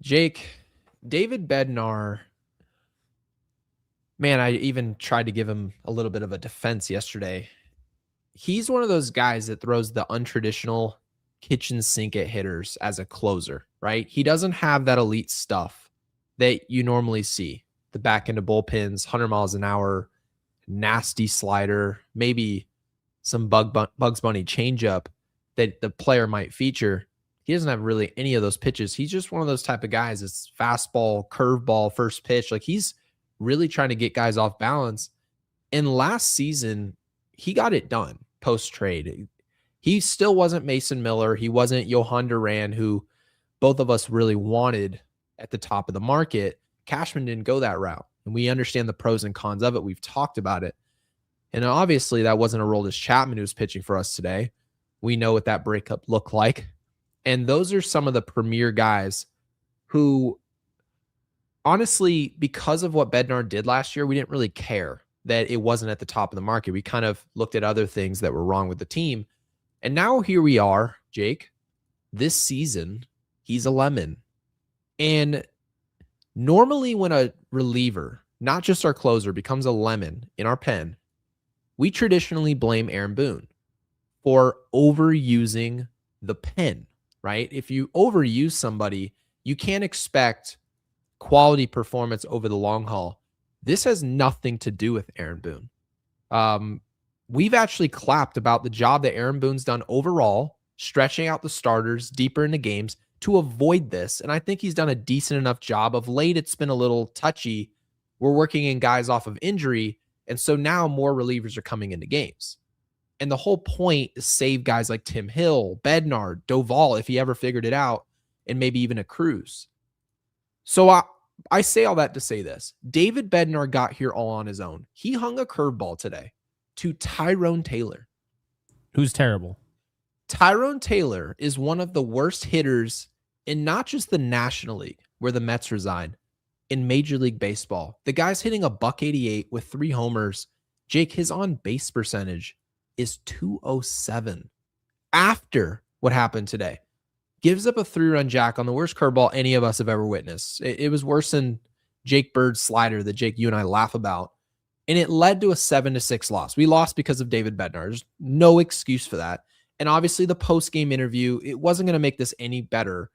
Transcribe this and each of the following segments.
Jake, David Bednar, man, I even tried to give him a little bit of a defense yesterday. He's one of those guys that throws the untraditional kitchen sink at hitters as a closer, right? He doesn't have that elite stuff that you normally see. The back end of bullpens, 100 miles an hour, nasty slider, maybe some Bugs Bunny changeup that the player might feature. He doesn't have really any of those pitches. He's just one of those type of guys. It's fastball, curveball, first pitch. Like he's really trying to get guys off balance. And last season, he got it done post-trade. He still wasn't Mason Miller. He wasn't Johan Duran, who both of us really wanted at the top of the market. Cashman didn't go that route. And we understand the pros and cons of it. We've talked about it. And obviously, that wasn't Aroldis Chapman who was pitching for us today. We know what that breakup looked like. And those are some of the premier guys who, honestly, because of what Bednar did last year, we didn't really care that it wasn't at the top of the market. We kind of looked at other things that were wrong with the team. And now here we are, Jake. This season, he's a lemon. And normally when a reliever, not just our closer, becomes a lemon in our pen, we traditionally blame Aaron Boone for overusing the pen, right? If you overuse somebody, you can't expect quality performance over the long haul. This has nothing to do with Aaron Boone. We've actually clapped about the job that Aaron Boone's done overall, stretching out the starters deeper into games to avoid this. And I think he's done a decent enough job. Of late, it's been a little touchy. We're working in guys off of injury. And so now more relievers are coming into games. And the whole point is save guys like Tim Hill, Bednar, Doval, if he ever figured it out, and maybe even a Cruz. So I say all that to say this. David Bednar got here all on his own. He hung a curveball today to Tyrone Taylor. Who's terrible? Tyrone Taylor is one of the worst hitters in not just the National League, where the Mets reside, in Major League Baseball. The guy's hitting a .188 with 3 homers. Jake, his on-base percentage is .207 after what happened today. Gives up a 3-run jack on the worst curveball any of us have ever witnessed. It was worse than Jake Bird's slider that Jake, you and I laugh about. And it led to a 7-6 loss. We lost because of David Bednar. There's no excuse for that. And obviously the post-game interview, it wasn't going to make this any better.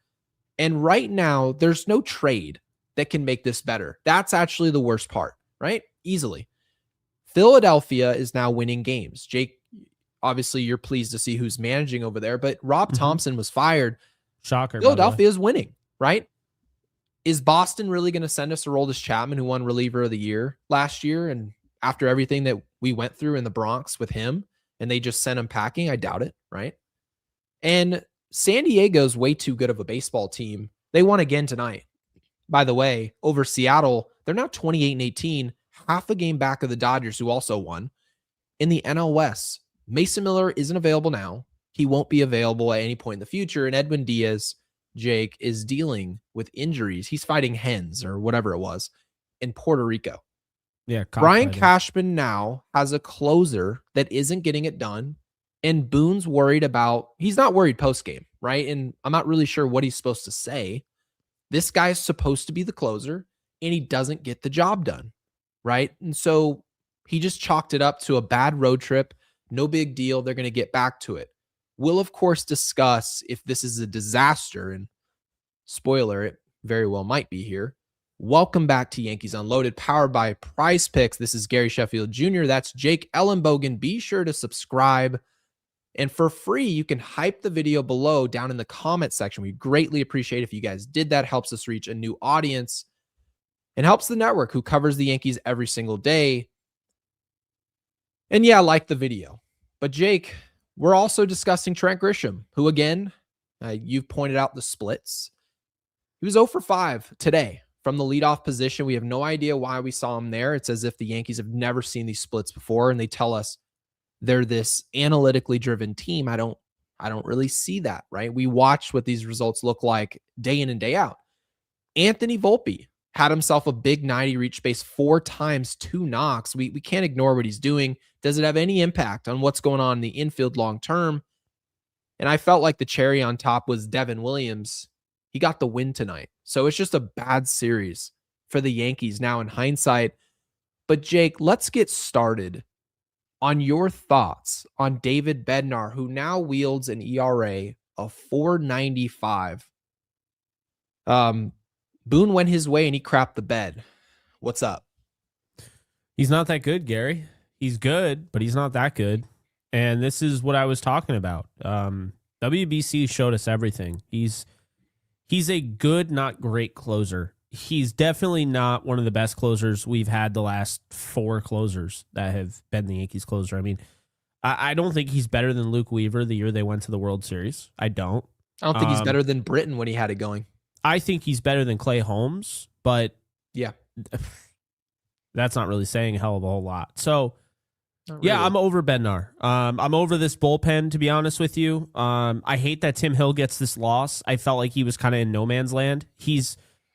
And right now, there's no trade that can make this better. That's actually the worst part, right? Easily. Philadelphia is now winning games. Jake, obviously you're pleased to see who's managing over there, but Rob Thompson was fired. Shocker. Philadelphia is winning, right? Is Boston really going to send us Aroldis Chapman, who won reliever of the year last year? And after everything that we went through in the Bronx with him, and they just sent him packing? I doubt it, right? And San Diego's way too good of a baseball team. They won again tonight. By the way, over Seattle, they're now 28-18, half a game back of the Dodgers, who also won. In the NL West, Mason Miller isn't available now. He won't be available at any point in the future. And Edwin Diaz, Jake, is dealing with injuries. He's fighting hens or whatever it was in Puerto Rico. Yeah, Brian Cashman now has a closer that isn't getting it done. And Boone's worried about, he's not worried post-game, right? And I'm not really sure what he's supposed to say. This guy's supposed to be the closer, and he doesn't get the job done, right? And so he just chalked it up to a bad road trip. No big deal. They're going to get back to it. We'll, of course, discuss if this is a disaster. And spoiler, it very well might be here. Welcome back to Yankees Unloaded, powered by Prize Picks. This is Gary Sheffield Jr. That's Jake Ellenbogen. Be sure to subscribe. And for free, you can hype the video below down in the comment section. We greatly appreciate if you guys did that. Helps us reach a new audience and helps the network who covers the Yankees every single day. And yeah, like the video. But Jake, we're also discussing Trent Grisham, who again, you've pointed out the splits. He was 0 for 5 today from the leadoff position. We have no idea why we saw him there. It's as if the Yankees have never seen these splits before, and they tell us they're this analytically driven team. I don't really see that, right? We watched what these results look like day in and day out. Anthony Volpe had himself a big 90 reach base 4 times, 2 knocks. We can't ignore what he's doing. Does it have any impact on what's going on in the infield long term? And I felt like the cherry on top was Devin Williams. He got the win tonight. So it's just a bad series for the Yankees now in hindsight. But Jake, let's get started on your thoughts on David Bednar, who now wields an ERA of 4.95. Boone went his way and he crapped the bed. What's up? He's not that good, Gary. He's good, but he's not that good. And this is what I was talking about. WBC showed us everything. He's a good, not great closer. He's definitely not one of the best closers we've had the last 4 closers that have been the Yankees closer. I mean, I don't think he's better than Luke Weaver the year they went to the World Series. I don't. I don't think he's better than Britton when he had it going. I think he's better than Clay Holmes, but yeah, that's not really saying a hell of a whole lot. So, really. Yeah, I'm over Bednar. I'm over this bullpen, to be honest with you. I hate that Tim Hill gets this loss. I felt like he was kind of in no man's land.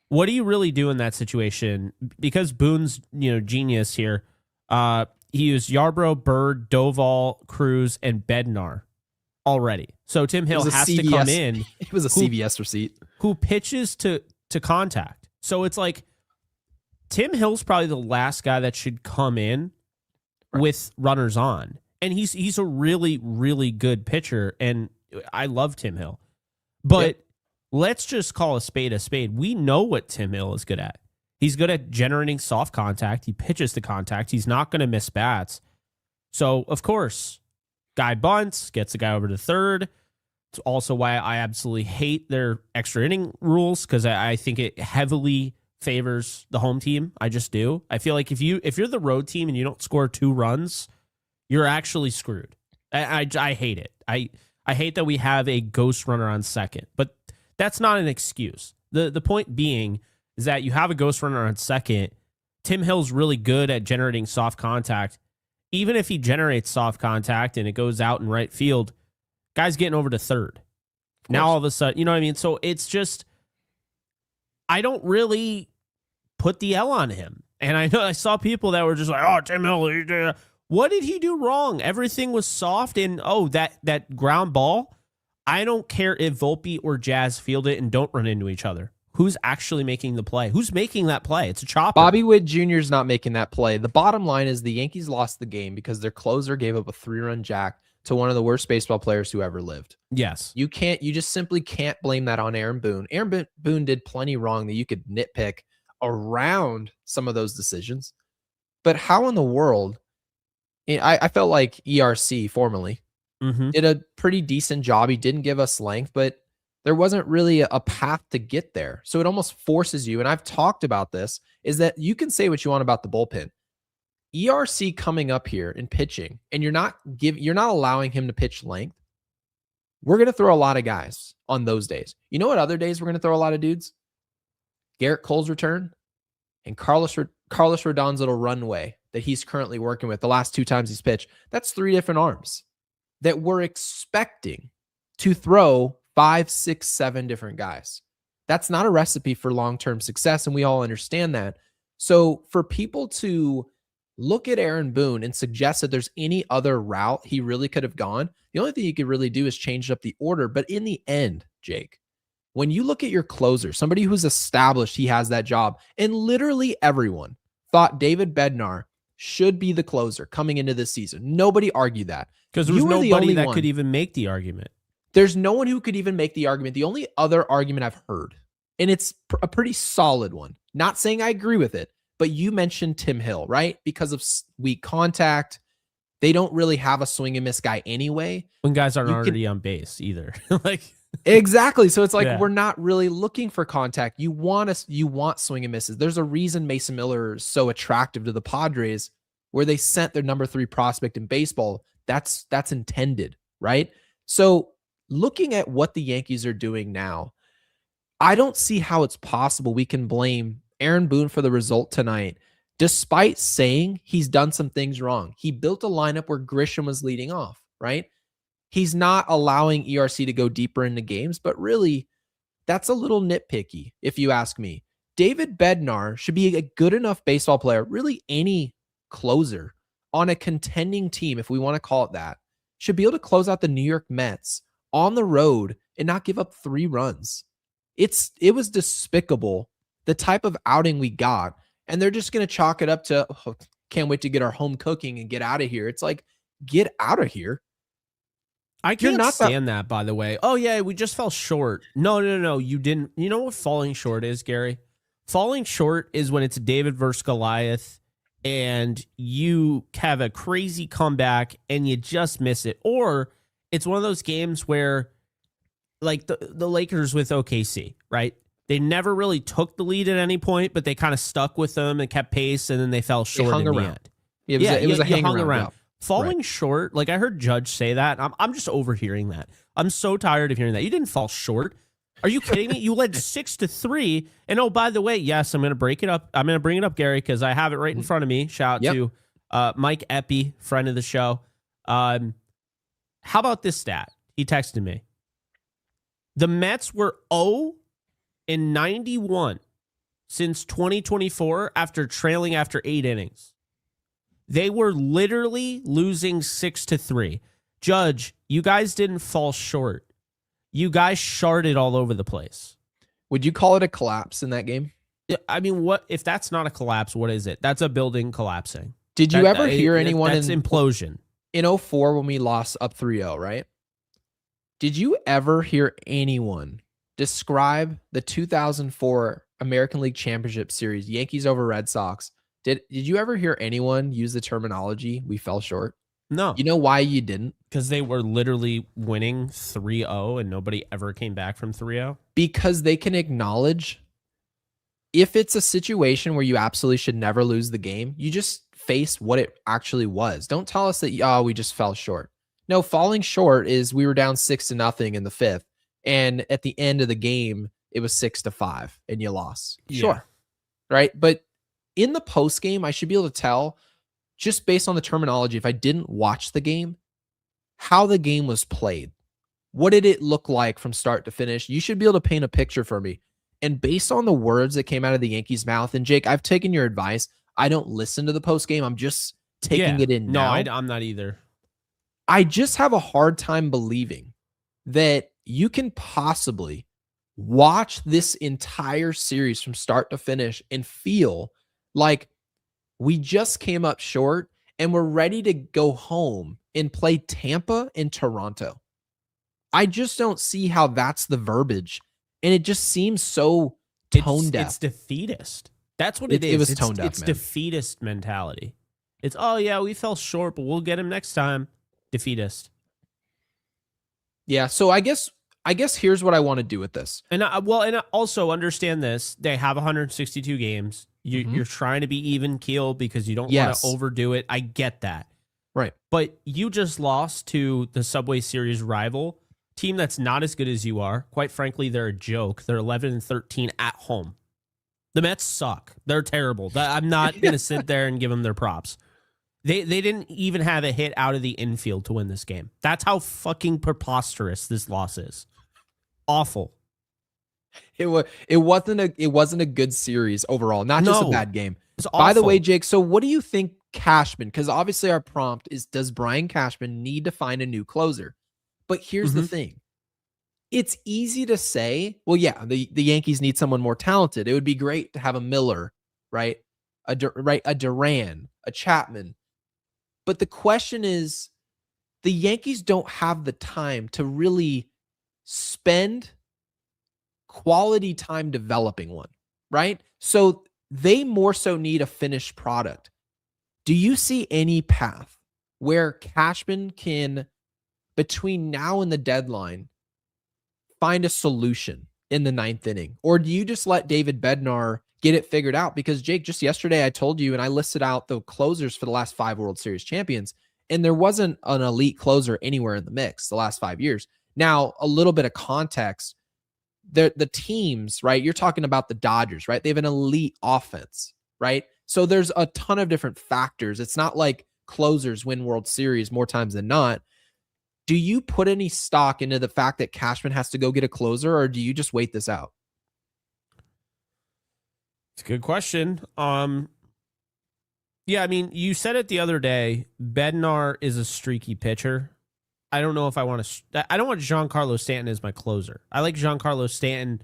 What do you really do in that situation? Because Boone's, genius here. He used Yarbrough, Bird, Doval, Cruz, and Bednar already. So Tim Hill has to come in. It was a CVS receipt. Who pitches to contact. So it's like Tim Hill's probably the last guy that should come in with runners on. And he's a really, really good pitcher, and I love Tim Hill. But let's just call a spade a spade. We know what Tim Hill is good at. He's good at generating soft contact. He pitches to contact. He's not going to miss bats. So, of course, guy bunts, gets the guy over to third. It's also why I absolutely hate their extra inning rules, because I think it heavily favors the home team. I just do. I feel like if you're the road team and you don't score 2 runs, you're actually screwed. I hate it. I hate that we have a ghost runner on second, but that's not an excuse. The point being is that you have a ghost runner on second. Tim Hill's really good at generating soft contact. Even if he generates soft contact and it goes out in right field, guy's getting over to third. Now all of a sudden, you know what I mean? So it's just, I don't really put the L on him. And I know I saw people that were just like, oh, Tim Hill, what did he do wrong? Everything was soft, and that ground ball, I don't care if Volpe or Jazz field it and don't run into each other. Who's actually making the play? Who's making that play? It's a chopper. Bobby Witt Jr. is not making that play. The bottom line is the Yankees lost the game because their closer gave up a 3-run jack to one of the worst baseball players who ever lived. Yes. You just simply can't blame that on Aaron Boone. Aaron Boone did plenty wrong that you could nitpick around some of those decisions. But how in the world, I felt like ERC formerly did a pretty decent job. He didn't give us length, but there wasn't really a path to get there. So it almost forces you, and I've talked about this, is that you can say what you want about the bullpen. ERC coming up here and pitching, and you're not allowing him to pitch length. We're going to throw a lot of guys on those days. You know what other days we're going to throw a lot of dudes? Garrett Cole's return and Carlos Rodon's little runway that he's currently working with the last 2 times he's pitched. That's 3 different arms that we're expecting to throw 5, 6, 7 different guys. That's not a recipe for long-term success, and we all understand that. So for people to look at Aaron Boone and suggest that there's any other route he really could have gone, the only thing he could really do is change up the order. But in the end, Jake, when you look at your closer, somebody who's established he has that job, and literally everyone thought David Bednar should be the closer coming into this season. Nobody argued that. Because there was nobody that could even make the argument. There's no one who could even make the argument. The only other argument I've heard, and it's a pretty solid one, not saying I agree with it, but you mentioned Tim Hill, right? Because of weak contact, they don't really have a swing and miss guy anyway. When guys aren't already on base either. Exactly. So it's like, we're not really looking for contact. You want swing and misses. There's a reason Mason Miller is so attractive to the Padres, where they sent their number 3 prospect in baseball. That's intended, right? So looking at what the Yankees are doing now, I don't see how it's possible we can blame Aaron Boone for the result tonight, despite saying he's done some things wrong. He built a lineup where Grisham was leading off, right? He's not allowing ERC to go deeper into games, but really, that's a little nitpicky, if you ask me. David Bednar should be a good enough baseball player, really any closer on a contending team, if we want to call it that, should be able to close out the New York Mets on the road and not give up 3 runs. It was despicable, the type of outing we got. And they're just going to chalk it up to, oh, can't wait to get our home cooking and get out of here. It's like, get out of here. I can't stand that, by the way. Oh, yeah, we just fell short. No. You didn't. You know what falling short is, Gary? Falling short is when it's David versus Goliath and you have a crazy comeback and you just miss it. Or it's one of those games where, like the Lakers with OKC, right? They never really took the lead at any point, but they kind of stuck with them and kept pace, and then they fell short in the end. It was a hang around. Yeah. Falling short, like I heard Judge say that. I'm just overhearing that. I'm so tired of hearing that. You didn't fall short. Are you kidding me? You led 6-3. And oh, by the way, yes, I'm going to break it up. I'm going to bring it up, Gary, because I have it right in front of me. Shout out to Mike Eppy, friend of the show. How about this stat? He texted me. The Mets were 0-91 since 2024 after trailing after 8 innings. They were literally losing 6-3. Judge, you guys didn't fall short. You guys sharded all over the place. Would you call it a collapse in that game? I mean, what if that's not a collapse? What is it? That's a building collapsing. Did you ever hear anyone that's implosion in 2004 when we lost up 3-0, right? Did you ever hear anyone describe the 2004 American League Championship Series, Yankees over Red Sox? Did you ever hear anyone use the terminology, we fell short? No. You know why you didn't? Because they were literally winning 3-0 and nobody ever came back from 3-0? Because they can acknowledge if it's a situation where you absolutely should never lose the game, you just face what it actually was. Don't tell us that, we just fell short. No, falling short is we were down 6-0 in the 5th. And at the end of the game, it was 6-5 and you lost. Yeah. Sure. Right. But in the post game, I should be able to tell just based on the terminology, if I didn't watch the game, how the game was played. What did it look like from start to finish? You should be able to paint a picture for me. And based on the words that came out of the Yankees' mouth, and Jake, I've taken your advice. I don't listen to the post game. I'm just taking it in now. No, I'm not either. I just have a hard time believing that you can possibly watch this entire series from start to finish and feel like we just came up short and we're ready to go home and play Tampa and Toronto. I just don't see how that's the verbiage. And it just seems so tone deaf. It's defeatist. That's what it is. It was tone deaf, It's defeatist mentality. It's, oh yeah, we fell short, but we'll get him next time. Defeatist. Yeah, so I guess here's what I want to do with this. And and also understand this. They have 162 games. You're trying to be even keel because you don't want to overdo it. I get that. Right. But you just lost to the Subway Series rival team that's not as good as you are. Quite frankly, they're a joke. They're 11-13 at home. The Mets suck. They're terrible. I'm not going to sit there and give them their props. They didn't even have a hit out of the infield to win this game. That's how fucking preposterous this loss is. Awful. It wasn't a good series overall. Not just a bad game. By the way, Jake, so what do you think Cashman? Because obviously our prompt is, does Brian Cashman need to find a new closer? But here's the thing. It's easy to say, well, yeah, the Yankees need someone more talented. It would be great to have a Miller, right? A Duran, a Chapman. But the question is, the Yankees don't have the time to really spend quality time developing one, right? So they more so need a finished product. Do you see any path where Cashman can, between now and the deadline, find a solution in the 9th inning? Or do you just let David Bednar get it figured out? Because Jake, just yesterday I told you, and I listed out the closers for the last 5 World Series champions, and there wasn't an elite closer anywhere in the mix the last 5 years. Now, a little bit of context, the teams, right? You're talking about the Dodgers, right? They have an elite offense, right? So there's a ton of different factors. It's not like closers win World Series more times than not. Do you put any stock into the fact that Cashman has to go get a closer, or do you just wait this out? It's a good question. Yeah, I mean, you said it the other day. Bednar is a streaky pitcher. I don't know if I want to. I don't want Giancarlo Stanton as my closer. I like Giancarlo Stanton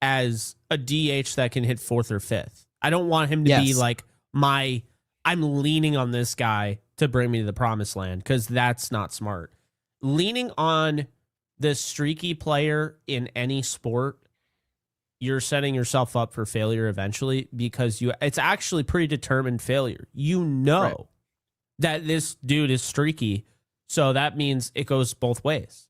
as a DH that can hit fourth or fifth. I don't want him to be like I'm leaning on this guy to bring me to the promised land, because that's not smart. Leaning on the streaky player in any sport, you're setting yourself up for failure eventually, because it's actually predetermined failure. You know that this dude is streaky, so that means it goes both ways.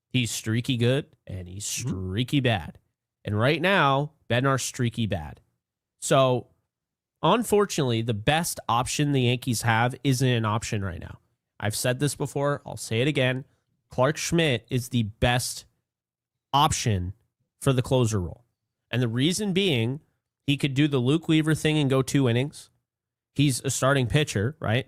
He's streaky good and he's streaky bad. And right now, Bednar's streaky bad. So, unfortunately, the best option the Yankees have isn't an option right now. I've said this before. I'll say it again. Clark Schmidt is the best option for the closer role. And the reason being, he could do the Luke Weaver thing and go 2 innings. He's a starting pitcher, right?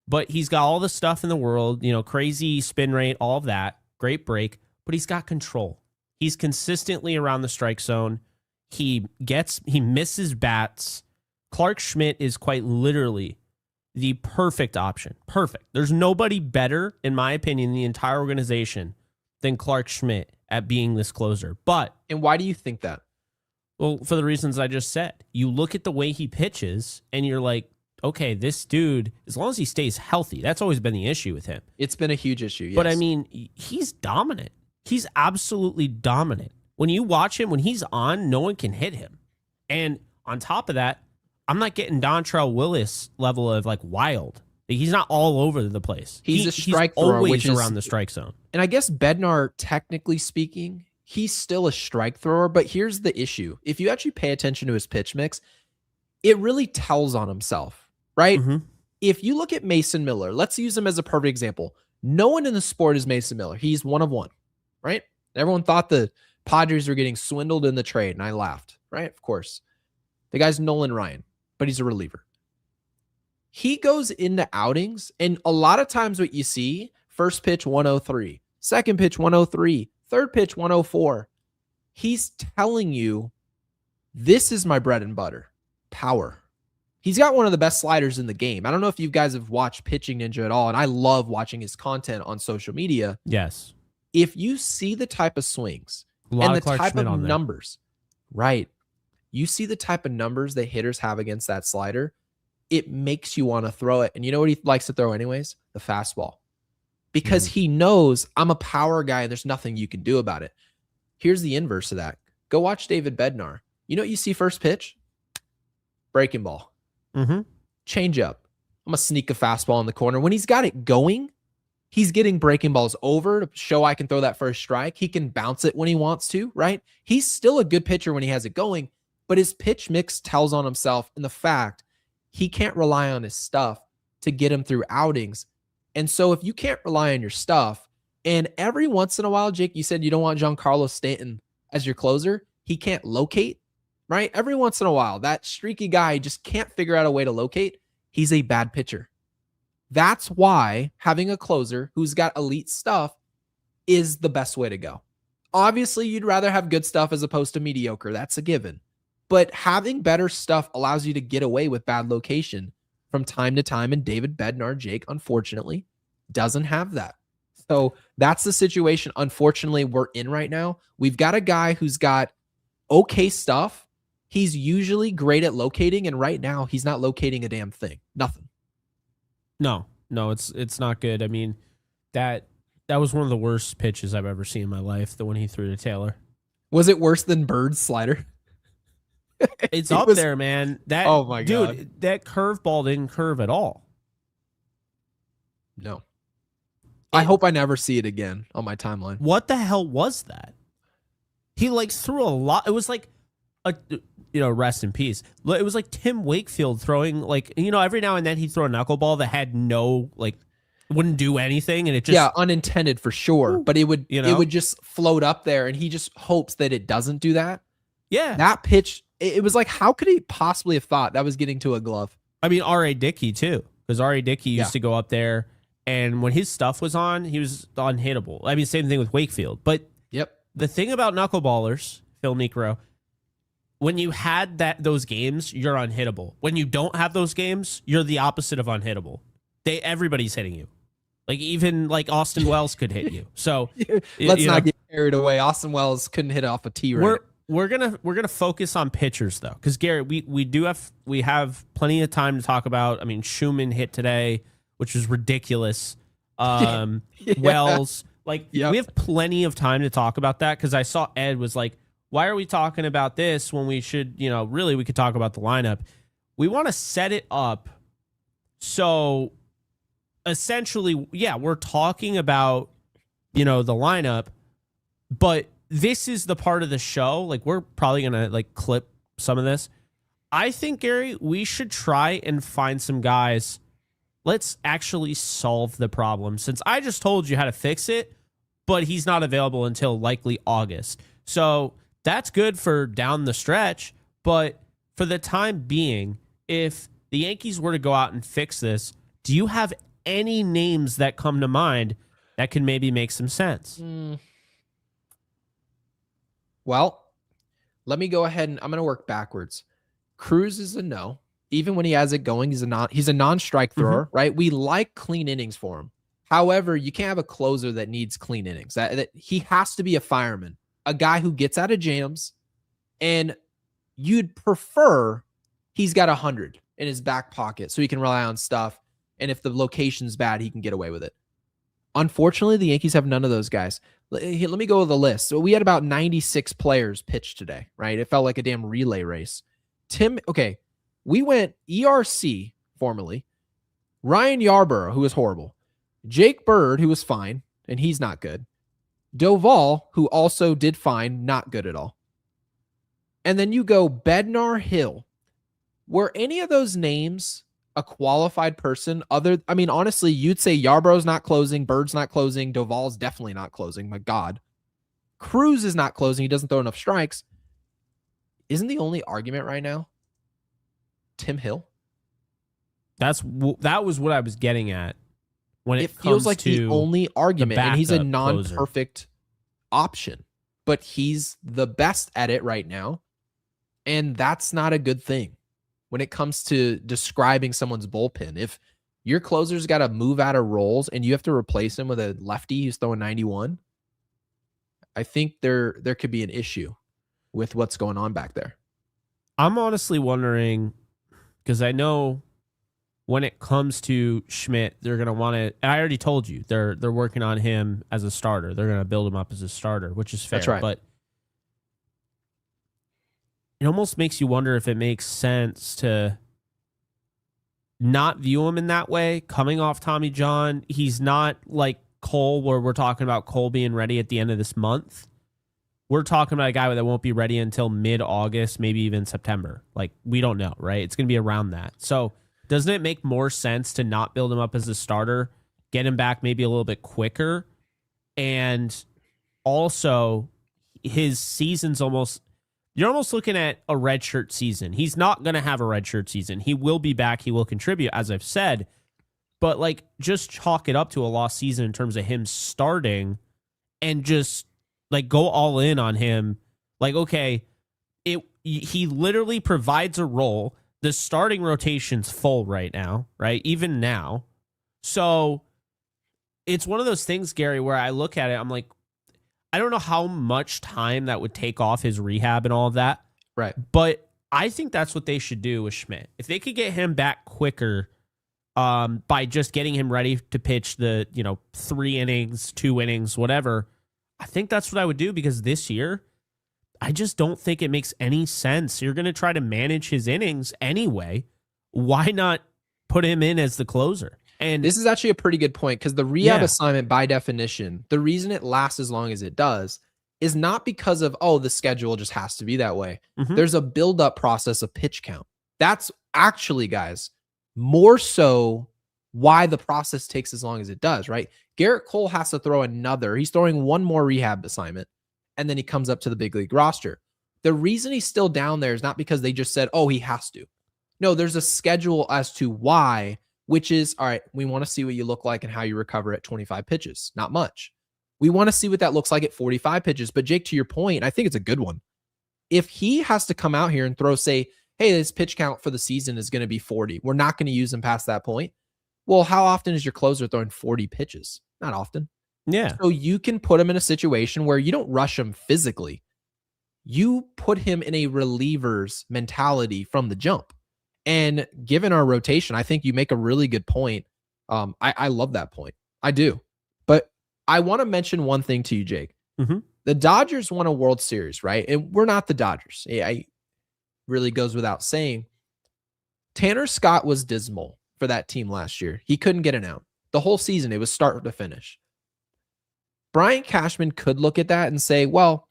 But he's got all the stuff in the world, crazy spin rate, all of that, great break, but he's got control. He's consistently around the strike zone. He misses bats. Clark Schmidt is quite literally the perfect option. Perfect. There's nobody better, in my opinion, in the entire organization than Clark Schmidt at being this closer. And why do you think that? Well, for the reasons I just said. You look at the way he pitches, and you're like, okay, this dude, as long as he stays healthy, that's always been the issue with him. It's been a huge issue, yes. But, I mean, he's dominant. He's absolutely dominant. When you watch him, when he's on, no one can hit him. And on top of that, I'm not getting Dontrell Willis level of, wild. He's not all over the place. He's a strike thrower, always which is around the strike zone. And I guess Bednar, technically speaking, he's still a strike thrower, but here's the issue. If you actually pay attention to his pitch mix, it really tells on himself, right? Mm-hmm. If you look at Mason Miller, let's use him as a perfect example. No one in the sport is Mason Miller. He's one of one, right? Everyone thought the Padres were getting swindled in the trade, and I laughed, right? Of course. The guy's Nolan Ryan, but he's a reliever. He goes into outings, and a lot of times what you see, first pitch 103, second pitch 103, third pitch 104. He's telling you, this is my bread and butter, power. He's got one of the best sliders in the game. I don't know if you guys have watched Pitching Ninja at all, and I love watching his content on social media. Yes. If you see the type of swings and the type of numbers, right? You see the type of numbers that hitters have against that slider, it makes you want to throw it. And you know what he likes to throw anyways? The fastball. Because he knows I'm a power guy and there's nothing you can do about it. Here's the inverse of that. Go watch David Bednar. You know what you see first pitch? Breaking ball. Change up. I'm going to sneak a fastball in the corner. When he's got it going, he's getting breaking balls over to show I can throw that first strike. He can bounce it when he wants to, right? He's still a good pitcher when he has it going, but his pitch mix tells on himself in the fact he can't rely on his stuff to get him through outings. And so if you can't rely on your stuff, and every once in a while, Jake, you said you don't want Giancarlo Stanton as your closer. He can't locate, right? Every once in a while, that streaky guy just can't figure out a way to locate. He's a bad pitcher. That's why having a closer who's got elite stuff is the best way to go. Obviously, you'd rather have good stuff as opposed to mediocre. That's a given. But having better stuff allows you to get away with bad location from time to time. And David Bednar, Jake, unfortunately, doesn't have that. So that's the situation, unfortunately, we're in right now. We've got a guy who's got okay stuff. He's usually great at locating. And right now, he's not locating a damn thing. Nothing. No, it's not good. I mean, that was one of the worst pitches I've ever seen in my life, the one he threw to Taylor. Was it worse than Bird's slider? It's up there, man. Oh my God. Dude, that curveball didn't curve at all. No. I hope I never see it again on my timeline. What the hell was that? He threw a lot. It was like rest in peace. It was like Tim Wakefield throwing every now and then he'd throw a knuckleball that had no wouldn't do anything, and it just unintended for sure. But it would it would just float up there, and he just hopes that it doesn't do that. Yeah, that pitch. It was like, how could he possibly have thought that was getting to a glove? I mean, R.A. Dickey too, because R.A. Dickey used to go up there, and when his stuff was on, he was unhittable. I mean, same thing with Wakefield. But the thing about knuckleballers, Phil Necro, when you had those games, you're unhittable. When you don't have those games, you're the opposite of unhittable. Everybody's hitting you. Even Austin Wells could hit you. So let's not get carried away. Austin Wells couldn't hit off a tee right. we're gonna focus on pitchers though, because Gary, we have plenty of time to talk about. I mean, Schumann hit today, which was ridiculous. Yeah. Wells, like Yep. we have plenty of time to talk about that, because I saw Ed was like, "Why are we talking about this when we should, really we could talk about the lineup?" We want to set it up so essentially, yeah, we're talking about the lineup, but this is the part of the show. Like, we're probably gonna like clip some of this. I think, Gary, we should try and find some guys. Let's actually solve the problem, since I just told you how to fix it, but he's not available until likely August. So that's good for down the stretch. But for the time being, if the Yankees were to go out and fix this, do you have any names that come to mind that can maybe make some sense? Well, let me go ahead and I'm going to work backwards. Cruz is a no. Even when he has it going, he's a non-strike thrower, right? We like clean innings for him. However, you can't have a closer that needs clean innings. That he has to be a fireman, a guy who gets out of jams, and you'd prefer he's got 100 in his back pocket so he can rely on stuff. And if the location's bad, he can get away with it. Unfortunately, the Yankees have none of those guys. Let me go with the list. So we had about 96 players pitched today, right? It felt like a damn relay race. We went ERC, formerly, Ryan Yarborough, who was horrible, Jake Bird, who was fine, and he's not good, Doval, who also did fine, not good at all. And then you go Bednar, Hill. Were any of those names a qualified person? Honestly, you'd say Yarborough's not closing, Bird's not closing, Doval's definitely not closing. My God. Cruz is not closing. He doesn't throw enough strikes. Isn't the only argument right now Tim Hill? That was what I was getting at. When it feels like to the only argument, and he's a backup non-perfect option, but he's the best at it right now, and that's not a good thing when it comes to describing someone's bullpen. If your closer's got to move out of roles and you have to replace him with a lefty who's throwing 91, I think there could be an issue with what's going on back there. I'm honestly wondering, because I know when it comes to Schmidt, they're going to want to, and I already told you, they're working on him as a starter. They're going to build him up as a starter, which is fair. That's right. But it almost makes you wonder if it makes sense to not view him in that way. Coming off Tommy John, he's not like Cole, where we're talking about Cole being ready at the end of this month. We're talking about a guy that won't be ready until mid-August, maybe even September. Like, we don't know, right? It's going to be around that. So doesn't it make more sense to not build him up as a starter, get him back maybe a little bit quicker? And also, his season's you're almost looking at a redshirt season. He's not going to have a redshirt season. He will be back. He will contribute, as I've said. But, like, just chalk it up to a lost season in terms of him starting and just, like, go all in on him. Like, okay, he literally provides a role. The starting rotation's full right now, right? Even now. So it's one of those things, Gary, where I look at it, I'm like, I don't know how much time that would take off his rehab and all of that. Right. But I think that's what they should do with Schmidt. If they could get him back quicker by just getting him ready to pitch the, 3 innings, 2 innings, whatever, I think that's what I would do, because this year, I just don't think it makes any sense. You're going to try to manage his innings anyway. Why not put him in as the closer? And this is actually a pretty good point, because the rehab assignment, by definition, the reason it lasts as long as it does is not because of, the schedule just has to be that way. There's a build-up process of pitch count. That's actually, guys, more so why the process takes as long as it does, right? Garrett Cole has to throw he's throwing one more rehab assignment, and then he comes up to the big league roster. The reason he's still down there is not because they just said, he has to. No, there's a schedule as to why, which is, all right, we want to see what you look like and how you recover at 25 pitches. Not much. We want to see what that looks like at 45 pitches. But Jake, to your point, I think it's a good one. If he has to come out here and say, hey, this pitch count for the season is going to be 40, we're not going to use him past that point. Well, how often is your closer throwing 40 pitches? Not often. Yeah. So you can put him in a situation where you don't rush him physically. you put him in a reliever's mentality from the jump. And given our rotation, I think you make a really good point. I love that point. I do. But I want to mention one thing to you, Jake. Mm-hmm. The Dodgers won a World Series, right? And we're not the Dodgers. It really goes without saying. Tanner Scott was dismal for that team last year. He couldn't get an out. The whole season, it was start to finish. Brian Cashman could look at that and say, well,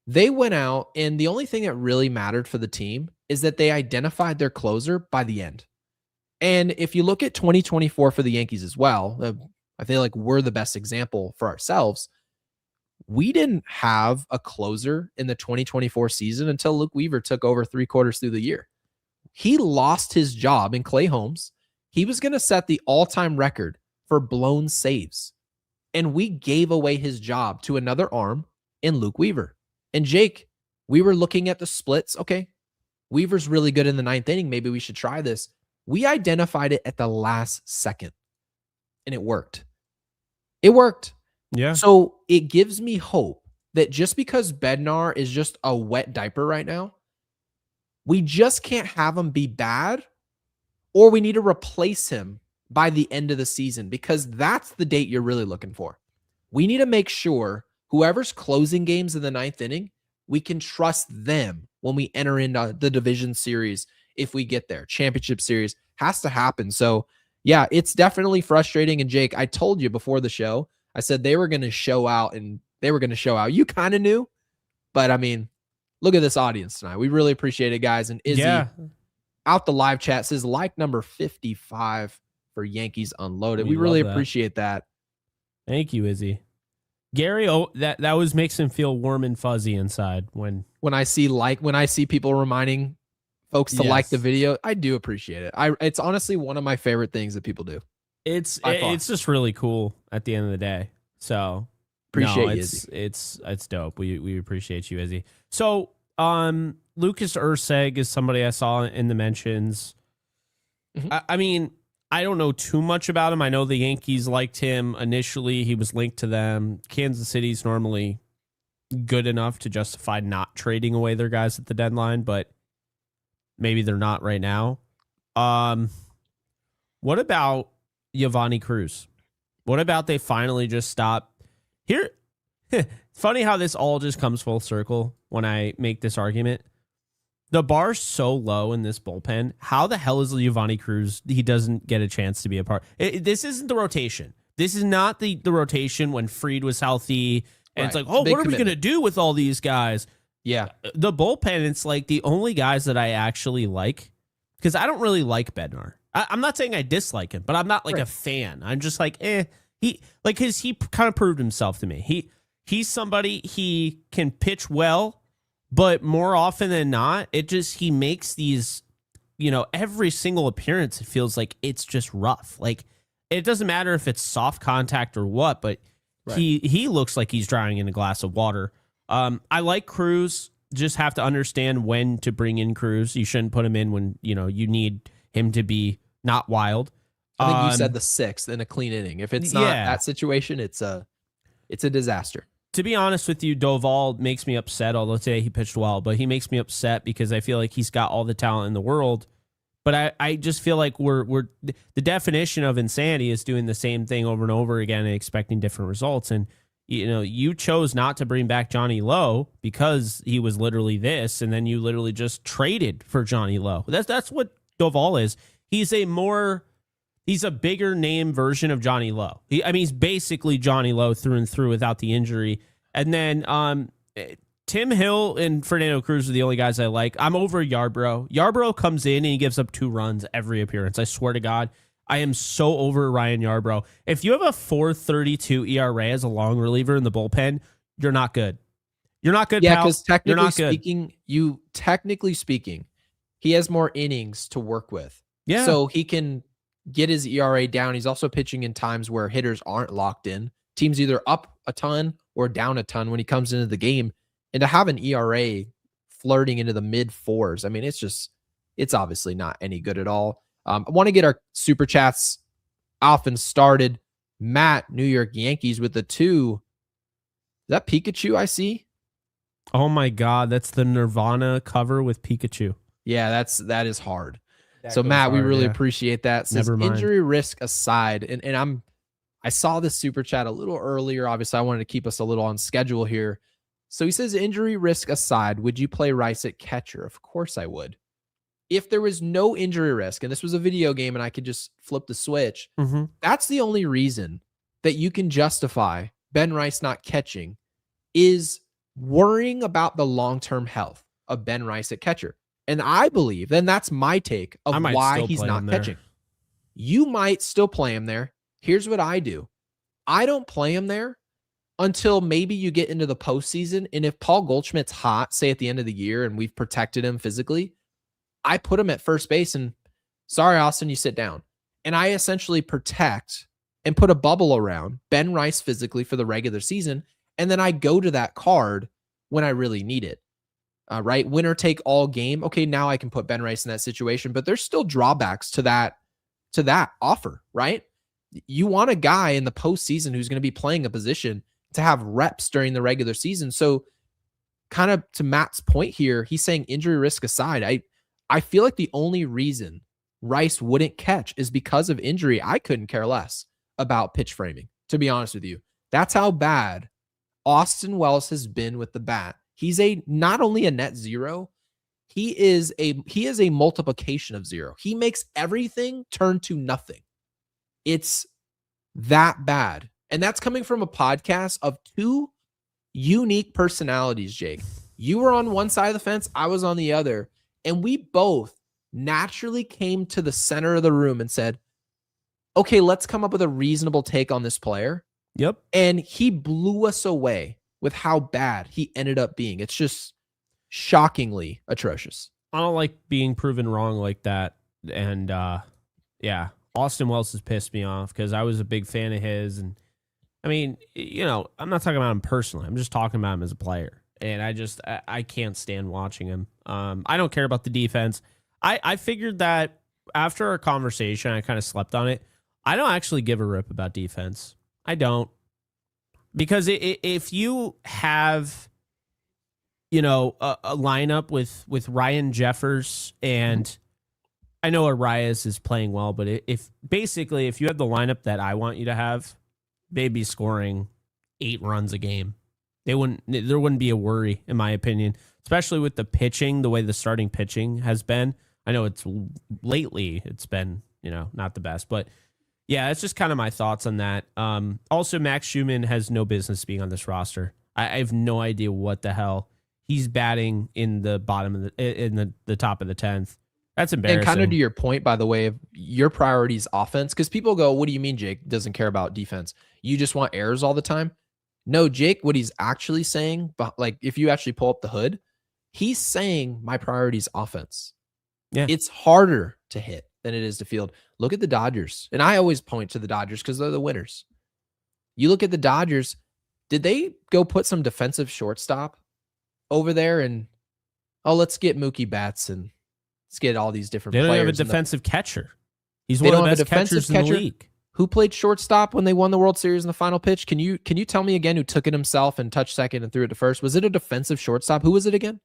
they went out, and the only thing that really mattered for the team is that they identified their closer by the end. And if you look at 2024 for the Yankees as well, I feel like we're the best example for ourselves. We didn't have a closer in the 2024 season until Luke Weaver took over 3/4 through the year. He lost his job in Clay Holmes. He was going to set the all-time record for blown saves. And we gave away his job to another arm in Luke Weaver. And Jake, we were looking at the splits. Okay, Weaver's really good in the 9th inning. Maybe we should try this. We identified it at the last second, and it worked. It worked. Yeah. So it gives me hope that just because Bednar is just a wet diaper right now, we just can't have him be bad, or we need to replace him by the end of the season, because that's the date you're really looking for. We need to make sure whoever's closing games in the 9th inning, we can trust them when we enter into the division series. If we get there, championship series has to happen. So yeah, it's definitely frustrating. And Jake, I told you before the show, I said they were going to show out, and they were going to show out. You kind of knew, but I mean, look at this audience tonight. We really appreciate it, guys. And Izzy out the live chat says like number 55 for Yankees Unloaded. We really appreciate that. Thank you, Izzy. Gary, that always makes him feel warm and fuzzy inside when I see people reminding folks to like the video. I do appreciate it. It's honestly one of my favorite things that people do. It's just really cool at the end of the day. So appreciate you, Izzy. It's dope. We appreciate you, Izzy. So Lucas Urseg is somebody I saw in the mentions. Mm-hmm. I mean, I don't know too much about him. I know the Yankees liked him initially. He was linked to them. Kansas City's normally good enough to justify not trading away their guys at the deadline, but maybe they're not right now. What about Giovanni Cruz? What about they finally just stop here? Funny how this all just comes full circle when I make this argument. The bar's so low in this bullpen. How the hell is Giovanni Cruz? He doesn't get a chance to be a part. This isn't the rotation. This is not the rotation when Fried was healthy. And It's like, what are we going to do with all these guys? Yeah. The bullpen, it's like the only guys that I actually like, because I don't really like Bednar. I'm not saying I dislike him, but I'm not like a fan. I'm just like, he kind of proved himself to me. He's somebody, he can pitch well, but more often than not, he makes these, every single appearance, it feels like it's just rough. Like, it doesn't matter if it's soft contact or what, but he looks like he's drowning in a glass of water. I like Cruz, just have to understand when to bring in Cruz. You shouldn't put him in when, you need him to be not wild. I think you said the 6th in a clean inning. If it's not that situation, it's a disaster. To be honest with you, Doval makes me upset, although today he pitched well, but he makes me upset because I feel like he's got all the talent in the world. But I just feel like we're the definition of insanity is doing the same thing over and over again and expecting different results. And, you chose not to bring back Johnny Lowe because he was literally this, and then you literally just traded for Johnny Lowe. That's what Doval is. He's a bigger name version of Johnny Lowe. He's basically Johnny Lowe through and through without the injury. And then Tim Hill and Fernando Cruz are the only guys I like. I'm over Yarbrough. Yarbrough comes in and he gives up 2 runs every appearance. I swear to God, I am so over Ryan Yarbrough. If you have a 4.32 ERA as a long reliever in the bullpen, you're not good. You're not good, pal. Yeah, because technically speaking, he has more innings to work with. Yeah. So he can get his ERA down. He's also pitching in times where hitters aren't locked in. Teams either up a ton or down a ton when he comes into the game. And to have an ERA flirting into the mid 4s, I mean, it's obviously not any good at all. I want to get our super chats off and started. Matt, New York Yankees with the 2. Is that Pikachu I see? Oh my God, that's the Nirvana cover with Pikachu. Yeah, that is hard. That So goes Matt, we hard, really yeah. appreciate that. Says Never mind. injury risk aside, and I saw this super chat a little earlier. Obviously, I wanted to keep us a little on schedule here. So he says, injury risk aside, would you play Rice at catcher? Of course I would. If there was no injury risk and this was a video game and I could just flip the switch, Mm-hmm. that's the only reason that you can justify Ben Rice not catching is worrying about the long-term health of Ben Rice at catcher. And I believe, then that's my take of I might why still he's play not him there. catching. You might still play him there. Here's what I do. I don't play him there until maybe you get into the postseason. And if Paul Goldschmidt's hot, say at the end of the year, and we've protected him physically, I put him at first base and sorry, Austin, you sit down. And I essentially protect and put a bubble around Ben Rice physically for the regular season. And then I go to that card when I really need it. Right? Winner take all game. Okay, now I can put Ben Rice in that situation, but there's still drawbacks to that offer, right? You want a guy in the postseason who's going to be playing a position to have reps during the regular season. So kind of to Matt's point here, he's saying injury risk aside, I feel like the only reason Rice wouldn't catch is because of injury. I couldn't care less about pitch framing, to be honest with you. That's how bad Austin Wells has been with the bat. He's not only a net zero, he is a multiplication of zero. He makes everything turn to nothing. It's that bad. And that's coming from a podcast of two unique personalities, Jake. You were on one side of the fence, I was on the other. And we both naturally came to the center of the room and said, okay, let's come up with a reasonable take on this player. Yep. And he blew us away with how bad he ended up being. It's just shockingly atrocious. I don't like being proven wrong like that. And yeah, Austin Wells has pissed me off because I was a big fan of his. And I mean, you know, I'm not talking about him personally. I'm just talking about him as a player. And I can't stand watching him. I don't care about the defense. I figured that after our conversation, I kind of slept on it. I don't actually give a rip about defense. I don't. Because if you have, you know, a lineup with Ryan Jeffers and I know Arias is playing well, but if you have the lineup that I want you to have, they'd be scoring 8 runs a game. There wouldn't be a worry, in my opinion, especially with the pitching, the way the starting pitching has been. I know lately it's been, you know, not the best, but yeah, that's just kind of my thoughts on that. Also, Max Schumann has no business being on this roster. I have no idea what the hell he's batting in the bottom of the top of the 10th. That's embarrassing. And kind of to your point, by the way, of your priorities offense, because people go, what do you mean Jake doesn't care about defense? You just want errors all the time? No, Jake, what he's actually saying, but like if you actually pull up the hood, he's saying my priority is offense. Yeah. It's harder to hit than it is to field. Look at the Dodgers. And I always point to the Dodgers because they're the winners. You look at the Dodgers, did they go put some defensive shortstop over there and, oh, let's get Mookie Betts and let's get all these different players. They don't have a defensive catcher. He's one of the best catchers in the league. Who played shortstop when they won the World Series in the final pitch? Can you tell me again who took it himself and touched second and threw it to first? Was it a defensive shortstop? Who was it again?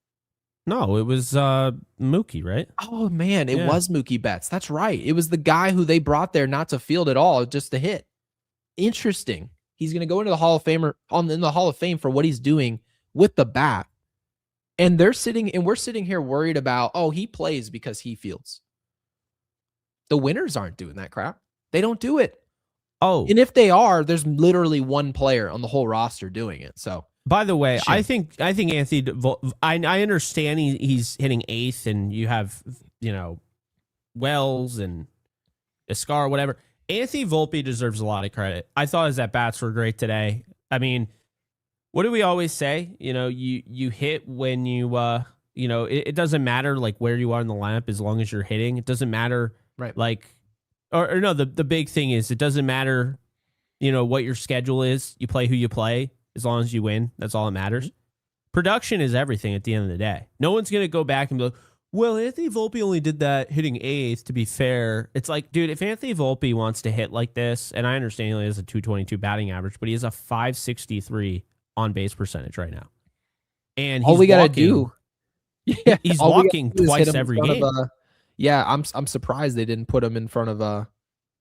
No, it was Mookie, right? Oh, man, it was Mookie Betts. That's right. It was the guy who they brought there not to field at all, just to hit. Interesting. He's going to go into the Hall of Fame in the Hall of Fame for what he's doing with the bat. And we're sitting here worried about, oh, he plays because he fields. The winners aren't doing that crap. They don't do it. Oh. And if they are, there's literally one player on the whole roster doing it. So, by the way, I think Anthony, I understand he's hitting 8th and you have, you know, Wells and Escar, whatever. Anthony Volpe deserves a lot of credit. I thought his at-bats were great today. I mean, what do we always say? You know, you hit when you know, it doesn't matter like where you are in the lineup as long as you're hitting. It doesn't matter, right? Like, or no, the big thing is it doesn't matter, you know, what your schedule is. You play who you play as long as you win. That's all that matters. Production is everything at the end of the day. No one's going to go back and be like, well, Anthony Volpe only did that hitting 8th, to be fair. It's like, dude, if Anthony Volpe wants to hit like this, and I understand he only has a 222 batting average, but he has a 563 on base percentage right now. and All he's we gotta walking. do, yeah, He's all we gotta walking do is hit twice him in every front game. of yeah, I'm surprised they didn't put him in front of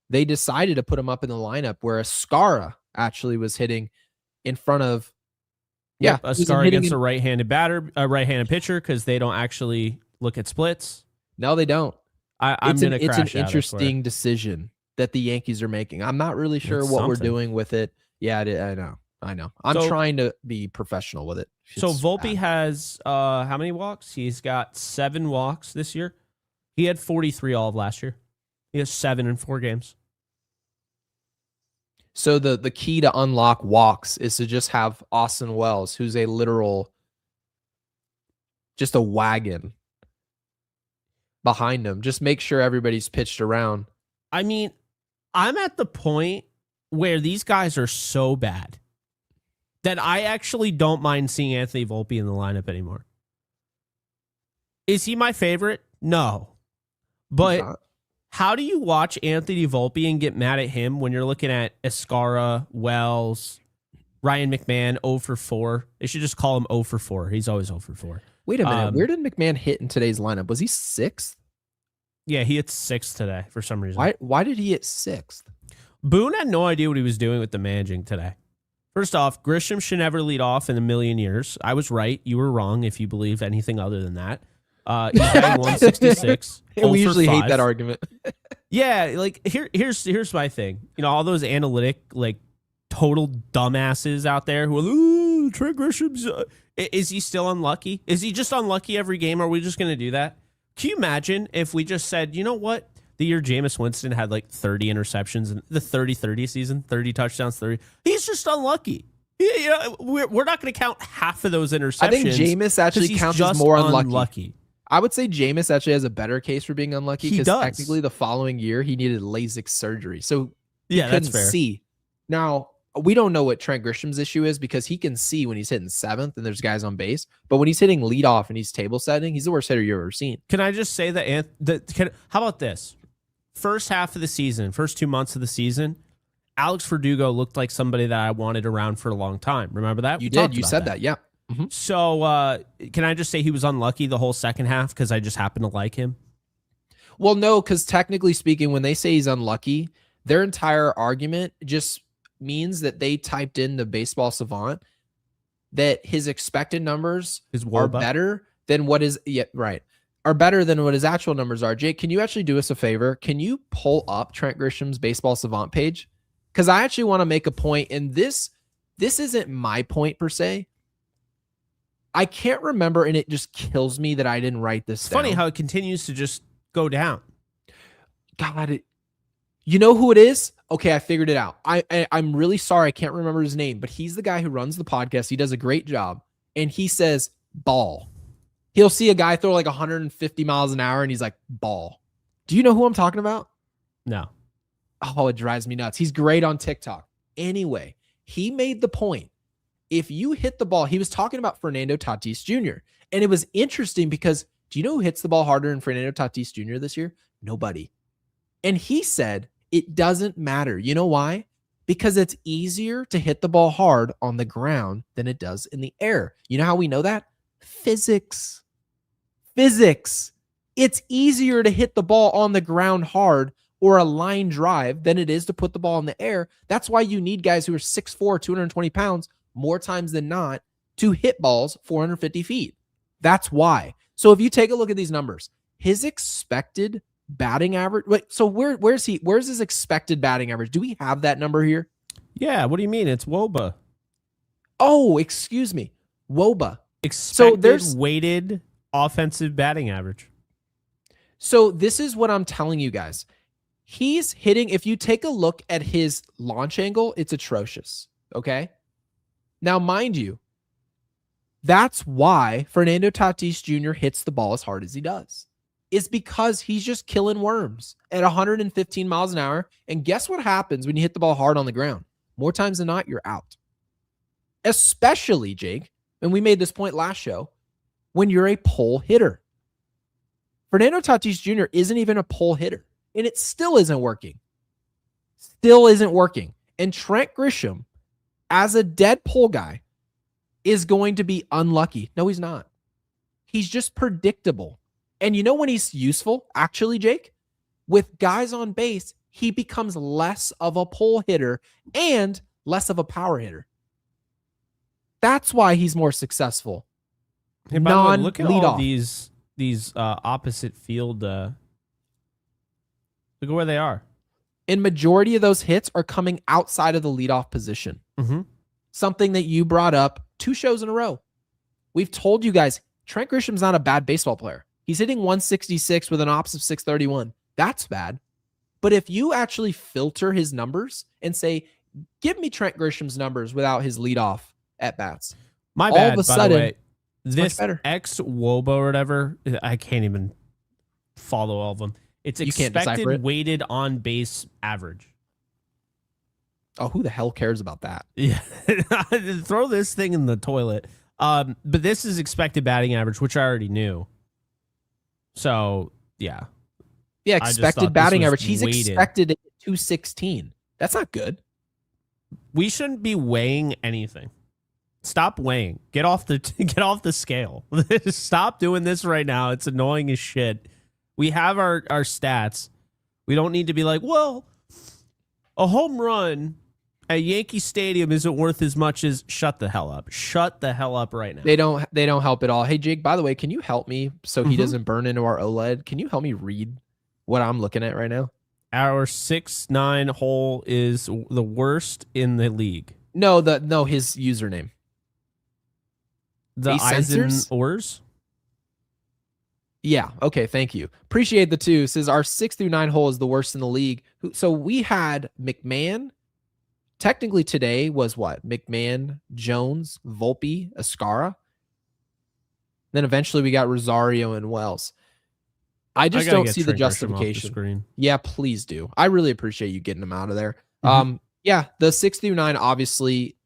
they decided to put him up in the lineup where Ascara actually was hitting in front of Yep, he a wasn't scar hitting against in a right-handed pitcher because they don't actually look at splits. no, they don't. I'm gonna It's an crash out, I swear. interesting decision that the Yankees are making. I'm not really sure It's what we're something. doing with it. Yeah, I know. I'm So- trying to be professional with it. So It's Volpe bad. has how many walks? He's got 7 walks this year. He had 43 all of last year. He has 7 in 4 games. So the key to unlock walks is to just have Austin Wells, who's a literal just a wagon behind him. Just make sure everybody's pitched around. I mean, I'm at the point where these guys are so bad that I actually don't mind seeing Anthony Volpe in the lineup anymore. Is he my favorite? No. But how do you watch Anthony Volpe and get mad at him when you're looking at Escara, Wells, Ryan McMahon 0 for 4? They should just call him 0 for 4. He's always 0 for 4. Wait a minute. Where did McMahon hit in today's lineup? Was he 6th? Yeah, he hit 6 today for some reason. Why did he hit 6th? Boone had no idea what he was doing with the managing today. First off, Grisham should never lead off in a million years. I was right. You were wrong if you believe anything other than that. He's batting 166. We usually hate that argument. Yeah, like here's my thing. You know, all those analytic like total dumbasses out there who are, ooh, Trent Grisham's. Is he still unlucky? Is he just unlucky every game? Are we just going to do that? Can you imagine if we just said, you know what? The year Jameis Winston had like 30 interceptions in the 30-30 season, 30 touchdowns, 30. He's just unlucky. You know, we're not going to count half of those interceptions. I think Jameis actually counts as more unlucky. I would say Jameis actually has a better case for being unlucky because technically the following year he needed LASIK surgery. So he couldn't see. Now, we don't know what Trent Grisham's issue is because he can see when he's hitting 7th and there's guys on base. But when he's hitting leadoff and he's table setting, he's the worst hitter you've ever seen. Can I just say that how about this? First half of the season, first 2 months of the season, Alex Verdugo looked like somebody that I wanted around for a long time. Remember that? You did. You said that. Yeah. Mm-hmm. So can I just say he was unlucky the whole second half because I just happened to like him? Well, no, because technically speaking, when they say he's unlucky, their entire argument just means that they typed in the Baseball Savant that his expected numbers are better than what is are better than what his actual numbers are. Jake, can you actually do us a favor? Can you pull up Trent Grisham's Baseball Savant page? Because I actually want to make a point, and this isn't my point per se. I can't remember, and it just kills me that I didn't write this down. It's funny how it continues to just go down. God, you know who it is? Okay, I figured it out. I'm really sorry. I can't remember his name, but he's the guy who runs the podcast. He does a great job. And he says, ball. He'll see a guy throw like 150 miles an hour, and he's like, ball. Do you know who I'm talking about? No. Oh, it drives me nuts. He's great on TikTok. Anyway, he made the point. If you hit the ball, he was talking about Fernando Tatis Jr. And it was interesting because do you know who hits the ball harder than Fernando Tatis Jr. this year? Nobody. And he said it doesn't matter. You know why? Because it's easier to hit the ball hard on the ground than it does in the air. You know how we know that? Physics. It's easier to hit the ball on the ground hard or a line drive than it is to put the ball in the air. That's why you need guys who are 6'4", 220 pounds more times than not to hit balls 450 feet. That's why. So if you take a look at these numbers, his expected batting average. Wait, so where's his expected batting average? Do we have that number here? Yeah. What do you mean? It's WOBA. Oh, excuse me. WOBA. So there's weighted offensive batting average. So this is what I'm telling you guys. He's hitting, if you take a look at his launch angle, it's atrocious. Okay. Now, mind you, that's why Fernando Tatis Jr. hits the ball as hard as he does. It's because he's just killing worms at 115 miles an hour. And guess what happens when you hit the ball hard on the ground? More times than not, you're out. Especially, Jake, and we made this point last show, when you're a pull hitter. Fernando Tatis Jr. isn't even a pull hitter, and it still isn't working. And Trent Grisham, as a dead pull guy, is going to be unlucky. No, he's not. He's just predictable. And you know when he's useful, actually, Jake? With guys on base, he becomes less of a pull hitter and less of a power hitter. That's why he's more successful. Hey, by the way, look at all these opposite field. Look at where they are. And majority of those hits are coming outside of the leadoff position. Mm-hmm. Something that you brought up 2 shows in a row. We've told you guys, Trent Grisham's not a bad baseball player. He's hitting 166 with an ops of 631. That's bad. But if you actually filter his numbers and say, give me Trent Grisham's numbers without his leadoff at bats. My bad, all of a sudden, by the way, this better. ex-Wobo or whatever, I can't even follow all of them. It's expected weighted on base average. Oh, who the hell cares about that? Yeah. Throw this thing in the toilet. But this is expected batting average, which I already knew. So, yeah. Yeah, expected batting average. He's expected at 216. That's not good. We shouldn't be weighing anything. Stop weighing. Get off the scale. Stop doing this right now. It's annoying as shit. We have our stats. We don't need to be like, well, a home run at Yankee Stadium isn't worth as much as shut the hell up. Shut the hell up right now. They don't help at all. Hey Jake, by the way, can you help me so he doesn't burn into our OLED? Can you help me read what I'm looking at right now? Our 6-9 hole is the worst in the league. No, his username. The Eisen Ors? Yeah. Okay. Thank you. Appreciate the 2. Says our 6 through 9 hole is the worst in the league. So we had McMahon. Technically today was what? McMahon, Jones, Volpe, Escara. Then eventually we got Rosario and Wells. I just don't see the justification. Yeah, please do. I really appreciate you getting them out of there. Yeah, the 6 through 9 obviously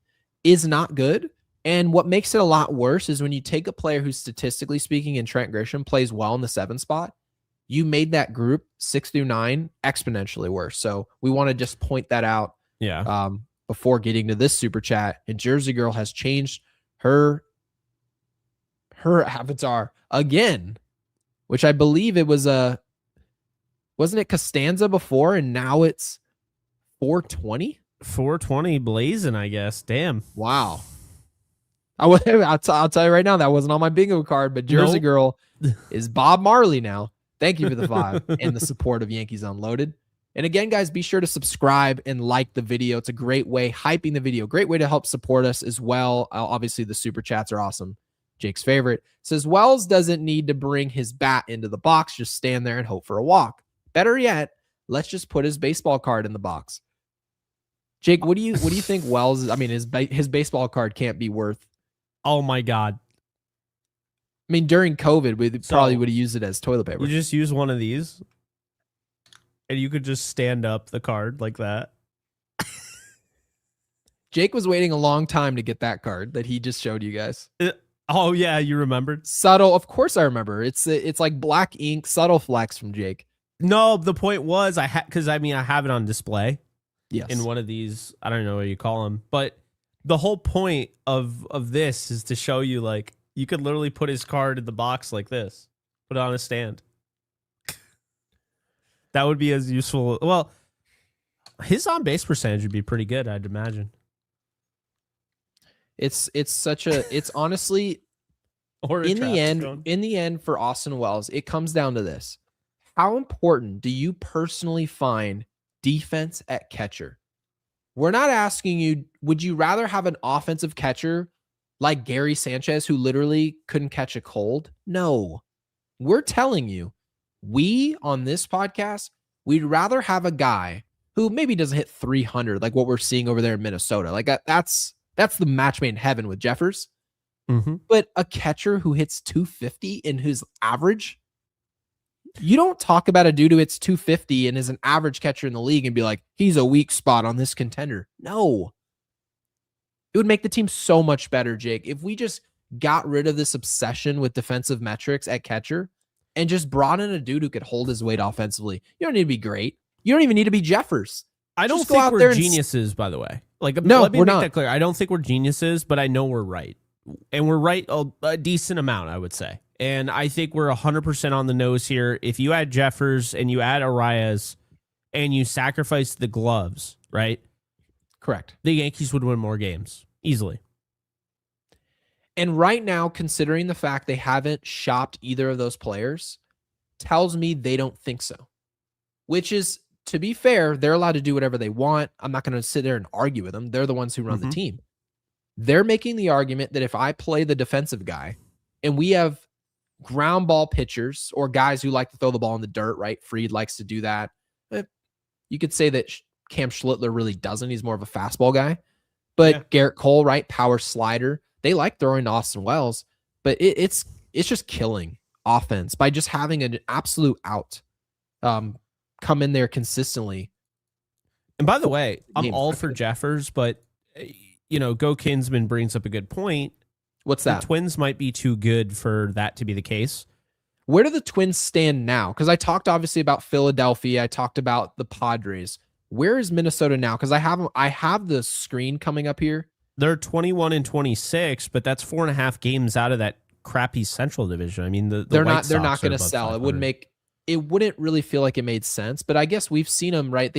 is not good. And what makes it a lot worse is when you take a player who, statistically speaking, in Trent Grisham plays well in the 7 spot, you made that group 6 through 9 exponentially worse. So we want to just point that out. Yeah. Before getting to this super chat, and Jersey Girl has changed her avatar again, which I believe it was wasn't it Costanza before, and now it's 420? 420 blazing, I guess. Damn. Wow. I'll tell you right now, that wasn't on my bingo card, but Jersey Girl is Bob Marley now. Thank you for the 5 and the support of Yankees Unloaded. And again, guys, be sure to subscribe and like the video. It's a great way, hyping the video, great way to help support us as well. Obviously, the super chats are awesome. Jake's favorite says, Wells doesn't need to bring his bat into the box, just stand there and hope for a walk. Better yet, let's just put his baseball card in the box. Jake, what do you think Wells is? I mean, his baseball card can't be worth. Oh my God. I mean, during COVID, we probably would have used it as toilet paper. You just use one of these and you could just stand up the card like that. Jake was waiting a long time to get that card that he just showed you guys. Oh yeah, you remembered? Subtle. Of course I remember. It's like black ink, subtle flex from Jake. No, the point was I have it on display. Yes. In one of these, I don't know what you call them, but the whole point of this is to show you, like, you could literally put his card in the box like this, put it on a stand. That would be as useful. Well, his on base percentage would be pretty good, I'd imagine. It's honestly, or in the end for Austin Wells, it comes down to this. How important do you personally find defense at catcher? We're not asking you, would you rather have an offensive catcher like Gary Sanchez who literally couldn't catch a cold? No. We're telling you, we on this podcast, we'd rather have a guy who maybe doesn't hit 300 like what we're seeing over there in Minnesota. Like that's the match made in heaven with Jeffers. Mm-hmm. But a catcher who hits 250 in his average, you don't talk about a dude who hits 250 and is an average catcher in the league and be like, he's a weak spot on this contender. No. It would make the team so much better, Jake, if we just got rid of this obsession with defensive metrics at catcher and just brought in a dude who could hold his weight offensively. You don't need to be great. You don't even need to be Jeffers. I don't think we're geniuses, by the way. Like, no, let me we're make not. that clear. I don't think we're geniuses, but I know we're right. and we're right a decent amount, I would say. And I think we're 100% on the nose here. If you add Jeffers and you add Arias and you sacrifice the gloves, right? Correct. The Yankees would win more games easily. And right now, considering the fact they haven't shopped either of those players, tells me they don't think so. Which is, to be fair, they're allowed to do whatever they want. I'm not going to sit there and argue with them. They're the ones who run the team. They're making the argument that if I play the defensive guy and we have ground ball pitchers or guys who like to throw the ball in the dirt, right? Fried likes to do that. You could say that Cam Schlittler really doesn't. He's more of a fastball guy. But Garrett Cole, right? Power slider. They like throwing to Austin Wells, but it's just killing offense by just having an absolute out come in there consistently. And by the way, I'm all for Jeffers, but Go Kinsman brings up a good point. What's that? The Twins might be too good for that to be the case. Where do the Twins stand now? Because I talked obviously about Philadelphia. I talked about the Padres. Where is Minnesota now? Because I have the screen coming up here. They're 21-26, but that's 4.5 games out of that crappy Central Division. I mean, they're not going to sell. It wouldn't really feel like it made sense. But I guess we've seen them, right?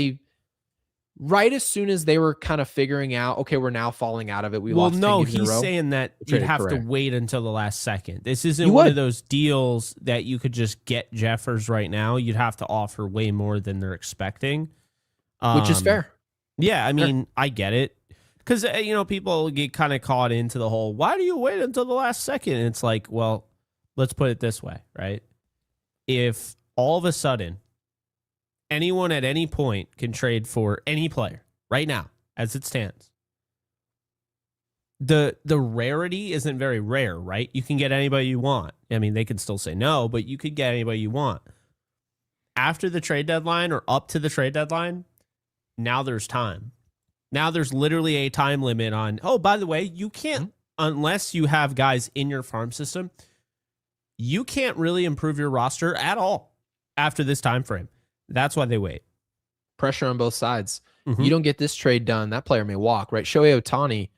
Right as soon as they were kind of figuring out, okay, we're now falling out of it. He's saying that you'd have to wait until the last second. This isn't one of those deals that you could just get Jeffers right now. You'd have to offer way more than they're expecting. Which is fair. Yeah, I mean, I get it. Because, people get kind of caught into the whole, why do you wait until the last second? And it's like, well, let's put it this way, right? If all of a sudden anyone at any point can trade for any player right now, as it stands, the rarity isn't very rare, right? You can get anybody you want. I mean, they can still say no, but you could get anybody you want. After the trade deadline or up to the trade deadline, now there's time. Now there's literally a time limit on, oh, by the way, you can't, unless you have guys in your farm system, you can't really improve your roster at all after this time frame. That's why they wait. Pressure on both sides. You don't get this trade done, that player may walk, right? Shohei Ohtani,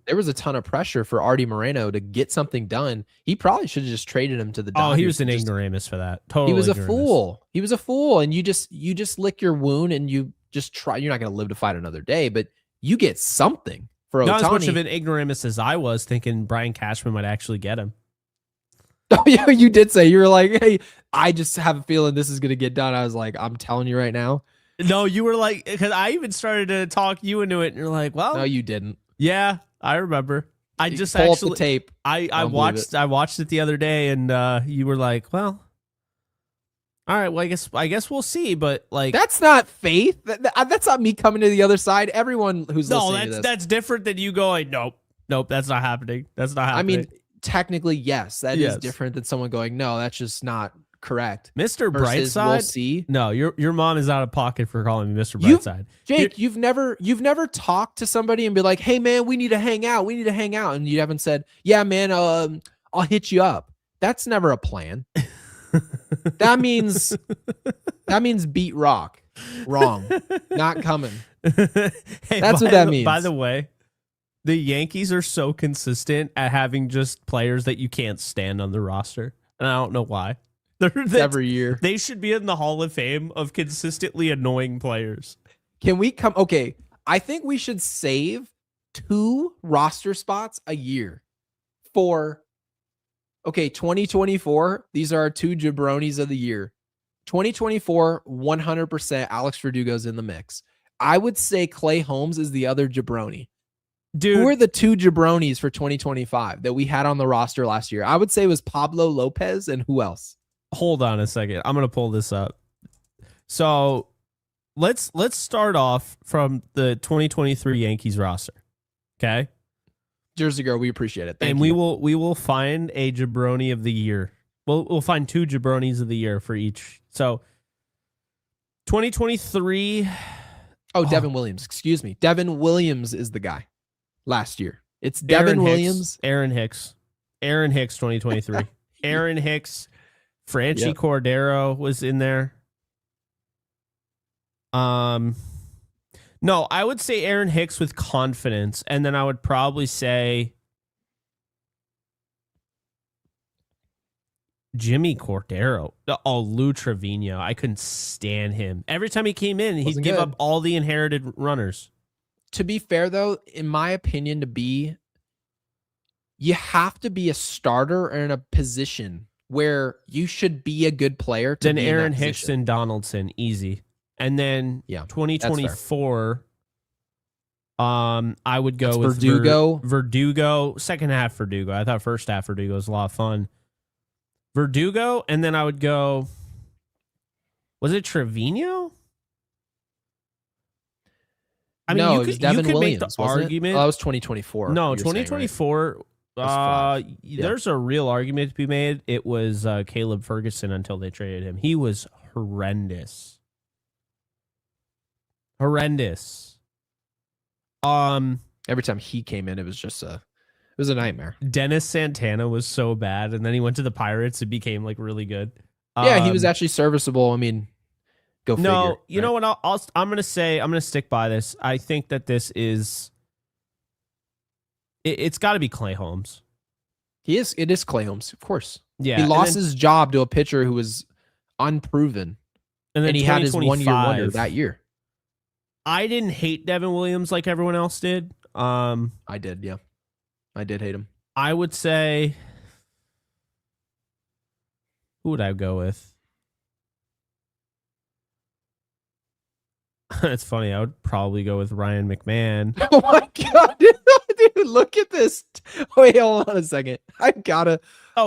there was a ton of pressure for Artie Moreno to get something done. He probably should have just traded him to the Dodgers. Oh, he was an ignoramus for that. Totally, he was a fool. He was a fool, and you just lick your wound and you just try. You're not going to live to fight another day, but you get something for Ohtani. Not as much of an ignoramus as I was thinking Brian Cashman might actually get him. Oh, yeah, you did say, you were like, hey, I just have a feeling this is going to get done. I was like, I'm telling you right now. No, you were like, because I even started to talk you into it, and you're like, well. No, you didn't. Yeah, I remember. I just pull actually. up the tape. I watched it the other day, and you were like, well. All right, well, I guess we'll see, but like that's not faith. That's not me coming to the other side. Everyone who's listening to this. That's different than you going, nope, that's not happening. That's not happening. I mean, technically, yes, that is different than someone going, no, that's just not correct. Mr. Brightside. We'll see. No, your mom is out of pocket for calling me Mr. Brightside. Jake, you've never talked to somebody and be like, hey man, we need to hang out. And you haven't said, yeah, man, I'll hit you up. That's never a plan. That means beat rock. Wrong. Not coming. Hey, that's what that means. By the way, the Yankees are so consistent at having just players that you can't stand on the roster. And I don't know why. Every year. They should be in the Hall of Fame of consistently annoying players. Can we come? Okay. I think we should save 2 roster spots a year for 2024, these are our 2 jabronis of the year. 2024, 100% Alex Verdugo's in the mix. I would say Clay Holmes is the other jabroni. Dude, who are the 2 jabronis for 2025 that we had on the roster last year? I would say it was Pablo Lopez and who else? Hold on a second. I'm going to pull this up. So let's start off from the 2023 Yankees roster. Okay? Jersey girl, we appreciate it. Thank and you. we will find a jabroni of the year. We'll find 2 jabronis of the year for each. So 2023. Devin Williams. Excuse me. Devin Williams is the guy. Last year, it's Devin Williams. Aaron Hicks 2023. Aaron Hicks. Franchi Cordero was in there. No, I would say Aaron Hicks with confidence, and then I would probably say Jimmy Cordero. Oh, Lou Trevino. I couldn't stand him. Every time he came in, he'd Wasn't give good. up all the inherited runners. To be fair, though, in my opinion, you have to be a starter or in a position where you should be a good player to Then be Aaron in that position. Hickson, Donaldson, easy. And then Yeah, 2024, I would go That's with Verdugo. Verdugo, second half Verdugo. I thought first half Verdugo was a lot of fun. Verdugo, and then I would go, was it Trevino? I mean, No, you it was could, Devin make Williams, the wasn't it? argument. Oh, that was 2024. No, you were saying, right? 2024. That's five. Yeah. There's a real argument to be made. It was Caleb Ferguson until they traded him. He was horrendous. Horrendous. Every time he came in, it was a nightmare. Dennis Santana was so bad, and then he went to the Pirates and became like really good. Yeah, he was actually serviceable. I mean, go figure. No, you know what? I'm gonna stick by this. I think that this is. It's got to be Clay Holmes. It is Clay Holmes, of course. Yeah, he lost his job to a pitcher who was unproven, and he had his 1-year wonder that year. I didn't hate Devin Williams like everyone else did. I did, yeah. I did hate him. I would say, who would I go with? It's funny. I would probably go with Ryan McMahon. Oh my god, dude! Look at this. Wait, hold on a second. I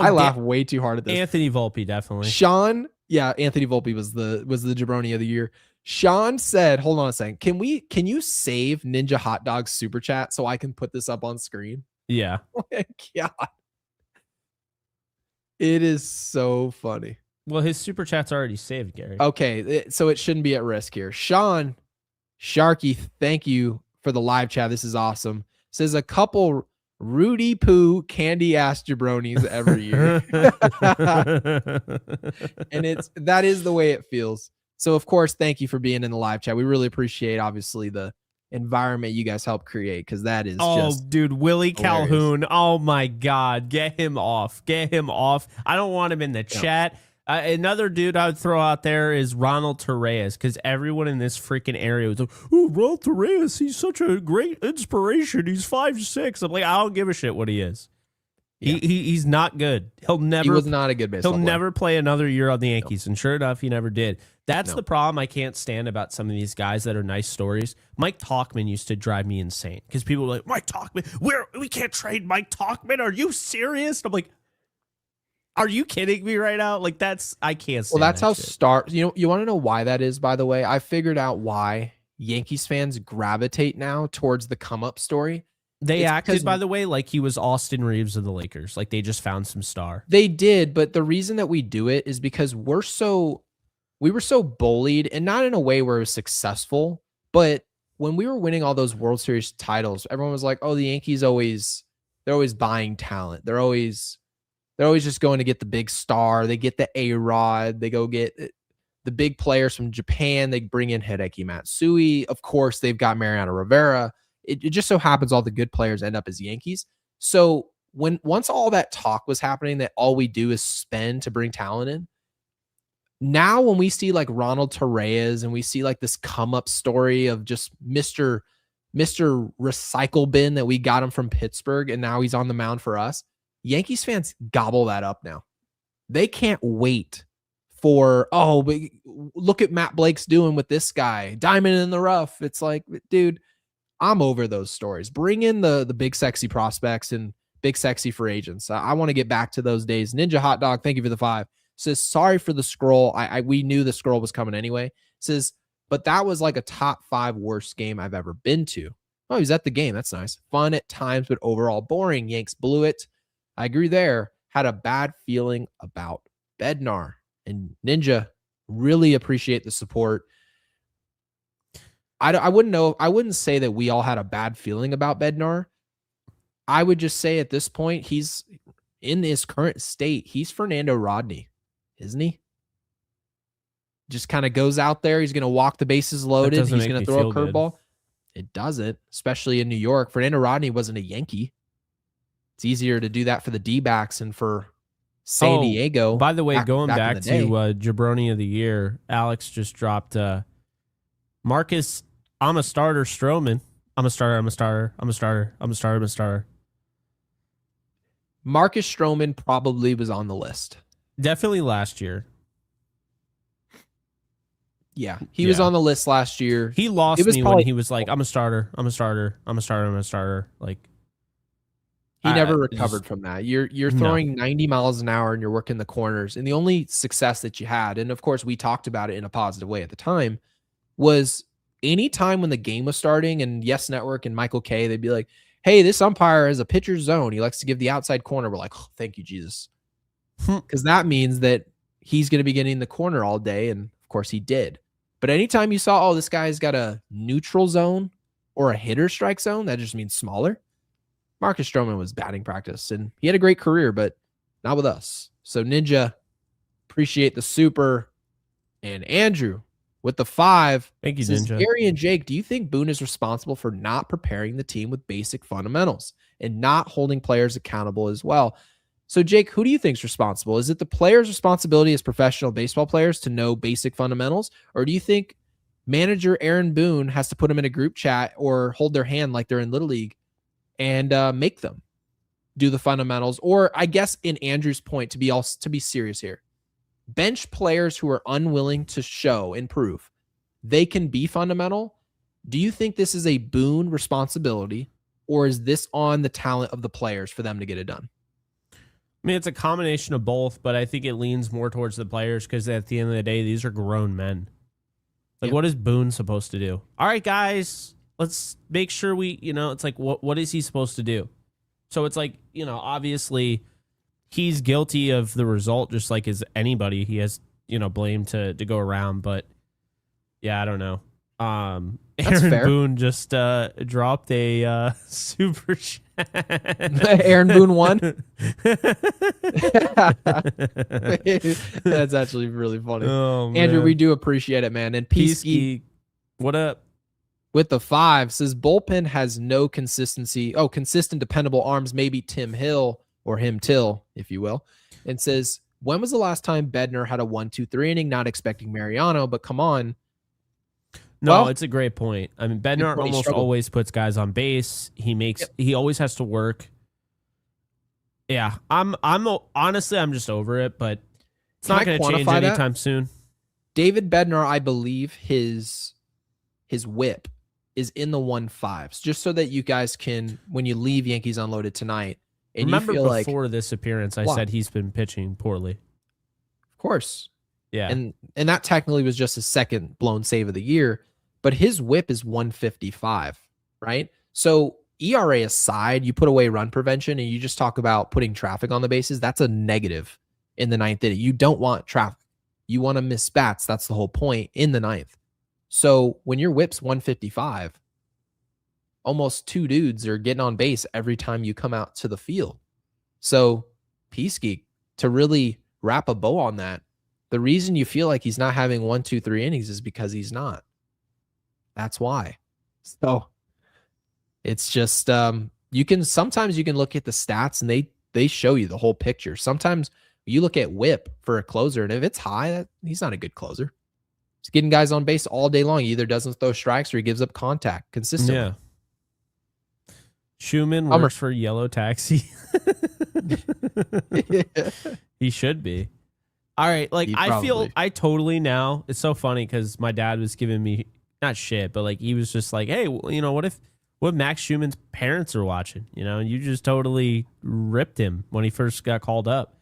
laugh way too hard at this. Anthony Volpe, definitely. Sean, yeah, Anthony Volpe was the jabroni of the year. Sean said, "Hold on a second. Can you save Ninja Hot Dog's super chat so I can put this up on screen?" Yeah. Oh my god, it is so funny. Well, his super chat's already saved, Gary. Okay, so it shouldn't be at risk here. Sean Sharky, thank you for the live chat. This is awesome. Says a couple Rudy Poo candy ass jabronis every year. And that is the way it feels. So of course, thank you for being in the live chat. We really appreciate obviously the environment you guys help create, because that is dude, Willie hilarious. Calhoun. Oh my god, get him off. I don't want him in the chat. Another dude I would throw out there is Ronald Torreyes, because everyone in this freaking area was like, "Oh, Ronald Torreyes, he's such a great inspiration. He's 5'6". I'm like, I don't give a shit what he is. Yeah. He's not good. He was not a good baseball player. He'll never play another year on the Yankees, and sure enough, he never did. That's the problem I can't stand about some of these guys that are nice stories. Mike Tauchman used to drive me insane, because people were like, Mike Tauchman, we can't trade Mike Tauchman. Are you serious? And I'm like, are you kidding me right now? Like, I can't stand that's that how shit. you want to know why that is, by the way? I figured out why Yankees fans gravitate now towards the come up story. They acted, by the way, like he was Austin Reeves of the Lakers. Like they just found some star. They did, but the reason that we do it is because we were so bullied, and not in a way where it was successful, but when we were winning all those World Series titles, everyone was like, oh, the Yankees they're always buying talent. They're always just going to get the big star. They get the A-Rod. They go get the big players from Japan. They bring in Hideki Matsui. Of course, they've got Mariano Rivera. It just so happens all the good players end up as Yankees. So once all that talk was happening that all we do is spend to bring talent in, now when we see like Ronald Torreyes and we see like this come up story of just Mr. Recycle Bin that we got him from Pittsburgh and now he's on the mound for us, Yankees fans gobble that up now. They can't wait for, but look at Matt Blake's doing with this guy, diamond in the rough. It's like, dude, I'm over those stories. Bring in the big sexy prospects and big sexy free agents. I want to get back to those days. Ninja Hot Dog, thank you for the 5. Says, sorry for the scroll. We knew the scroll was coming anyway. Says, but that was like a top 5 worst game I've ever been to. Oh, he's at the game. That's nice. Fun at times, but overall boring. Yanks blew it. I agree there. Had a bad feeling about Bednar. And Ninja, really appreciate the support. I wouldn't know. I wouldn't say that we all had a bad feeling about Bednar. I would just say at this point, he's in his current state. He's Fernando Rodney, isn't he? Just kind of goes out there. He's going to walk the bases loaded. He's going to throw a curveball. It doesn't, especially in New York. Fernando Rodney wasn't a Yankee. It's easier to do that for the D-backs and for San Diego. By the way, going back in back the to day. Jabroni of the Year, Alex just dropped Marcus, I'm a starter, Stroman. I'm a starter, I'm a starter, I'm a starter, I'm a starter, I'm a starter. Marcus Stroman probably was on the list. Definitely last year. Yeah, he was on the list last year. He lost it was me probably, when he was like, I'm a starter, I'm a starter, I'm a starter, I'm a starter. Like, he never recovered from that. You're throwing 90 miles an hour and you're working the corners. And the only success that you had, and of course we talked about it in a positive way at the time, was anytime when the game was starting and Yes Network and Michael K, they'd be like, hey, this umpire is a pitcher's zone. He likes to give the outside corner. We're like, oh, thank you, Jesus. Because that means that he's going to be getting the corner all day. And of course he did. But anytime you saw, oh, this guy's got a neutral zone or a hitter strike zone, that just means smaller. Marcus Stroman was batting practice, and he had a great career, but not with us. So Ninja, appreciate the super. And Andrew with the 5. Thank you, says, Ninja. Gary and Jake, do you think Boone is responsible for not preparing the team with basic fundamentals and not holding players accountable as well? So, Jake, who do you think is responsible? Is it the players' responsibility as professional baseball players to know basic fundamentals? Or do you think manager Aaron Boone has to put them in a group chat or hold their hand like they're in Little League and make them do the fundamentals? Or I guess in Andrew's point, to be serious here, bench players who are unwilling to show and prove they can be fundamental. Do you think this is a Boone responsibility, or is this on the talent of the players for them to get it done? I mean, it's a combination of both, but I think it leans more towards the players because at the end of the day, these are grown men. Like, what is Boone supposed to do? All right, guys, let's make sure it's like, what is he supposed to do? So it's like, obviously he's guilty of the result just like as anybody. He has, blame to go around, but yeah, I don't know. Aaron Boone just dropped a super chat. Aaron Boone won. That's actually really funny. Oh, Andrew, we do appreciate it, man. And Peasky, what up? With the 5 says bullpen has no consistency. Oh, consistent, dependable arms. Maybe Tim Hill or him Till, if you will. And says, when was the last time Bednar had a 1-2-3 inning? Not expecting Mariano, but come on. No, it's a great point. I mean, Bednar almost always puts guys on base. He always has to work. Yeah, I'm honestly, I'm just over it, but it's not going to change anytime soon. David Bednar, I believe his whip is in the 1.5s, just so that you guys can, when you leave Yankees Unloaded tonight, and remember you feel before this appearance, I said he's been pitching poorly. Of course. Yeah. And that technically was just his second blown save of the year, but his whip is 155, right? So ERA aside, you put away run prevention and you just talk about putting traffic on the bases. That's a negative in the 9th inning. You don't want traffic. You want to miss bats. That's the whole point in the 9th. So when your whip's 155, almost 2 dudes are getting on base every time you come out to the field. So Peasky, to really wrap a bow on that, the reason you feel like he's not having 1, 2, 3 innings is because he's not. That's why. So it's just sometimes you can look at the stats and they show you the whole picture. Sometimes you look at whip for a closer, and if it's high, he's not a good closer. He's getting guys on base all day long. He either doesn't throw strikes or he gives up contact consistently. Yeah. Schumann works for Yellow Taxi. He should be. All right, like I totally now. It's so funny because my dad was giving me not shit, but like he was just like, hey, what if Max Schumann's parents are watching? And you just totally ripped him when he first got called up.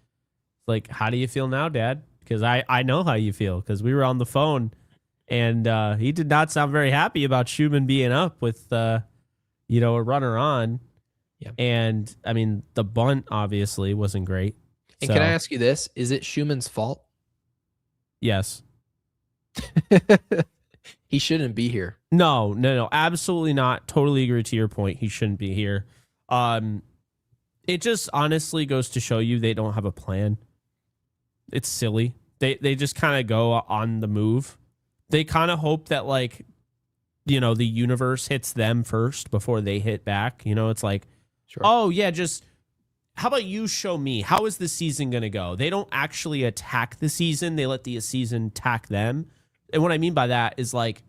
Like, how do you feel now, Dad? Because I know how you feel because we were on the phone and he did not sound very happy about Schumann being up with a runner on. Yeah. And I mean, the bunt obviously wasn't great. And can I ask you this? Is it Schumann's fault? Yes. He shouldn't be here. No, absolutely not. Totally agree to your point. He shouldn't be here. It just honestly goes to show you they don't have a plan. It's silly. They just kind of go on the move. They kind of hope that the universe hits them first before they hit back. It's like, sure. Oh yeah, just how about you show me, how is the season going to go? They don't actually attack the season. They let the season attack them. And what I mean by that is like,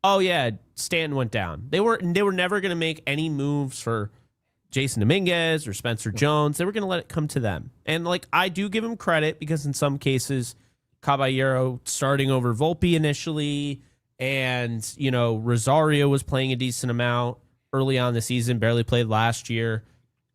oh yeah, Stanton went down. They were never going to make any moves for Jason Dominguez or Spencer Jones. They were going to let it come to them. And like, I do give him credit because in some cases, Caballero starting over Volpe initially, and, you know, Rosario was playing a decent amount early on the season, barely played last year.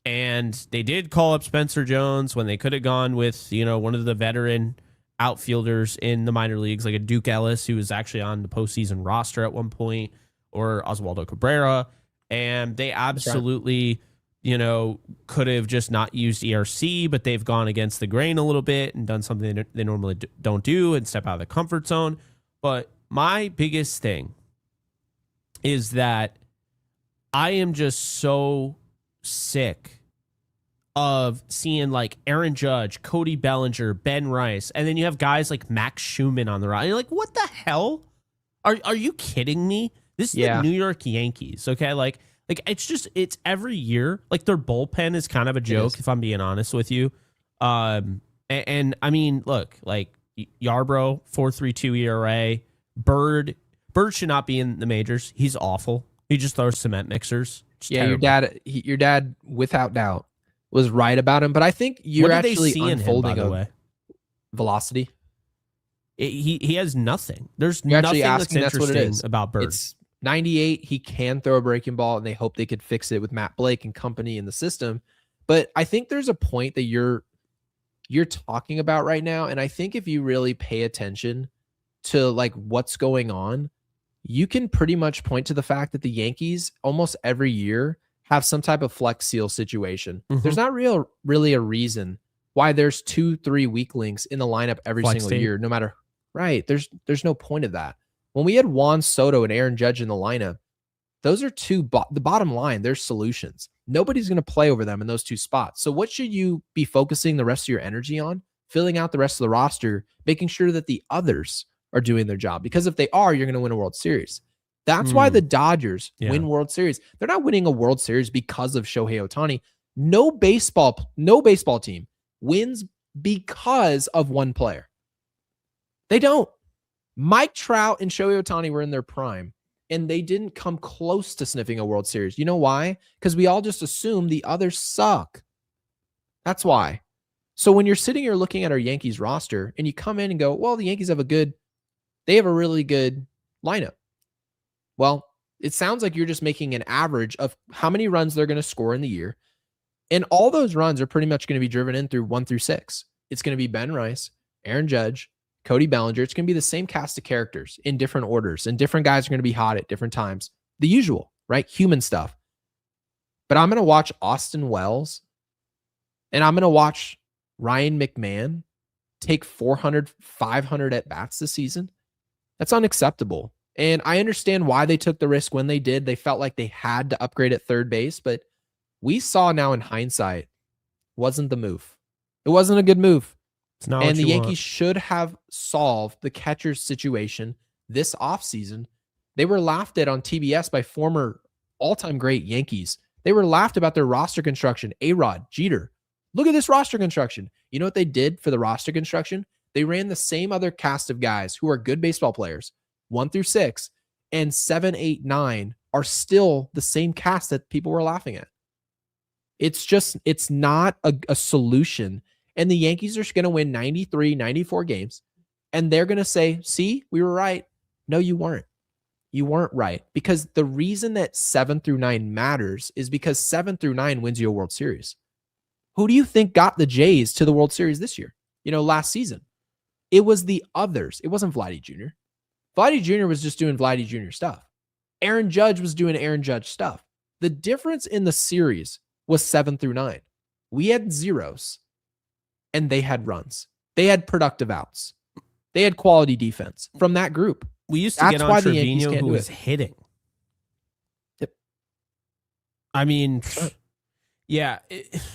And they did call up Spencer Jones when they could have gone with, you know, one of the veteran outfielders in the minor leagues, like a Duke Ellis, who was actually on the postseason roster at one point, or Oswaldo Cabrera. And they absolutely, you know, could have just not used ERC, but they've gone against the grain a little bit and done something they normally don't do and step out of the comfort zone. But my biggest thing is that I am just so sick of seeing like Aaron Judge, Cody Bellinger, Ben Rice, and then you have guys like Max Schumann on the roster. You're like, what the hell? Are you kidding me? This is the New York Yankees, okay? Like it's every year. Like their bullpen is kind of a joke, if I'm being honest with you. And I mean, look, like Yarbrough, 4.32 ERA. Bird should not be in the majors. He's awful. He just throws cement mixers. Terrible. Your dad, without doubt, was right about him. But I think you're actually unfolding him, by the way. Velocity. He has nothing. There's nothing that's interesting about Bird. It's 98. He can throw a breaking ball, and they hope they could fix it with Matt Blake and company in the system. But I think there's a point that you're talking about right now, and I think if you really pay attention to like what's going on, you can pretty much point to the fact that the Yankees almost every year have some type of flex seal situation. There's not really a reason why there's 2-3 weak links in the lineup every single year, no matter. Right. There's no point of that. When we had Juan Soto and Aaron Judge in the lineup, those are the bottom line, they're solutions. Nobody's going to play over them in those two spots. So what should you be focusing the rest of your energy on? Filling out the rest of the roster, making sure that the others are doing their job. Because if they are, you're going to win a World Series. That's why the Dodgers win World Series. They're not winning a World Series because of Shohei Ohtani. No baseball team wins because of one player. They don't. Mike Trout and Shohei Ohtani were in their prime, and they didn't come close to sniffing a World Series. You know why? Because we all just assume the others suck. That's why. So when you're sitting here looking at our Yankees roster, and you come in and go, well, the Yankees have a really good lineup. Well, it sounds like you're just making an average of how many runs they're going to score in the year. And all those runs are pretty much going to be driven in through 1 through 6. It's going to be Ben Rice, Aaron Judge, Cody Bellinger. It's going to be the same cast of characters in different orders, and different guys are going to be hot at different times. The usual, right? Human stuff. But I'm going to watch Austin Wells, and I'm going to watch Ryan McMahon take 400, 500 at-bats this season. That's unacceptable. And I understand why they took the risk when they did. They felt like they had to upgrade at third base, but we saw now in hindsight, wasn't the move. It wasn't a good move. It's not and the Yankees should have solved the catcher's situation this offseason. They were laughed at on TBS by former all-time great Yankees. They were laughed about their roster construction. A-Rod, Jeter. Look at this roster construction. You know what they did for the roster construction? They ran the same other cast of guys who are good baseball players, 1 through 6, and 7, 8, 9 are still the same cast that people were laughing at. It's not a solution. And the Yankees are going to win 93, 94 games. And they're going to say, see, we were right. No, you weren't. You weren't right. Because the reason that 7 through 9 matters is because 7 through 9 wins you a World Series. Who do you think got the Jays to the World Series this year? Last season. It was the others. It wasn't Vladdy Jr. Vladdy Jr. was just doing Vladdy Jr. stuff. Aaron Judge was doing Aaron Judge stuff. The difference in the series was 7 through 9. We had zeros, and they had runs. They had productive outs. They had quality defense from that group. We used to get on Trevino, who was hitting. Yep. I mean, yeah,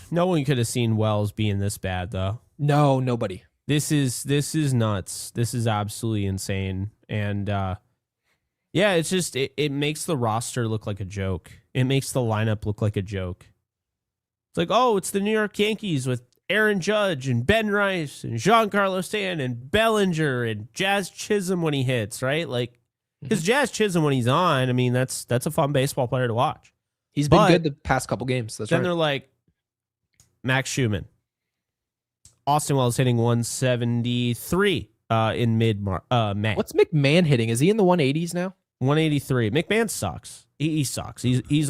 no one could have seen Wells being this bad, though. No, nobody. This is nuts. This is absolutely insane. And yeah, it's just it makes the roster look like a joke. It makes the lineup look like a joke. It's like, oh, it's the New York Yankees with Aaron Judge and Ben Rice and Giancarlo Stanton and Bellinger and Jazz Chisholm when he hits, right? Like, because Jazz Chisholm when he's on, I mean, that's a fun baseball player to watch. He's been good the past couple games. That's then right. They're like, Max Schumann. Austin Wells hitting 173 in May. What's McMahon hitting? Is he in the 180s now? 183. McMahon sucks. He sucks. He's he's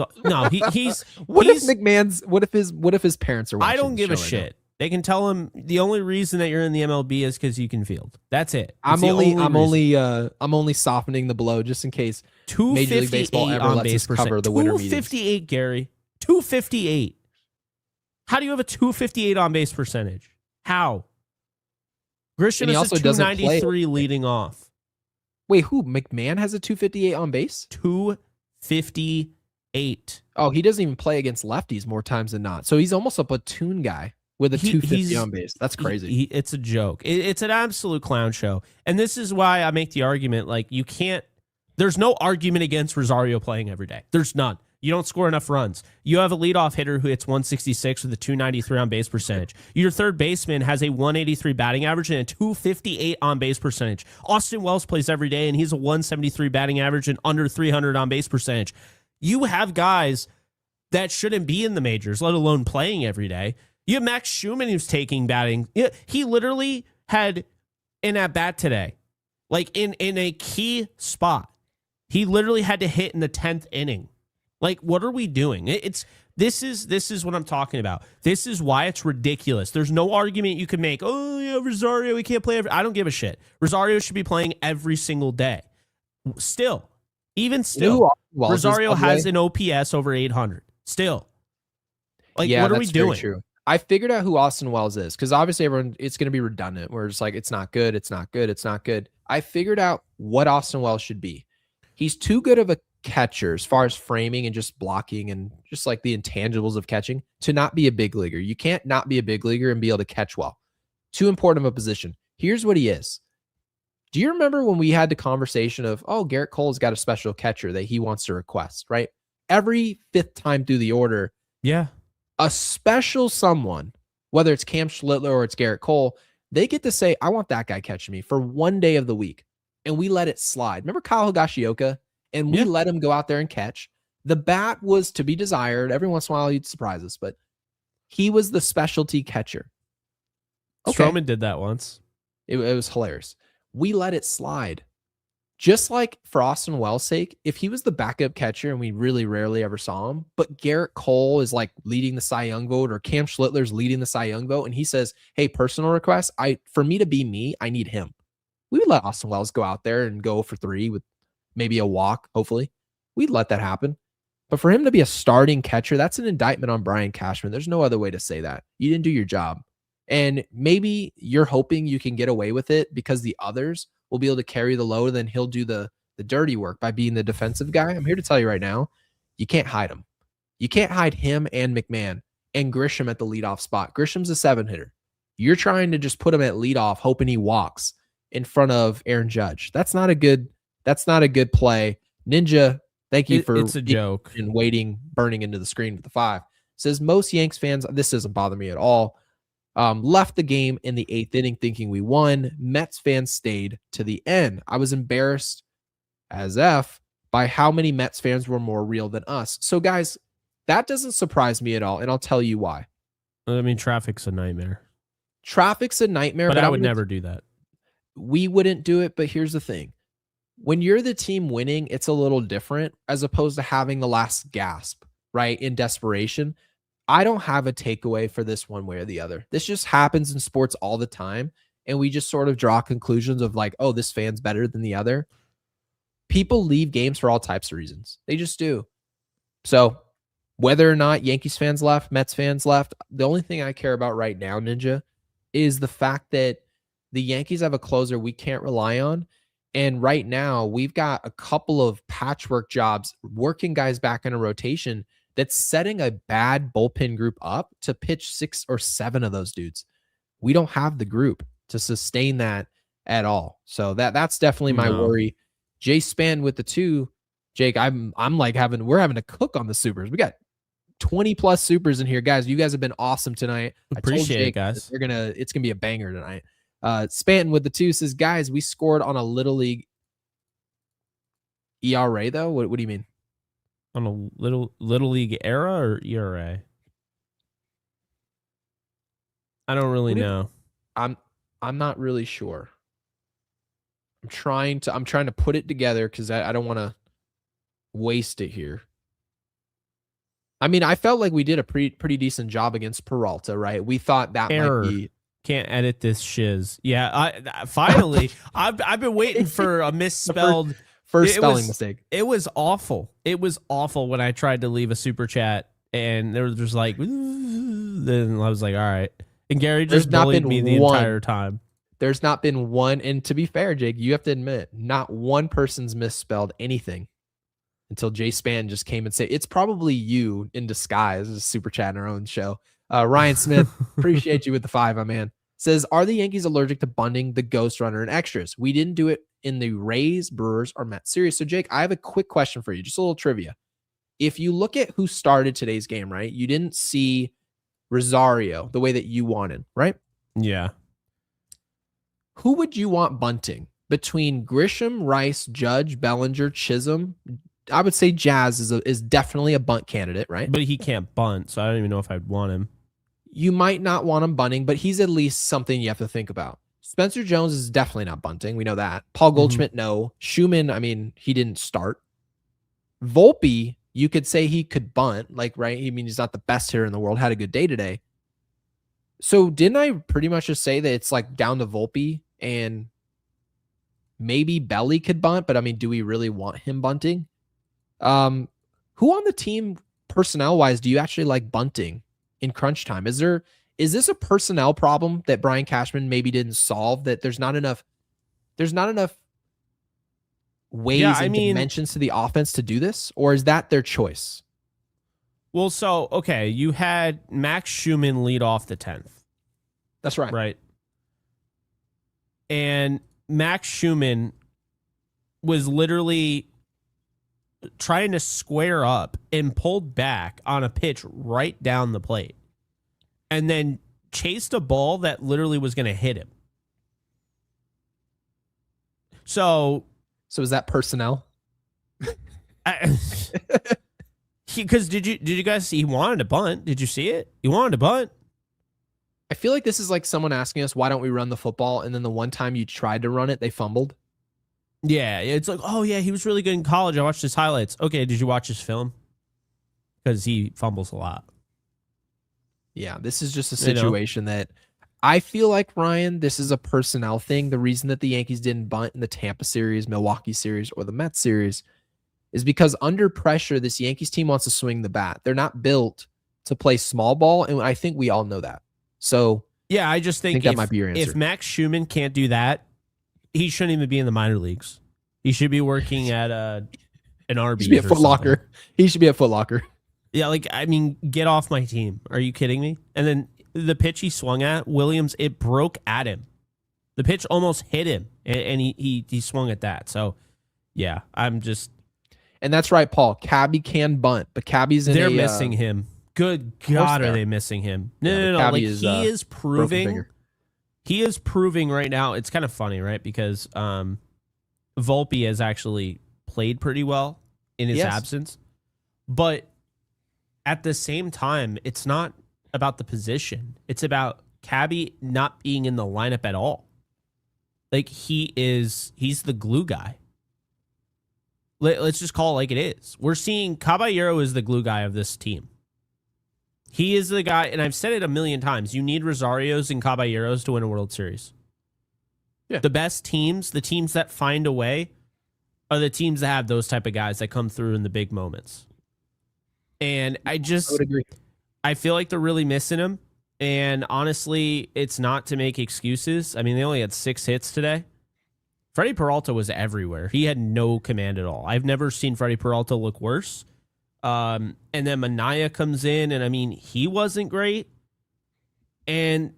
what if his parents are watching? I don't give a shit. They can tell him the only reason that you're in the MLB is because you can field. That's it. I'm only softening the blow just in case Major League Baseball ever lets us cover the winter meetings. 258, Gary. 258. How do you have a 258 on base percentage? How? Grisham is a 293 leading off. Wait, who? McMahon has a 258 on base? 258. Oh, he doesn't even play against lefties more times than not. So he's almost a platoon guy with a 250 on base. That's crazy. It's a joke. It's an absolute clown show. And this is why I make the argument, like, you can't, there's no argument against Rosario playing every day. There's none. You don't score enough runs. You have a leadoff hitter who hits 166 with a 293 on base percentage. Your third baseman has a 183 batting average and a 258 on base percentage. Austin Wells plays every day and he's a 173 batting average and under 300 on base percentage. You have guys that shouldn't be in the majors, let alone playing every day. You have Max Schumann who's taking batting. He literally had an at-bat today, like in a key spot. He literally had to hit in the 10th inning. Like, what are we doing? This is what I'm talking about. This is why it's ridiculous. There's no argument you can make. Oh, yeah, Rosario, he can't play I don't give a shit. Rosario should be playing every single day. Still, Rosario has an OPS over 800. Still. Like, what are we doing? True. I figured out who Austin Wells is because obviously it's going to be redundant where it's like, it's not good, it's not good, it's not good. I figured out what Austin Wells should be. He's too good of a catcher as far as framing and just blocking and just like the intangibles of catching to not be a big leaguer. You can't not be a big leaguer and be able to catch well. Too important of a position. Here's what he is. Do you remember when we had the conversation of, oh, Garrett Cole's got a special catcher that he wants to request, right? Every fifth time through the order, yeah, a special someone, whether it's Cam Schlittler or it's Garrett Cole, they get to say, I want that guy catching me for one day of the week. And we let it slide. Remember Kyle Higashioka? And we let him go out there and catch. The bat was to be desired. Every once in a while, he'd surprise us, but he was the specialty catcher. Okay. Stroman did that once. It was hilarious. We let it slide. Just like for Austin Wells' sake, if he was the backup catcher and we really rarely ever saw him, but Garrett Cole is like leading the Cy Young vote or Cam Schlittler's leading the Cy Young vote, and he says, hey, personal request, for me to be me, I need him. We would let Austin Wells go out there and go for 3 with maybe a walk, hopefully. We'd let that happen. But for him to be a starting catcher, that's an indictment on Brian Cashman. There's no other way to say that. You didn't do your job. And maybe you're hoping you can get away with it because the others will be able to carry the load, and then he'll do the dirty work by being the defensive guy. I'm here to tell you right now, you can't hide him. You can't hide him and McMahon and Grisham at the leadoff spot. Grisham's a 7-hitter. You're trying to just put him at leadoff, hoping he walks in front of Aaron Judge. That's not a good play. Ninja, thank you for it's a joke and waiting, burning into the screen with the 5. Says most Yanks fans, this doesn't bother me at all, left the game in the 8th inning thinking we won. Mets fans stayed to the end. I was embarrassed as F by how many Mets fans were more real than us. So guys, that doesn't surprise me at all, and I'll tell you why. I mean, traffic's a nightmare. Traffic's a nightmare, but I would never do that. We wouldn't do it, but here's the thing. When you're the team winning, it's a little different as opposed to having the last gasp, right? In desperation. I don't have a takeaway for this one way or the other. This just happens in sports all the time. And we just sort of draw conclusions of like, oh, this fan's better than the other. People leave games for all types of reasons. They just do. So whether or not Yankees fans left, Mets fans left, the only thing I care about right now, Ninja, is the fact that the Yankees have a closer we can't rely on. And right now, we've got a couple of patchwork jobs, working guys back in a rotation that's setting a bad bullpen group up to pitch 6 or 7 of those dudes. We don't have the group to sustain that at all. So that's definitely my worry. Jay Spann with the 2. Jake, I'm like we're having a cook on the Supers. We got 20 plus supers in here, guys. You guys have been awesome tonight. Appreciate it, guys. It's gonna be a banger tonight. Spanton with the 2 says, guys, we scored on a little league ERA though. What do you mean? On a little league era or ERA? I don't really know. I'm not really sure. I'm trying to put it together because I don't want to waste it here. I mean, I felt like we did a pretty decent job against Peralta, right? We thought that might be. Can't edit this shiz. Yeah, I finally I've been waiting for a misspelled first spelling mistake. It was awful. It was awful when I tried to leave a super chat and there was just like then I was like, all right. And Gary just bullied me the entire time. There's not been one, and to be fair, Jake, you have to admit, not one person's misspelled anything until Jay Span just came and said, it's probably you in disguise, as a super chat in our own show. Ryan Smith, appreciate you with the 5, my man. Says, are the Yankees allergic to bunting, the ghost runner, and extras? We didn't do it in the Rays, Brewers, or Mets series. So, Jake, I have a quick question for you, just a little trivia. If you look at who started today's game, right, you didn't see Rosario the way that you wanted, right? Yeah. Who would you want bunting between Grisham, Rice, Judge, Bellinger, Chisholm? I would say Jazz is definitely a bunt candidate, right? But he can't bunt, so I don't even know if I'd want him. You might not want him bunting, but he's at least something you have to think about. Spencer Jones is definitely not bunting. We know that. Paul Goldschmidt, no. Schumann, I mean, he didn't start. Volpe, you could say he could bunt, like, right? I mean, he's not the best hitter in the world, had a good day today. So didn't I pretty much just say that it's like down to Volpe and maybe Belly could bunt, but I mean, do we really want him bunting? Who on the team personnel wise do you actually like bunting in crunch time? Is this a personnel problem that Brian Cashman maybe didn't solve, that there's not enough ways and dimensions to the offense to do this, or is that their choice? Well, so okay, you had Max Schumann lead off the 10th. That's right. Right. And Max Schumann was literally trying to square up and pulled back on a pitch right down the plate and then chased a ball that literally was going to hit him. So is that personnel? Because did you guys see he wanted to bunt? Did you see it? He wanted to bunt. I feel like this is like someone asking us, why don't we run the football? And then the one time you tried to run it, they fumbled. Yeah, it's like, oh, yeah, he was really good in college. I watched his highlights. Okay, did you watch his film? Because he fumbles a lot. Yeah, this is just a situation that I feel like, Ryan, this is a personnel thing. The reason that the Yankees didn't bunt in the Tampa series, Milwaukee series, or the Mets series is because under pressure, this Yankees team wants to swing the bat. They're not built to play small ball, and I think we all know that. So yeah, I just think that might be your answer. If Max Schumann can't do that, he shouldn't even be in the minor leagues. He should be working at an Arby's. He should be at Foot Locker. He should be at Foot Locker. Yeah, like, I mean, get off my team. Are you kidding me? And then the pitch he swung at, Williams, it broke at him. The pitch almost hit him, and he swung at that. So, yeah, I'm just... And that's right, Paul. Cabby can bunt, but Cabby's in They're missing him. Good God, are they missing him? No. Like, he is proving... He is proving right now, it's kind of funny, right? Because Volpe has actually played pretty well in his absence. But at the same time, it's not about the position. It's about Cabby not being in the lineup at all. Like, he's the glue guy. Let's just call it like it is. We're seeing Caballero is the glue guy of this team. He is the guy, and I've said it a million times, you need Rosarios and Caballeros to win a World Series. Yeah. The best teams, the teams that find a way, are the teams that have those type of guys that come through in the big moments. And I would agree. I feel like they're really missing him. And honestly, it's not to make excuses. I mean, they only had 6 hits today. Freddie Peralta was everywhere. He had no command at all. I've never seen Freddie Peralta look worse. And then Minaya comes in, and I mean, he wasn't great. And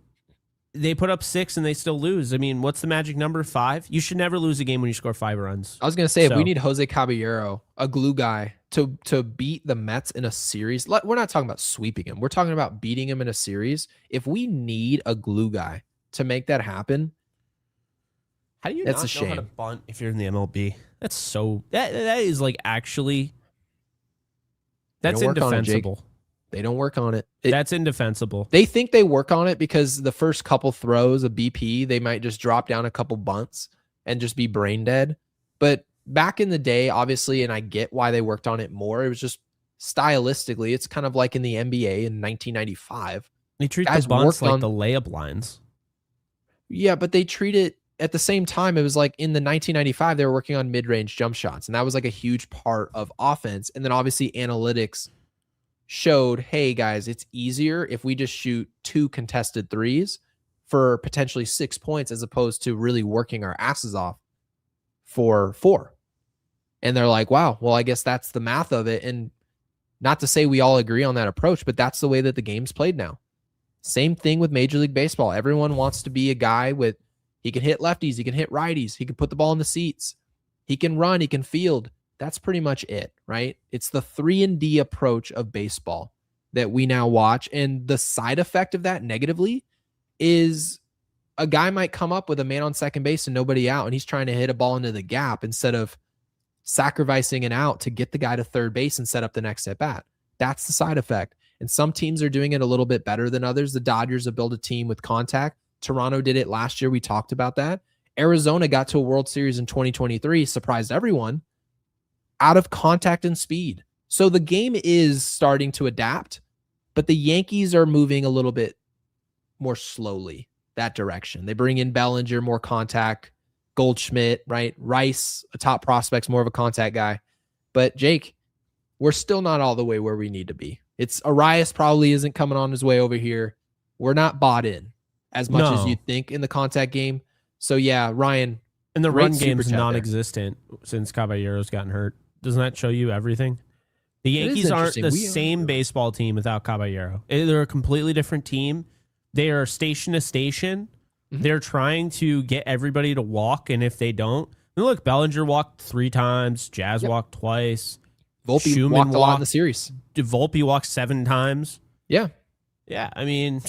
they put up 6 and they still lose. I mean, what's the magic number? 5? You should never lose a game when you score 5 runs. I was gonna say, if we need Jose Caballero, a glue guy, to beat the Mets in a series, we're not talking about sweeping him. We're talking about beating him in a series. If we need a glue guy to make that happen, how do you that's not a shame. Know how to bunt if you're in the MLB? That's so that is like actually that's indefensible. They don't work on it. That's indefensible. They think they work on it because the first couple throws of BP, they might just drop down a couple bunts and just be brain dead. But back in the day, obviously, and I get why they worked on it more, it was just stylistically, it's kind of like in the NBA in 1995. They treat the bunts like the layup lines. Yeah, but they treat it at the same time. It was like in the 1995, they were working on mid-range jump shots, and that was like a huge part of offense. And then obviously analytics showed, hey guys, it's easier if we just shoot 2 contested threes for potentially 6 points as opposed to really working our asses off for 4. And they're like, wow, well, I guess that's the math of it. And not to say we all agree on that approach, but that's the way that the game's played now. Same thing with Major League Baseball. Everyone wants to be a guy with, he can hit lefties, he can hit righties, he can put the ball in the seats, he can run, he can field. That's pretty much it, right? It's the 3-and-D approach of baseball that we now watch. And the side effect of that negatively is a guy might come up with a man on second base and nobody out, and he's trying to hit a ball into the gap instead of sacrificing an out to get the guy to third base and set up the next at bat. That's the side effect. And some teams are doing it a little bit better than others. The Dodgers have built a team with contact. Toronto did it last year. We talked about that. Arizona got to a World Series in 2023, surprised everyone, out of contact and speed. So the game is starting to adapt, but the Yankees are moving a little bit more slowly that direction. They bring in Bellinger, more contact, Goldschmidt, right? Rice, a top prospect's more of a contact guy. But Jake, we're still not all the way where we need to be. It's Arias probably isn't coming on his way over here. We're not bought in as much as you think in the contact game. So yeah, Ryan. And the run game's non-existent since Caballero's gotten hurt. Doesn't that show you everything? The Yankees aren't the same baseball team without Caballero. They're a completely different team. They are station to station. Mm-hmm. They're trying to get everybody to walk, and if they don't, look, Bellinger walked 3 times, Jazz walked twice. Volpe walked a lot in the series. Volpe walked 7 times. Yeah. Yeah, I mean,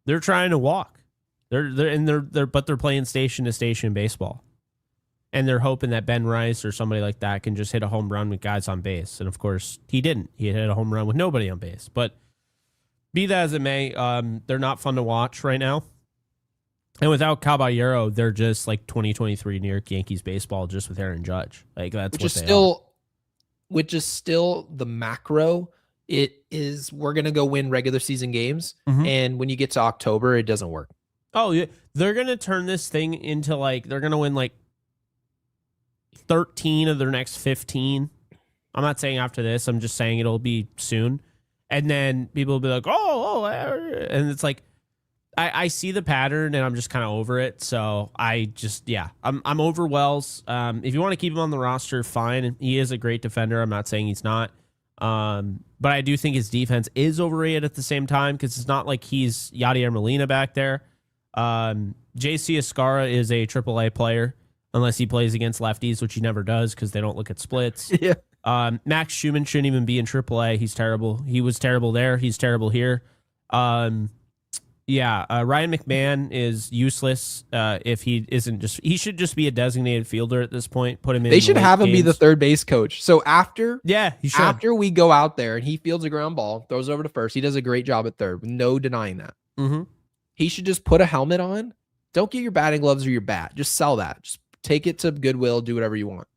they're trying to walk. But they're playing station to station baseball. And they're hoping that Ben Rice or somebody like that can just hit a home run with guys on base. And, of course, he didn't. He hit a home run with nobody on base. But be that as it may, they're not fun to watch right now. And without Caballero, they're just like 2023 New York Yankees baseball just with Aaron Judge. Like that's which is still the macro. It is we're going to go win regular season games. Mm-hmm. And when you get to October, it doesn't work. Oh, yeah. They're going to turn this thing into they're going to win 13 of their next 15. I'm not saying after this. I'm just saying it'll be soon. And then people will be like, and it's like, I see the pattern and I'm just kind of over it. So I'm over Wells. If you want to keep him on the roster, fine. He is a great defender. I'm not saying he's not. But I do think his defense is overrated at the same time because it's not like he's Yadier Molina back there. JC Escarra is a AAA player unless he plays against lefties, which he never does because they don't look at splits. Yeah. Max Schumann shouldn't even be in AAA. He's terrible. He was terrible there. He's terrible here. Ryan McMahon is useless. If he isn't he should just be a designated fielder at this point. Put him in. They should have him be the third base coach. So after we go out there and he fields a ground ball, throws over to first, he does a great job at third. No denying that. Mm-hmm. He should just put a helmet on. Don't get your batting gloves or your bat. Just sell that. Just take it to Goodwill. Do whatever you want.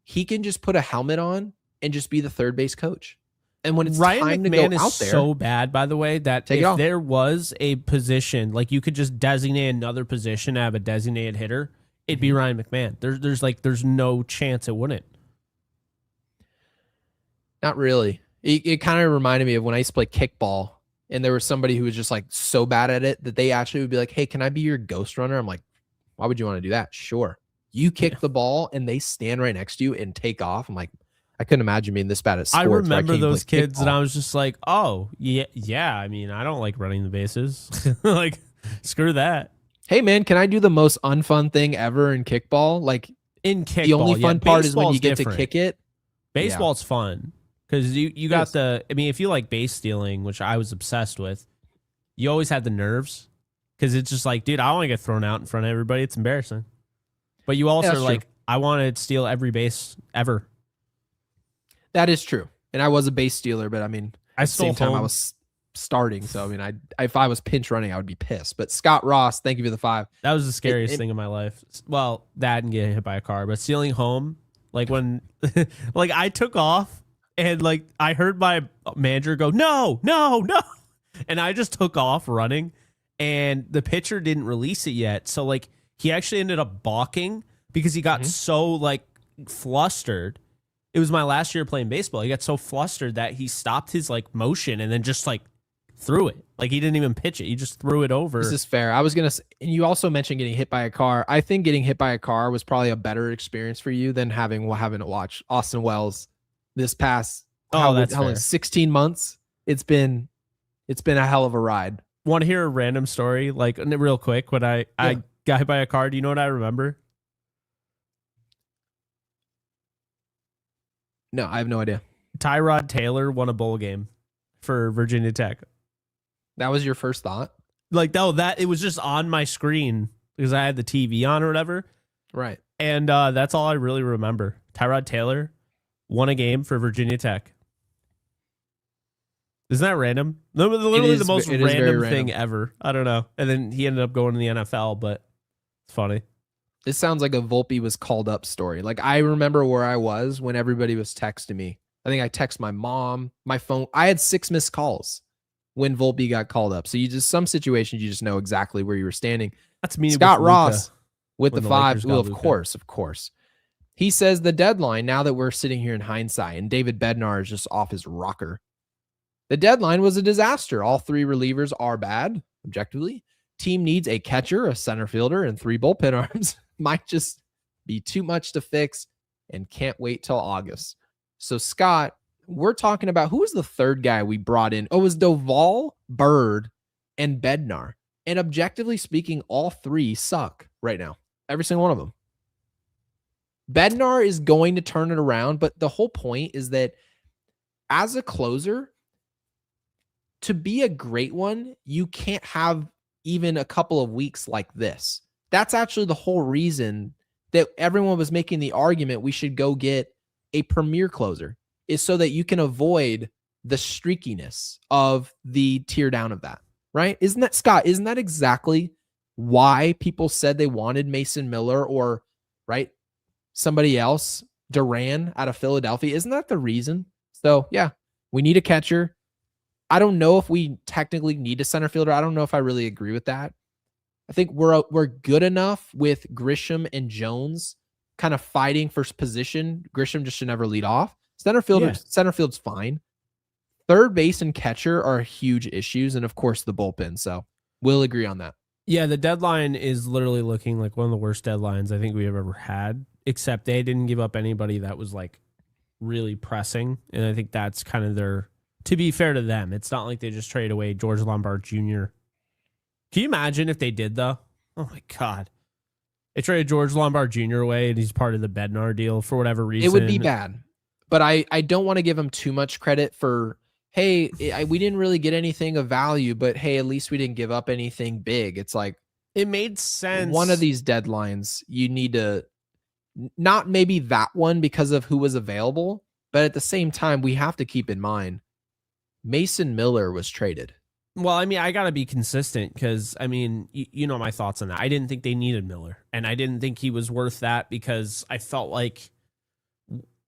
He can just put a helmet on and just be the third base coach. And when it's Ryan time McMahon to go out there, is so bad, by the way, that if there was a position, like you could just designate another position to have a designated hitter, it'd be Ryan McMahon. There's no chance it wouldn't. Not really. It kind of reminded me of when I used to play kickball and there was somebody who was just so bad at it that they actually would be like, hey, can I be your ghost runner? I'm like, why would you want to do that? Sure. You kick the ball and they stand right next to you and take off. I'm like, I couldn't imagine being this bad at sports. I remember those kids and I was just like, oh, yeah. I mean, I don't like running the bases. Screw that. Hey man, can I do the most unfun thing ever in kickball? Like In kickball, the only fun part is when you get different. to kick it. Baseball's fun because you got is. the. I mean, if you like base stealing, which I was obsessed with, you always had the nerves because it's just like, dude, I don't want to get thrown out in front of everybody. It's embarrassing. But you also that's are like, true. I want to steal every base ever. That is true. And I was a base stealer, but I mean, I at the stole same time, I home. was starting. So, I mean, if I was pinch running, I would be pissed. But Scott Ross, thank you for the 5. That was the scariest thing in my life. Well, that and getting hit by a car, but stealing home, like when, like I took off and like I heard my manager go, no, no, no. And I just took off running and the pitcher didn't release it yet. So like he actually ended up balking because he got so like flustered. It was my last year playing baseball. He got so flustered that he stopped his like motion and then just like threw it. Like he didn't even pitch it. He just threw it over. This is fair. I was going to, and you also mentioned getting hit by a car. I think getting hit by a car was probably a better experience for you than having to watch Austin Wells this past, how long, 16 months. It's been a hell of a ride. Want to hear a random story? Like real quick, when I got hit by a car, do you know what I remember? No, I have no idea. Tyrod Taylor won a bowl game for Virginia Tech. That was your first thought? Like, no, that it was just on my screen because I had the TV on or whatever. Right. And that's all I really remember. Tyrod Taylor won a game for Virginia Tech. Isn't that random? Literally the most random thing ever. I don't know. And then he ended up going to the NFL, but it's funny. This sounds like a Volpe was called up story. Like I remember where I was when everybody was texting me. I think I texted my mom, my phone. I had 6 missed calls when Volpe got called up. So some situations you just know exactly where you were standing. That's me. Scott Ross with the 5. Well, of Luka. course. He says the deadline, now that we're sitting here in hindsight, and David Bednar is just off his rocker. The deadline was a disaster. All 3 relievers are bad, objectively. Team needs a catcher, a center fielder, and 3 bullpen arms. Might just be too much to fix and can't wait till August. So, Scott, we're talking about who was the third guy we brought in? Oh, it was Doval, Bird, and Bednar. And objectively speaking, all 3 suck right now. Every single one of them. Bednar is going to turn it around, but the whole point is that as a closer, to be a great one, you can't have even a couple of weeks like this. That's actually the whole reason that everyone was making the argument we should go get a premier closer, is so that you can avoid the streakiness of the tear down of that, right? Isn't that, Scott, isn't that exactly why people said they wanted Mason Miller or, right, somebody else, Duran out of Philadelphia? Isn't that the reason? So, yeah, we need a catcher. I don't know if we technically need a center fielder. I don't know if I really agree with that. I think we're good enough with Grisham and Jones kind of fighting for position. Grisham just should never lead off. Center field's fine. Third base and catcher are huge issues, and of course the bullpen. So we'll agree on that. Yeah, the deadline is literally looking like one of the worst deadlines I think we have ever had, except they didn't give up anybody that was like really pressing. And I think that's kind of their, to be fair to them, it's not like they just traded away George Lombard Jr. Can you imagine if they did, though? Oh, my God. They traded George Lombard Jr. away, and he's part of the Bednar deal for whatever reason. It would be bad. But I don't want to give him too much credit for, hey, we didn't really get anything of value, but hey, at least we didn't give up anything big. It's like, it made sense. One of these deadlines, you need to, not maybe that one because of who was available, but at the same time, we have to keep in mind, Mason Miller was traded. Well, I mean, I got to be consistent because, I mean, you know my thoughts on that. I didn't think they needed Miller, and I didn't think he was worth that because I felt like,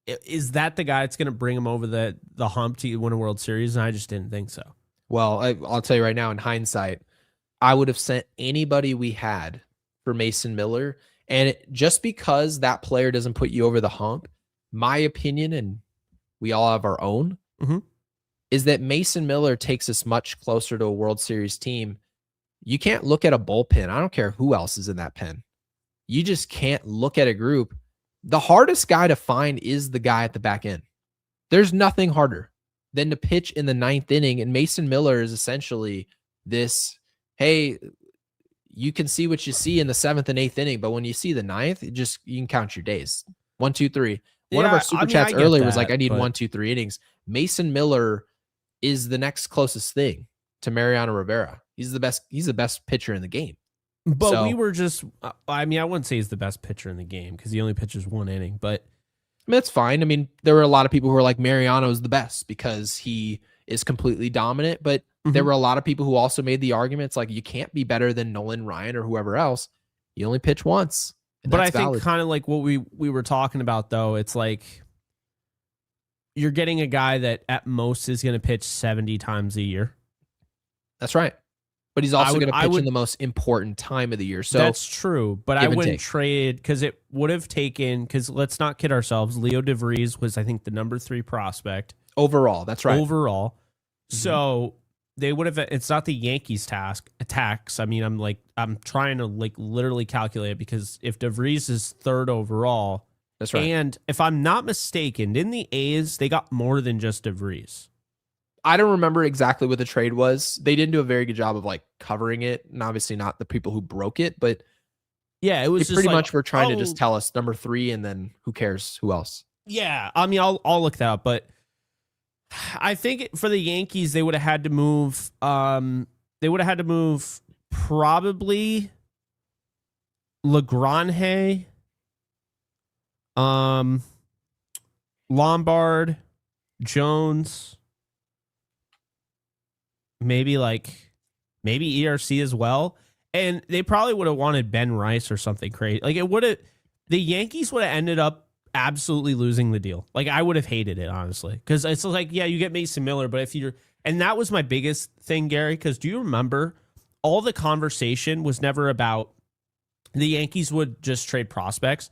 is that the guy that's going to bring him over the hump to win a World Series? And I just didn't think so. Well, I'll tell you right now, in hindsight, I would have sent anybody we had for Mason Miller. And just because that player doesn't put you over the hump, my opinion, and we all have our own, is that Mason Miller takes us much closer to a World Series team. You can't look at a bullpen. I don't care who else is in that pen. You just can't look at a group. The hardest guy to find is the guy at the back end. There's nothing harder than to pitch in the 9th inning. And Mason Miller is essentially this, hey, you can see what you see in the 7th and 8th inning, but when you see the 9th, you can count your days. 1, 2, 3. One of our super chats earlier was like, I need 1, 2, 3 innings. Mason Miller is the next closest thing to Mariano Rivera. He's the best pitcher in the game. But we were just, I wouldn't say he's the best pitcher in the game because he only pitches 1 inning, but that's fine. I mean, there were a lot of people who were like, Mariano is the best because he is completely dominant, but there were a lot of people who also made the arguments like, you can't be better than Nolan Ryan or whoever else. You only pitch once. But I think kind of like what we were talking about, though, it's like you're getting a guy that at most is going to pitch 70 times a year. That's right. But he's also going to pitch in the most important time of the year. So that's true. But I wouldn't trade because it would have taken, because let's not kid ourselves. Leo DeVries was, I think, the number 3 prospect. Overall. That's right. Overall. Mm-hmm. So they would have, it's not the Yankees attacks. I mean, I'm trying to like literally calculate it because if DeVries is 3rd overall. That's right. And if I'm not mistaken, in the A's, they got more than just DeVries. I don't remember exactly what the trade was. They didn't do a very good job of like covering it, and obviously not the people who broke it, but yeah, it was just pretty much were trying to just tell us number 3, and then who cares who else? Yeah, I mean, I'll look that up, but I think for the Yankees, they would have had to move. They would have had to move probably LaGrange, Lombard, Jones. Maybe ERC as well. And they probably would have wanted Ben Rice or something crazy. Like the Yankees would have ended up absolutely losing the deal. Like I would have hated it, honestly. Because it's like, yeah, you get Mason Miller, but and that was my biggest thing, Gary, because do you remember all the conversation was never about the Yankees would just trade prospects.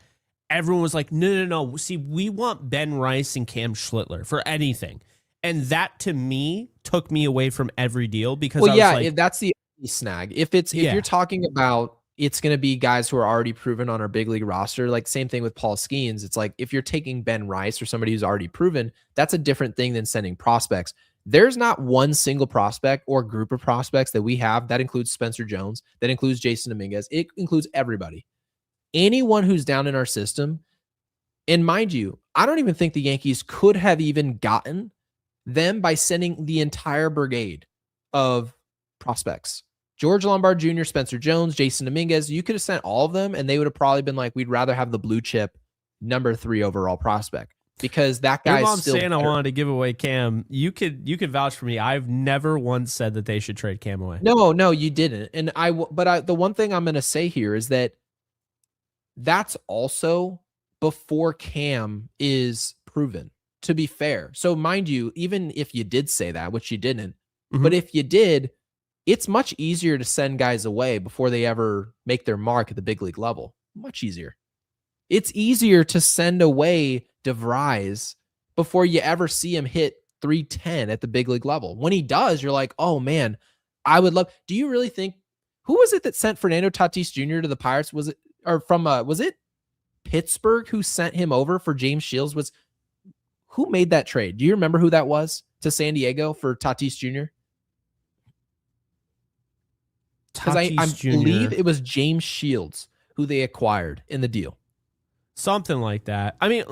Everyone was like, no. See, we want Ben Rice and Cam Schlittler for anything. And that to me took me away from every deal because if that's the snag. If you're talking about it's going to be guys who are already proven on our big league roster, like same thing with Paul Skeens. It's like if you're taking Ben Rice or somebody who's already proven, that's a different thing than sending prospects. There's not one single prospect or group of prospects that we have that includes Spencer Jones, that includes Jason Dominguez. It includes everybody. Anyone who's down in our system. And mind you, I don't even think the Yankees could have even gotten them by sending the entire brigade of prospects. George Lombard Jr., Spencer Jones, Jason Dominguez, you could have sent all of them and they would have probably been like, we'd rather have the blue chip number 3 overall prospect because that guy's Your mom's still saying better. I wanted to give away Cam. You could vouch for me. I've never once said that they should trade Cam away. No, you didn't. And the one thing I'm going to say here is that that's also before Cam is proven. To be fair. So mind you, even if you did say that, which you didn't, but if you did, it's much easier to send guys away before they ever make their mark at the big league level. Much easier. It's easier to send away DeVries before you ever see him hit 310 at the big league level. When he does, you're like, oh man, I would love. Do you really think, who was it that sent Fernando Tatis Jr. to the Pirates? Was it Pittsburgh who sent him over for James Shields? Who made that trade? Do you remember who that was to San Diego for Tatis Jr.? Because I believe it was James Shields who they acquired in the deal. Something like that. I mean,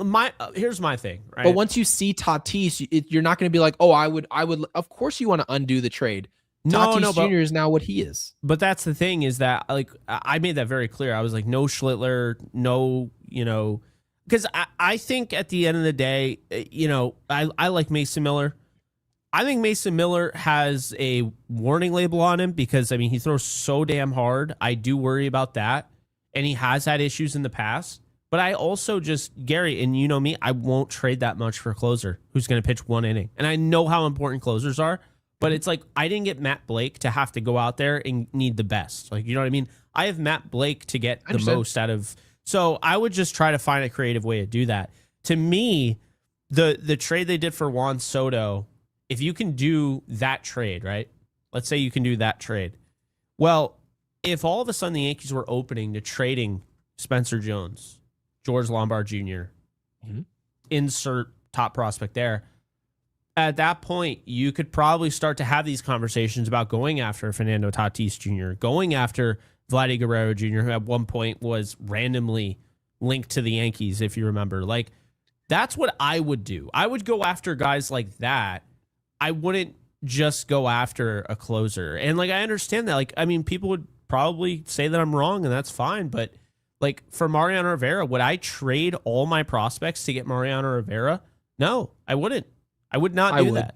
here's my thing, right? But once you see Tatis, you're not going to be like, oh, I would. Of course, you want to undo the trade. Tatis Jr. is now what he is. But that's the thing is that like I made that very clear. I was like, no Schlittler, no, because I think at the end of the day, I like Mason Miller. I think Mason Miller has a warning label on him because, I mean, he throws so damn hard. I do worry about that. And he has had issues in the past. But I also Gary, and you know me, I won't trade that much for a closer who's going to pitch 1 inning. And I know how important closers are. But it's like I didn't get Matt Blake to have to go out there and need the best. Like, you know what I mean? I have Matt Blake to get the most out of. So I would just try to find a creative way to do that. To me, the trade they did for Juan Soto, if you can do that trade, right? Let's say you can do that trade. Well, if all of a sudden the Yankees were opening to trading Spencer Jones, George Lombard Jr., insert top prospect there, at that point, you could probably start to have these conversations about going after Fernando Tatis Jr., going after Vladdy Guerrero Jr., who at one point was randomly linked to the Yankees, if you remember. Like, that's what I would do. I would go after guys like that. I wouldn't just go after a closer. And like, I understand that. Like, I mean, people would probably say that I'm wrong, and that's fine. But like, for Mariano Rivera, would I trade all my prospects to get Mariano Rivera? No, I wouldn't. I would not do that.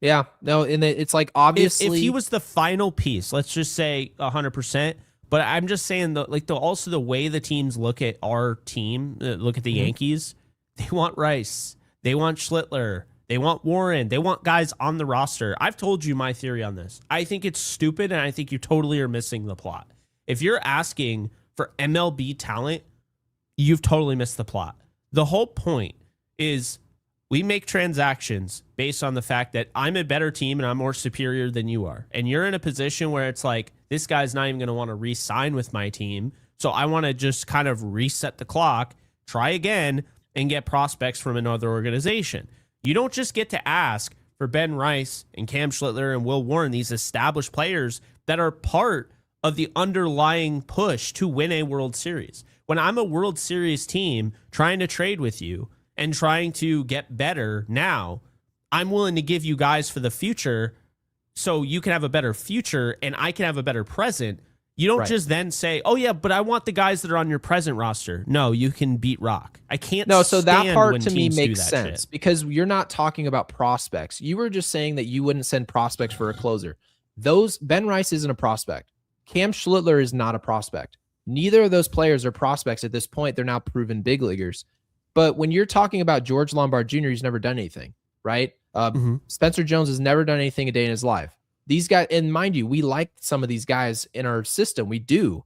Yeah, no, and it's like, obviously, if he was the final piece, let's just say 100%. But I'm just saying, also the way the teams look at our team, look at the Yankees, they want Rice, they want Schlittler, they want Warren, they want guys on the roster. I've told you my theory on this. I think it's stupid, and I think you totally are missing the plot. If you're asking for MLB talent, you've totally missed the plot. The whole point is, we make transactions based on the fact that I'm a better team and I'm more superior than you are. And you're in a position where it's like, this guy's not even going to want to re-sign with my team. So I want to just kind of reset the clock, try again, and get prospects from another organization. You don't just get to ask for Ben Rice and Cam Schlittler and Will Warren, these established players that are part of the underlying push to win a World Series. When I'm a World Series team trying to trade with you, and trying to get better now, I'm willing to give you guys for the future so you can have a better future and I can have a better present. You don't just then say, oh, yeah, but I want the guys that are on your present roster. No, you can beat rock. I can't. No, so that part to me makes sense because you're not talking about prospects. You were just saying that you wouldn't send prospects for a closer. Ben Rice isn't a prospect. Cam Schlittler is not a prospect. Neither of those players are prospects at this point. They're now proven big leaguers. But when you're talking about George Lombard Jr., he's never done anything, right? Spencer Jones has never done anything a day in his life. These guys, and mind you, we like some of these guys in our system. We do.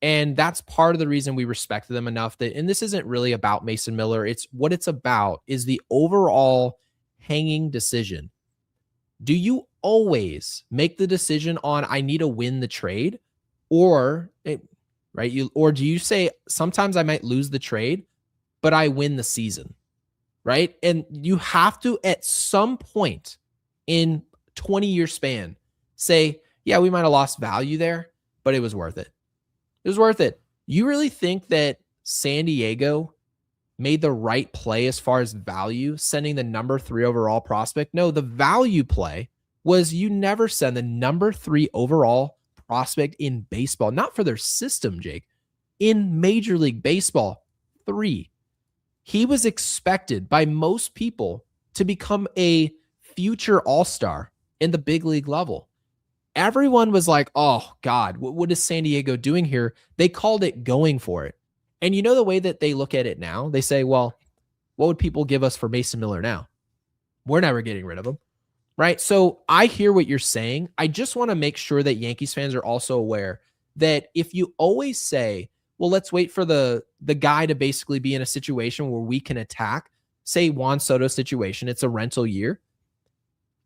And that's part of the reason we respect them enough that, and this isn't really about Mason Miller. It's what it's about is the overall hanging decision. Do you always make the decision on, I need to win the trade, or do you say, sometimes I might lose the trade, but I win the season, right? And you have to, at some point in 20-year span, say, yeah, we might have lost value there, but it was worth it. It was worth it. You really think that San Diego made the right play as far as value, sending the number 3 overall prospect? No, the value play was you never send the number 3 overall prospect in baseball, not for their system, Jake, in Major League Baseball, 3. He was expected by most people to become a future all-star in the big league level. Everyone was like, oh, God, what is San Diego doing here? They called it going for it. And you know the way that they look at it now? They say, well, what would people give us for Mason Miller now? We're never getting rid of him, right? So I hear what you're saying. I just want to make sure that Yankees fans are also aware that if you always say, well, let's wait for the guy to basically be in a situation where we can attack, say Juan Soto situation, it's a rental year.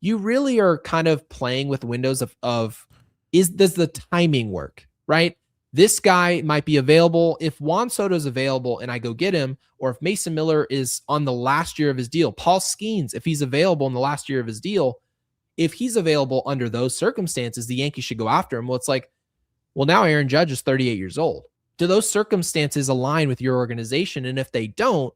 You really are kind of playing with windows of does the timing work, right? This guy might be available. If Juan Soto is available and I go get him, or if Mason Miller is on the last year of his deal, Paul Skeens, if he's available in the last year of his deal, if he's available under those circumstances, the Yankees should go after him. Well, it's like, well, now Aaron Judge is 38 years old. Do those circumstances align with your organization? And if they don't,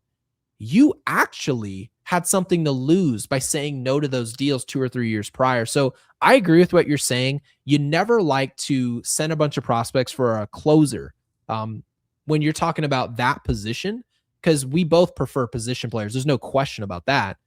you actually had something to lose by saying no to those deals 2 or 3 years prior. So I agree with what you're saying. You never like to send a bunch of prospects for a closer when you're talking about that position, because we both prefer position players. There's no question about that.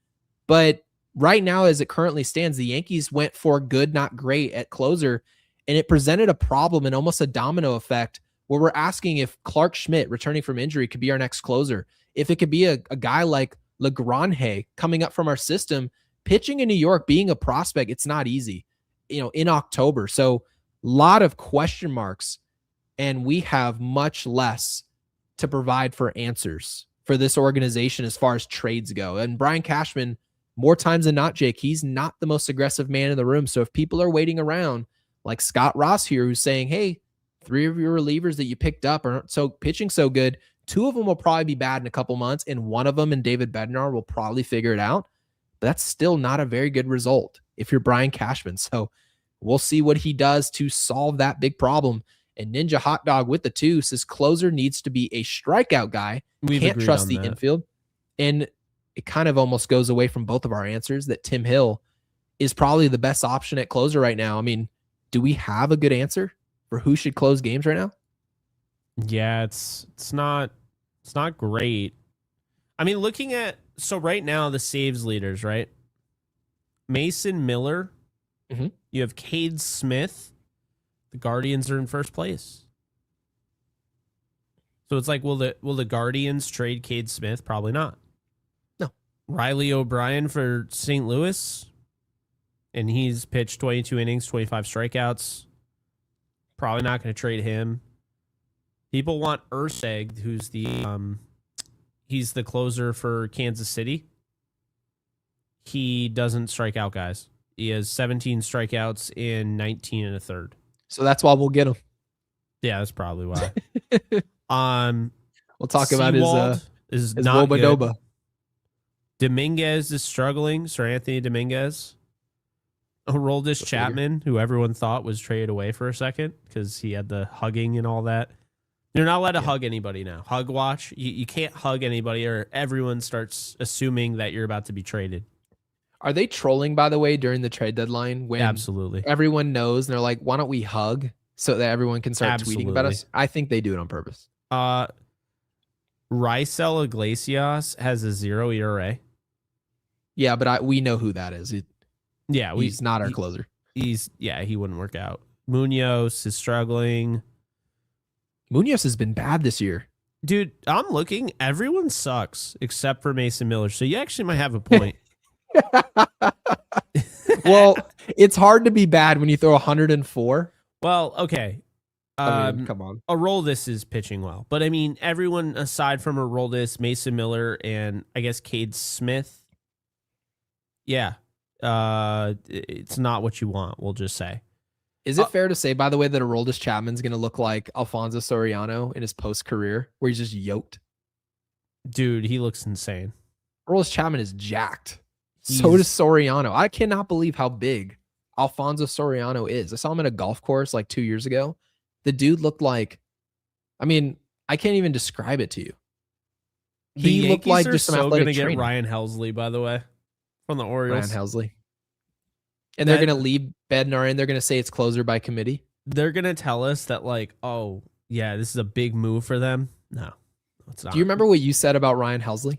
But right now, as it currently stands, the Yankees went for good, not great at closer, and it presented a problem and almost a domino effect where we're asking if Clark Schmidt, returning from injury, could be our next closer. If it could be a guy like LeGrande coming up from our system, pitching in New York, being a prospect, it's not easy, in October. So a lot of question marks, and we have much less to provide for answers for this organization as far as trades go. And Brian Cashman, more times than not, Jake, he's not the most aggressive man in the room. So if people are waiting around, like Scott Ross here, who's saying, hey, 3 of your relievers that you picked up aren't pitching so good. 2 of them will probably be bad in a couple months, and one of them, and David Bednar, will probably figure it out. But that's still not a very good result if you're Brian Cashman. So we'll see what he does to solve that big problem. And Ninja Hot Dog with the 2 says closer needs to be a strikeout guy. We've Can't agreed trust on the that. infield. And it kind of almost goes away from both of our answers that Tim Hill is probably the best option at closer right now. I mean, do we have a good answer for who should close games right now? Yeah, it's not great. I mean, looking at right now the saves leaders, right? Mason Miller, you have Cade Smith. The Guardians are in first place. So it's like, will the Guardians trade Cade Smith? Probably not. No. Riley O'Brien for St. Louis, and he's pitched 22 innings, 25 strikeouts. Probably not going to trade him. People want Urseg, who's he's the closer for Kansas City. He doesn't strike out guys. He has 17 strikeouts in 19 and a third. So that's why we'll get him. Yeah, that's probably why. We'll talk about his not Woba good. Doba. Dominguez is struggling. Sir Anthony Dominguez. Aroldis Chapman, who everyone thought was traded away for a second because he had the hugging and all that. You're not allowed to hug anybody now. Hug watch. You can't hug anybody or everyone starts assuming that you're about to be traded. Are they trolling, by the way, during the trade dedeadline when Absolutely. everyone knows and they're like, why don't we hug so that everyone can start tweeting about us? I think they do it on purpose. Raisel Iglesias has a 0 ERA. Yeah, but we know who that is. He's not our closer. He wouldn't work out. Munoz is struggling. Munoz has been bad this year. Dude, I'm looking. Everyone sucks except for Mason Miller. So you actually might have a point. Well, it's hard to be bad when you throw 104. Well, okay. Come on. Aroldis is pitching well. But, I mean, everyone aside from Aroldis, Mason Miller, and I guess Cade Smith, yeah, it's not what you want, we'll just say. Is it fair to say, by the way, that Aroldis Chapman's going to look like Alfonso Soriano in his post-career, where he's just yoked? Dude, he looks insane. Aroldis Chapman is jacked. So does Soriano. I cannot believe how big Alfonso Soriano is. I saw him at a golf course like 2 years ago. The dude looked like, I mean, I can't even describe it to you. He looked like just some athletic trainer. Get Ryan Helsley, by the way, from the Orioles. Ryan Helsley. And they're going to leave Bednar in. They're going to say it's closer by committee. They're going to tell us that, like, oh, yeah, this is a big move for them. No, it's not. Do you remember what you said about Ryan Helsley?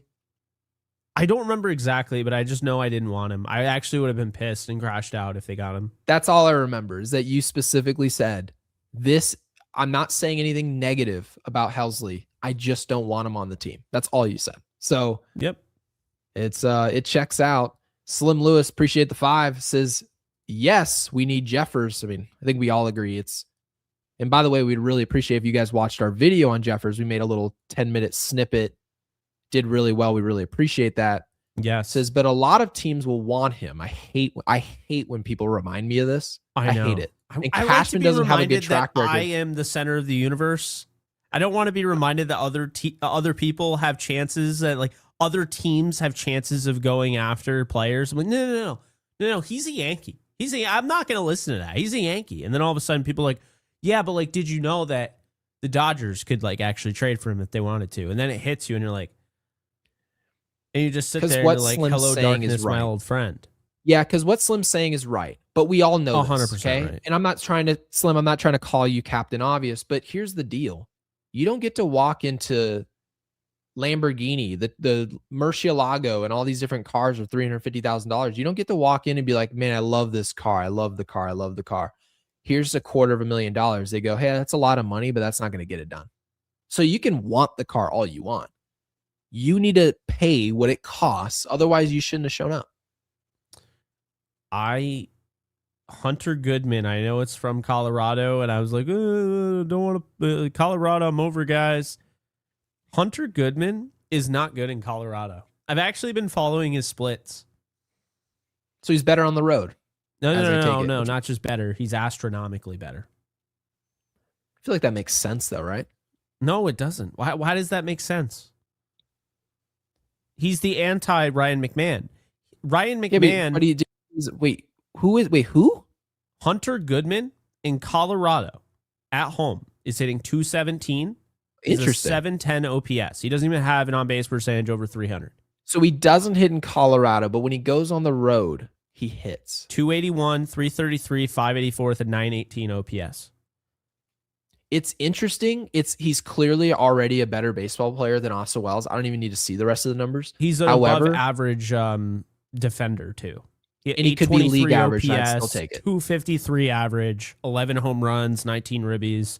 I don't remember exactly, but I just know I didn't want him. I actually would have been pissed and crashed out if they got him. That's all I remember is that you specifically said this. I'm not saying anything negative about Helsley. I just don't want him on the team. That's all you said. So yep, it checks out. Slim Lewis, appreciate the 5, says, yes, we need Jeffers. I mean, I think we all agree and by the way, we'd really appreciate if you guys watched our video on Jeffers. We made a little 10-minute snippet. Did really well. We really appreciate that. Yeah. Says, but a lot of teams will want him. I hate when people remind me of this. I hate it. And Cashman doesn't have a good track record. I am the center of the universe. I don't want to be reminded that other people have chances, that like other teams have chances of going after players. I'm like, no. He's a Yankee. I'm not going to listen to that. He's a Yankee. And then all of a sudden people are like, yeah, but like, did you know that the Dodgers could like actually trade for him if they wanted to? And then it hits you and you're like, and you just sit there and you're like, hello, darkness, my old friend. Yeah, because what Slim's saying is right. But we all know 100% this, okay? Right. And I'm not trying to call you Captain Obvious, but here's the deal. You don't get to walk into Lamborghini, the Murcielago, and all these different cars are $350,000. You don't get to walk in and be like, man, I love this car. I love the car. I love the car. Here's $250,000. They go, hey, that's a lot of money, but that's not going to get it done. So you can want the car all you want. You need to pay what it costs. Otherwise, you shouldn't have shown up. Hunter Goodman, I know it's from Colorado, and I was like, don't want to, Colorado, I'm over, guys. Hunter Goodman is not good in Colorado. I've actually been following his splits. So he's better on the road. No, not just better. He's astronomically better. I feel like that makes sense, though, right? No, it doesn't. Why does that make sense? He's the anti-Ryan McMahon. Ryan McMahon... Yeah, what do you do? Who? Hunter Goodman in Colorado at home is hitting 217. He's a Interesting. 710 OPS. He doesn't even have an on-base percentage over 300. So he doesn't hit in Colorado, but when he goes on the road, he hits. 281, 333, 584 with a 918 OPS. It's interesting. He's clearly already a better baseball player than Austin Wells. I don't even need to see the rest of the numbers. He's an above average defender too. And he could be league average. OPS, I'd still take it. 253 average, 11 home runs, 19 ribbies.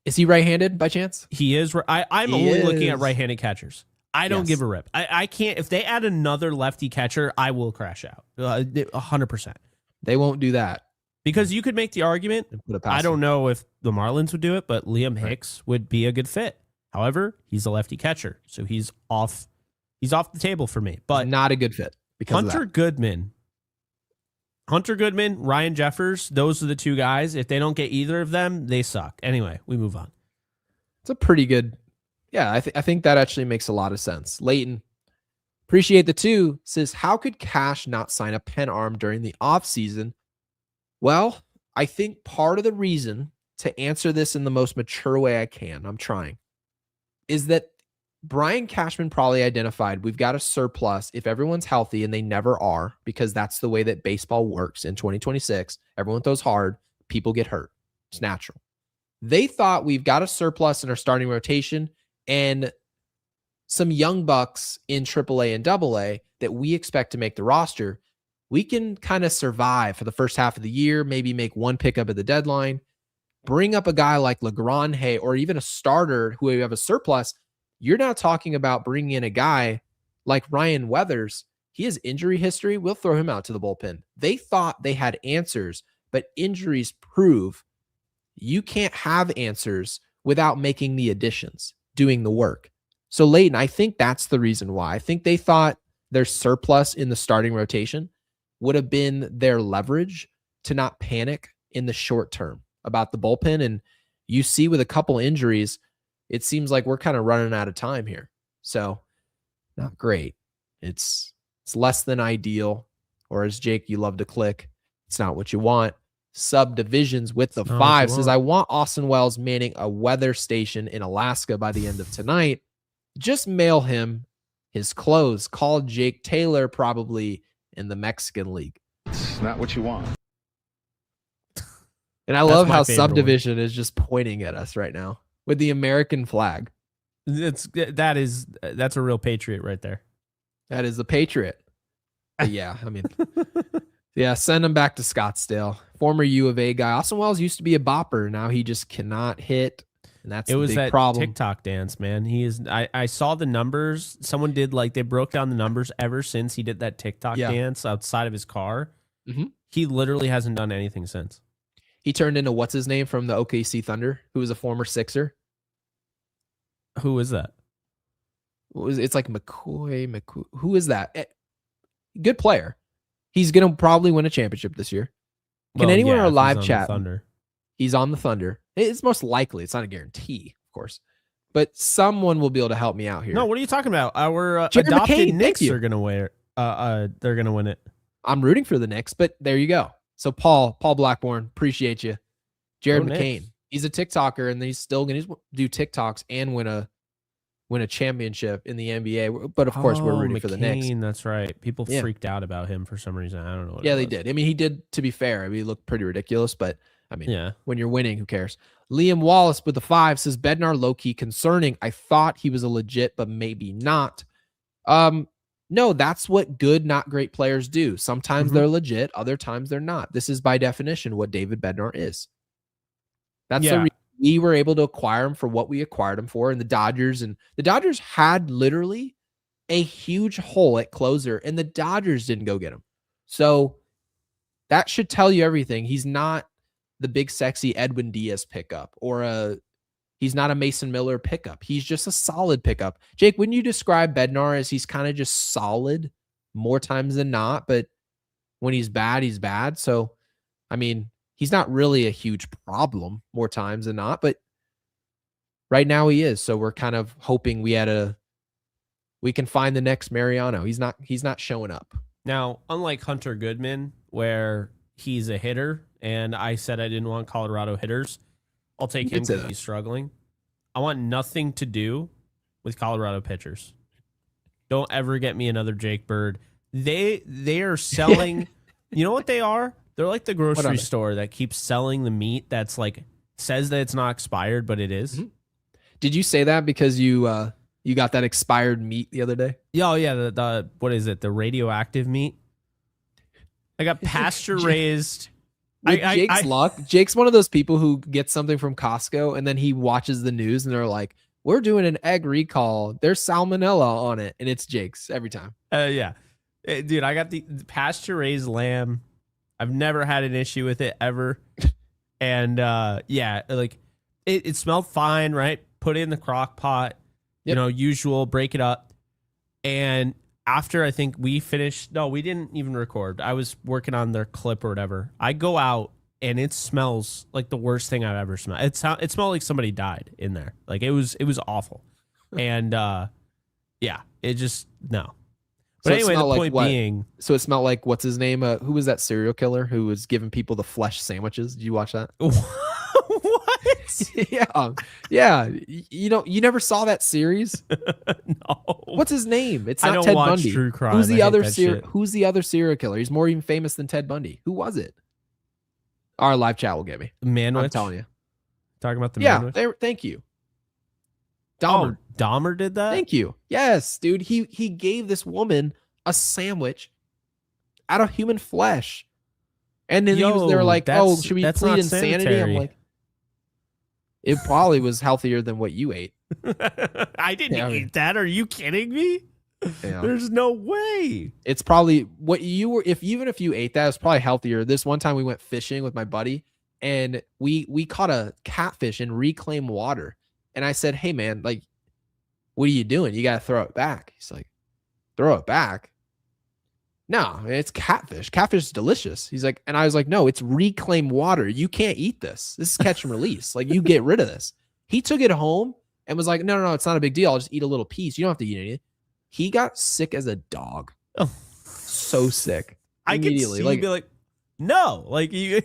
Is he right-handed by chance? He is. I'm only looking at right-handed catchers. I don't give a rip. I can't. If they add another lefty catcher, I will crash out. 100%. They won't do that. Because you could make the argument, I don't know if the Marlins would do it, but Liam Hicks would be a good fit. However, he's a lefty catcher, so he's off the table for me. But not a good fit because Hunter Goodman, Ryan Jeffers, those are the two guys. If they don't get either of them, they suck. Anyway, we move on. It's a pretty good. Yeah, I think that actually makes a lot of sense. Leighton, appreciate the 2, says, how could Cash not sign a pen arm during the offseason? Well, I think part of the reason, to answer this in the most mature way I can, I'm trying, is that Brian Cashman probably identified we've got a surplus if everyone's healthy, and they never are, because that's the way that baseball works in 2026. Everyone throws hard, people get hurt. It's natural. They thought we've got a surplus in our starting rotation and some young bucks in AAA and AA that we expect to make the roster. We can kind of survive for the first half of the year, maybe make one pickup at the deadline, bring up a guy like LeGrande or even a starter who we have a surplus. You're now talking about bringing in a guy like Ryan Weathers. He has injury history. We'll throw him out to the bullpen. They thought they had answers, but injuries prove you can't have answers without making the additions, doing the work. So Leighton, I think that's the reason why. I think they thought their surplus in the starting rotation would have been their leverage to not panic in the short term about the bullpen. And you see with a couple injuries, it seems like we're kind of running out of time here. So not great. It's less than ideal. Or as Jake, you love to click, it's not what you want. Subdivisions with the 5 says, I want Austin Wells manning a weather station in Alaska by the end of tonight. Just mail him his clothes. Call Jake Taylor probably in the Mexican League. It's not what you want. And I love how Subdivision is just pointing at us right now with the American flag. That's a real patriot right there. That is a patriot. But yeah, I mean, yeah, send him back to Scottsdale. Former U of A guy. Austin Wells used to be a bopper. Now he just cannot hit. And that's the big problem. TikTok dance, man. He is. I saw the numbers. Someone did they broke down the numbers ever since he did that TikTok dance outside of his car. Mm-hmm. He literally hasn't done anything since. He turned into what's his name from the OKC Thunder, who was a former Sixer. Who is that? It's like McCoy. Who is that? Good player. He's gonna probably win a championship this year. Can anyone in our live chat? Thunder. He's on the Thunder. It's most likely. It's not a guarantee, of course, but someone will be able to help me out here. No, what are you talking about? Our Jared adopted McCain, Knicks are gonna win. They're gonna win it. I'm rooting for the Knicks, but there you go. So Paul Blackburn, appreciate you. Jared McCain, he's a TikToker, and he's still gonna do TikToks and win a championship in the NBA. But of course, we're rooting for the Knicks. That's right. People freaked out about him for some reason. I don't know. They did. I mean, he did. To be fair, I mean, he looked pretty ridiculous, but I mean, when you're winning, who cares? Liam Wallace with the 5 says Bednar low-key concerning. I thought he was a legit, but maybe not. No, that's what good, not great players do. Sometimes they're legit, other times they're not. This is by definition what David Bednar is. That's the reason we were able to acquire him for what we acquired him for. And the Dodgers had literally a huge hole at closer, and the Dodgers didn't go get him. So that should tell you everything. He's not the big sexy Edwin Diaz pickup, or he's not a Mason Miller pickup. He's just a solid pickup. Jake, wouldn't you describe Bednar as he's kind of just solid more times than not, but when he's bad, he's bad. So, I mean, he's not really a huge problem more times than not, but right now he is. So we're kind of hoping we can find the next Mariano. He's not showing up. Now, unlike Hunter Goodman, where he's a hitter, and I said I didn't want Colorado hitters, I'll take You him could say because that. he's struggling. I want nothing to do with Colorado pitchers. Don't ever get me another Jake Bird. They are selling. You know what they are? They're like the What are grocery they? store that keeps selling the meat that's like says that it's not expired, but it is. Mhm. Did you say that because you got that expired meat the other day? Yeah, oh yeah. The what is it? The radioactive meat. I got pasture raised. With Jake's luck, Jake's one of those people who gets something from Costco and then he watches the news and they're like, "We're doing an egg recall. There's salmonella on it," and it's Jake's every time. Yeah, dude. I got the pasture raised lamb. I've never had an issue with it ever. And yeah, like it smelled fine, right? Put it in the crock pot, you Yep. know, usual, break it up. And after I think we finished, no, we didn't even record. I was working on their clip or whatever. I go out and it smells like the worst thing I've ever smelled. It smelled like somebody died in there. Like it was awful. And yeah, it just no. But So it anyway, the smelled like point what? being, So it smelled like what's his name? Who was that serial killer who was giving people the flesh sandwiches? Did you watch that? what? Yeah. You know, you never saw that series? No. What's his name? It's I not don't Ted watch Bundy. true crime. Who's I the hate other that shit. Who's the other serial killer? He's more even famous than Ted Bundy. Who was it? Our live chat will get me. Manwich? I'm telling you. Talking about the Yeah. Manwich? Thank you. Dahmer. Oh, Dahmer did that? Thank you. Yes, dude. He gave this woman a sandwich out of human flesh. And then they were like, "Oh, should we that's plead not insanity?" I'm sanitary. like, it probably was healthier than what you ate. I didn't Yeah, I mean- eat that. Are you kidding me? Yeah. There's no way. It's probably what you were. Even if you ate that, it's probably healthier. This one time we went fishing with my buddy, and we caught a catfish in reclaimed water. And I said, "Hey man, like, what are you doing? You got to throw it back." He's like, "Throw it back? No, it's catfish. Catfish is delicious." He's like, and I was like, "No, it's reclaimed water. You can't eat this. This is catch and release. Like, you get rid of this." He took it home and was like, "No, it's not a big deal. I'll just eat a little piece. You don't have to eat anything." He got sick as a dog. Oh. So sick. I could Immediately. see Like, you be like, no, like you,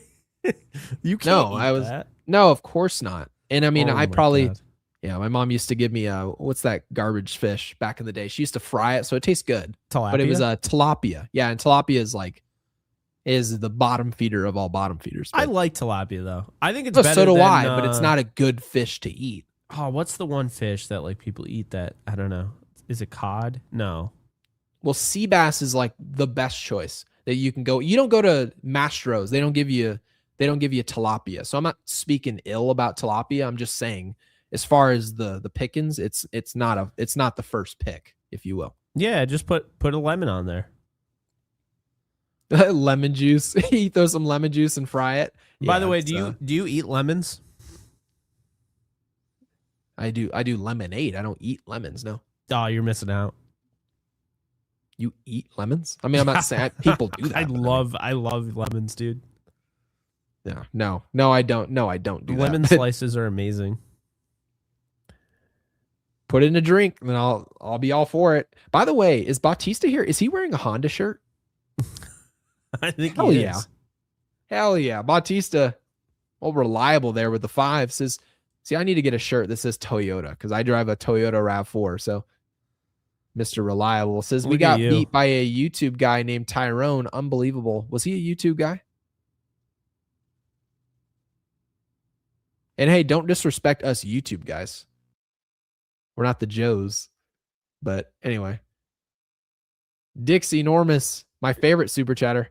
you can't. No, eat I was- that. no, of course not. And I mean, Oh I my probably, God. yeah, my mom used to give me what's that garbage fish back in the day? She used to fry it, so it tastes good. Tilapia? But it was a tilapia. Yeah, and tilapia is the bottom feeder of all bottom feeders. I But, like tilapia though. I think it's no, better. so do than, I, but it's not a good fish to eat. Oh, what's the one fish that like people eat that? I don't know. Is it cod? No. Well, sea bass is like the best choice that you can go. You don't go to Mastro's. They don't give you tilapia. So I'm not speaking ill about tilapia. I'm just saying, as far as the pickings, it's not the first pick, if you will. Yeah, just put a lemon on there. Lemon juice. You throw some lemon juice and fry it. By Yeah, the way, it's, do you eat lemons? I do lemonade. I don't eat lemons. No. Oh, you're missing out. You eat lemons? I mean, I'm not saying people do that. I but love lemons, dude. yeah, no, I don't. No, I don't do Lemon that. slices are amazing. Put it in a drink, and I'll be all for it. By the way, is Bautista here? Is he wearing a Honda shirt? I think Hell he yeah. is. Hell yeah, Bautista, well, reliable there with the 5. Says, see, I need to get a shirt that says Toyota because I drive a Toyota RAV4. So, Mr. Reliable says we Look got at you. beat by a YouTube guy named Tyrone. Unbelievable. Was he a YouTube guy? And hey, don't disrespect us YouTube guys. We're not the Joes. But anyway. Dixie Enormous, my favorite super chatter.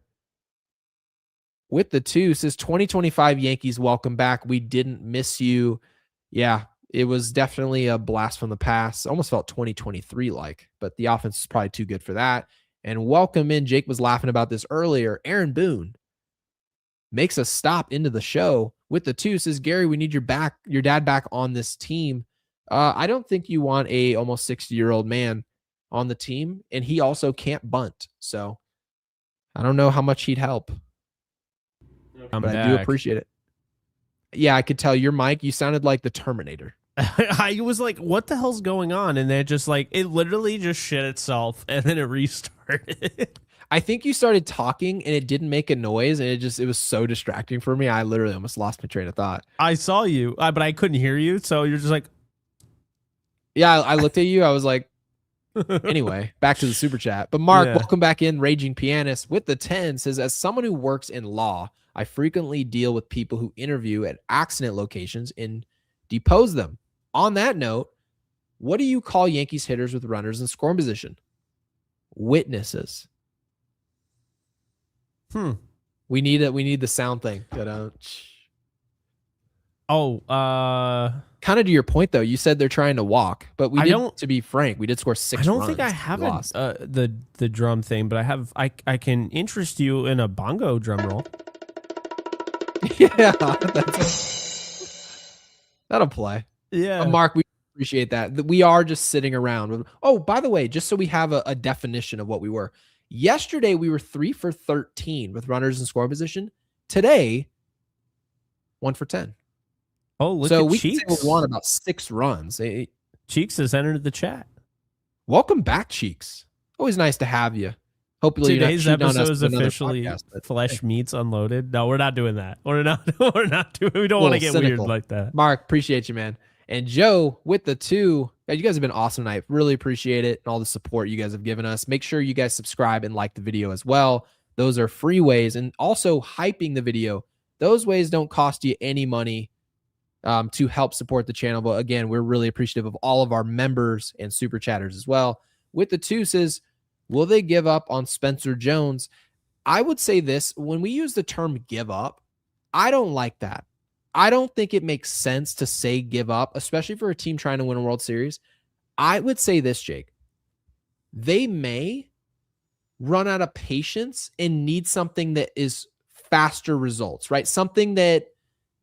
With the 2 says 2025 Yankees, welcome back. We didn't miss you. Yeah, it was definitely a blast from the past. Almost felt 2023 like, but the offense is probably too good for that. And welcome in. Jake was laughing about this earlier. Aaron Boone makes a stop into the show with the 2 says, Gary, we need your dad back on this team. I don't think you want a almost 60-year-old man on the team, and he also can't bunt. So I don't know how much he'd help. I'm But I do appreciate it. Yeah, I could tell your mic, you sounded like the Terminator. I was like, what the hell's going on? And then it literally just shit itself and then it restarted. I think you started talking and it didn't make a noise, and it was so distracting for me. I literally almost lost my train of thought. I saw you, but I couldn't hear you. So you're just like, Yeah, I looked at you. I was like, anyway, back to the super chat. But Mark, Yeah. welcome back in. Raging Pianist with the 10 says, as someone who works in law, I frequently deal with people who interview at accident locations and depose them. On that note, what do you call Yankees hitters with runners in scoring position? Witnesses. We need the sound thing. Kind of to your point though, you said they're trying to walk, but to be frank, we did score 6 runs. I don't think I have the drum thing, but I can interest you in a bongo drum roll. Yeah, that'll play. Yeah. Mark, we appreciate that. We are just sitting around. Oh, by the way, just so we have a definition of what we were. Yesterday, we were 3 for 13 with runners in scoring position. Today, 1 for 10. Oh, look so at we Cheeks. can say we won about 6 runs. Cheeks has entered the chat. Welcome back, Cheeks. Always nice to have you. Hopefully today's episode is officially Flesh Meats Unloaded. No, we're not doing that. We're not doing. We don't want to get cynical. Weird like that. Mark, appreciate you, man. And Joe with the 2. You guys have been awesome tonight. Really appreciate it and all the support you guys have given us. Make sure you guys subscribe and like the video as well. Those are free ways, and also hyping the video. Those ways don't cost you any money to help support the channel. But again, we're really appreciative of all of our members and super chatters as well. With the 2 says, will they give up on Spencer Jones? I would say this. When we use the term give up, I don't like that. I don't think it makes sense to say give up, especially for a team trying to win a World Series. I would say this, Jake. They may run out of patience and need something that is faster results, right? Something that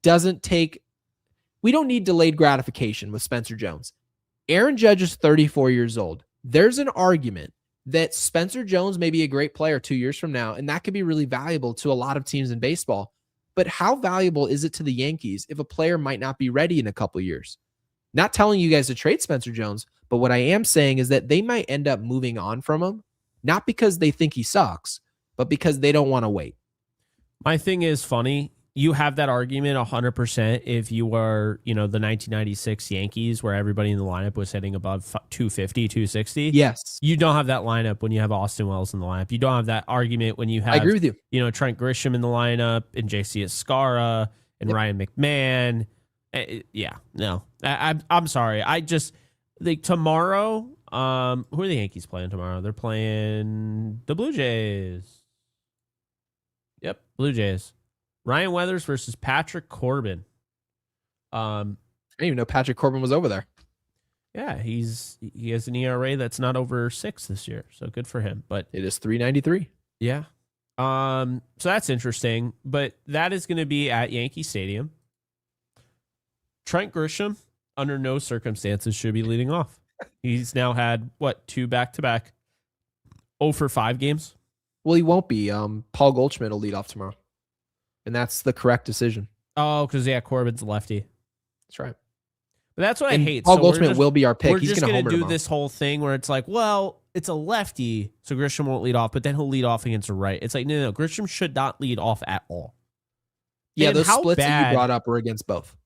doesn't take... We don't need delayed gratification with Spencer Jones. Aaron Judge is 34 years old. There's an argument that Spencer Jones may be a great player 2 years from now, and that could be really valuable to a lot of teams in baseball. But how valuable is it to the Yankees if a player might not be ready in a couple of years? Not telling you guys to trade Spencer Jones, but what I am saying is that they might end up moving on from him, not because they think he sucks, but because they don't want to wait. My thing is funny. You have that argument 100% if you were, the 1996 Yankees where everybody in the lineup was hitting above 250, 260. Yes. You don't have that lineup when you have Austin Wells in the lineup. You don't have that argument when you have, I agree with you. Trent Grisham in the lineup and JC Escara and Ryan McMahon. No. I'm sorry. I just think tomorrow, who are the Yankees playing tomorrow? They're playing the Blue Jays. Yep, Blue Jays. Ryan Weathers versus Patrick Corbin. I didn't even know Patrick Corbin was over there. Yeah, he has an ERA that's not over 6 this year, so good for him. But it is 3.93. Yeah. So that's interesting. But that is going to be at Yankee Stadium. Trent Grisham, under no circumstances, should be leading off. He's now had 2 back-to-back 0 for 5 games. Well, he won't be. Paul Goldschmidt will lead off tomorrow. And that's the correct decision. Oh, because, Corbin's a lefty. That's right. But that's what I hate. Paul Goldschmidt will be our pick. He's just going to do this whole thing where it's like, well, it's a lefty, so Grisham won't lead off, but then he'll lead off against a right. It's like, no. Grisham should not lead off at all. Yeah, and those splits that you brought up were against both.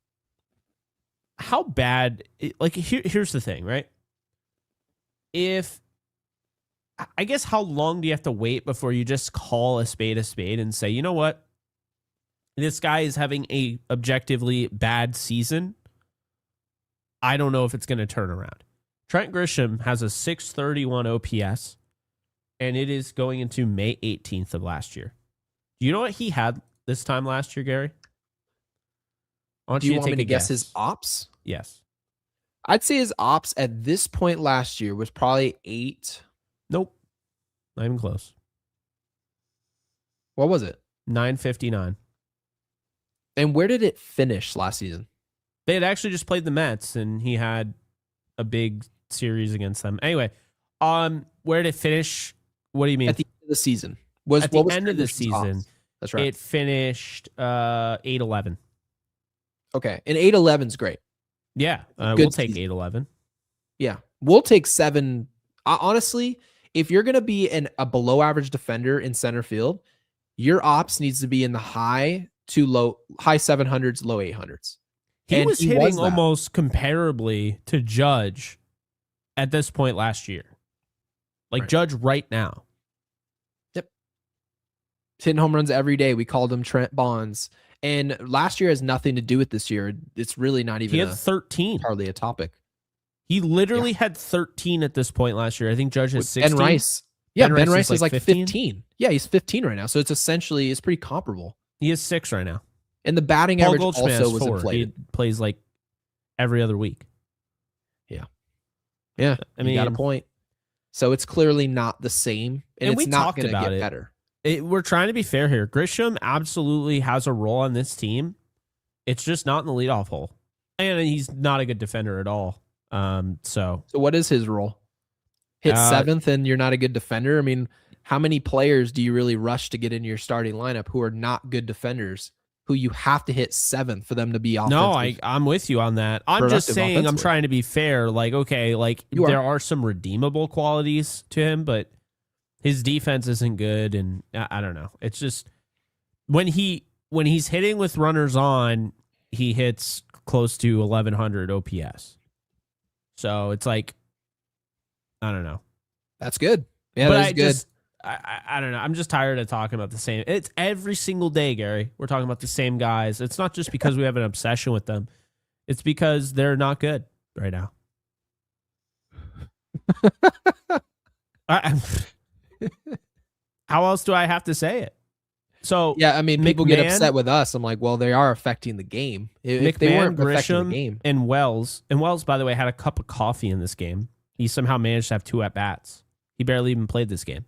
How bad... here's the thing, right? I guess how long do you have to wait before you just call a spade and say, you know what? This guy is having a objectively bad season. I don't know if it's going to turn around. Trent Grisham has a 631 OPS, and it is going into May 18th of last year. Do you know what he had this time last year, Gary? Do you want me to guess his ops? Yes. I'd say his ops at this point last year was probably 8. Nope. Not even close. What was it? 959. And where did it finish last season? They had actually just played the Mets, and he had a big series against them. Anyway, where did it finish? What do you mean? At the end of the season. At the end of the season. That's right. It finished 8-11. Okay. And 8-11 is great. Yeah. We'll take 8-11. Yeah. We'll take 7. Honestly, if you're going to be a below average defender in center field, your ops needs to be in the high 700s, low 800s. He And was he hitting that. almost comparably to Judge at this point last year. Like Right. Judge right now. Yep. Hitting home runs every day. We called him Trent Bonds. And last year has nothing to do with this year. It's really not even He had 13. hardly a topic. He literally had 13 at this point last year. I think Judge has 16. Ben Rice. Yeah, Ben Rice is like 15? 15. Yeah, he's 15 right now. So it's pretty comparable. He has 6 right now. And the batting Paul average Goldschmidt also has was 4. inflated. He plays like every other week. Yeah, I mean, you got a point. So it's clearly not the same, and it's we not talked going to about get it. better. We're trying to be fair here. Grisham absolutely has a role on this team. It's just not in the leadoff hole. And he's not a good defender at all. So what is his role? Hit 7th and you're not a good defender? I mean, how many players do you really rush to get into your starting lineup who are not good defenders, who you have to hit 7th for them to be offensive? No, I'm with you on that. I'm just saying I'm trying to be fair. Like, okay, like there are some redeemable qualities to him, but his defense isn't good. And I don't know. It's just when he's hitting with runners on, he hits close to 1100 OPS. So it's like, I don't know. That's good. Yeah, but that's good. I don't know. I'm just tired of talking about the same. It's every single day, Gary. We're talking about the same guys. It's not just because we have an obsession with them. It's because they're not good right now. How else do I have to say it? So yeah, I mean, people get upset with us. I'm like, well, they are affecting the game. If they weren't affecting the game. And Wells, by the way, had a cup of coffee in this game. He somehow managed to have 2 at bats. He barely even played this game.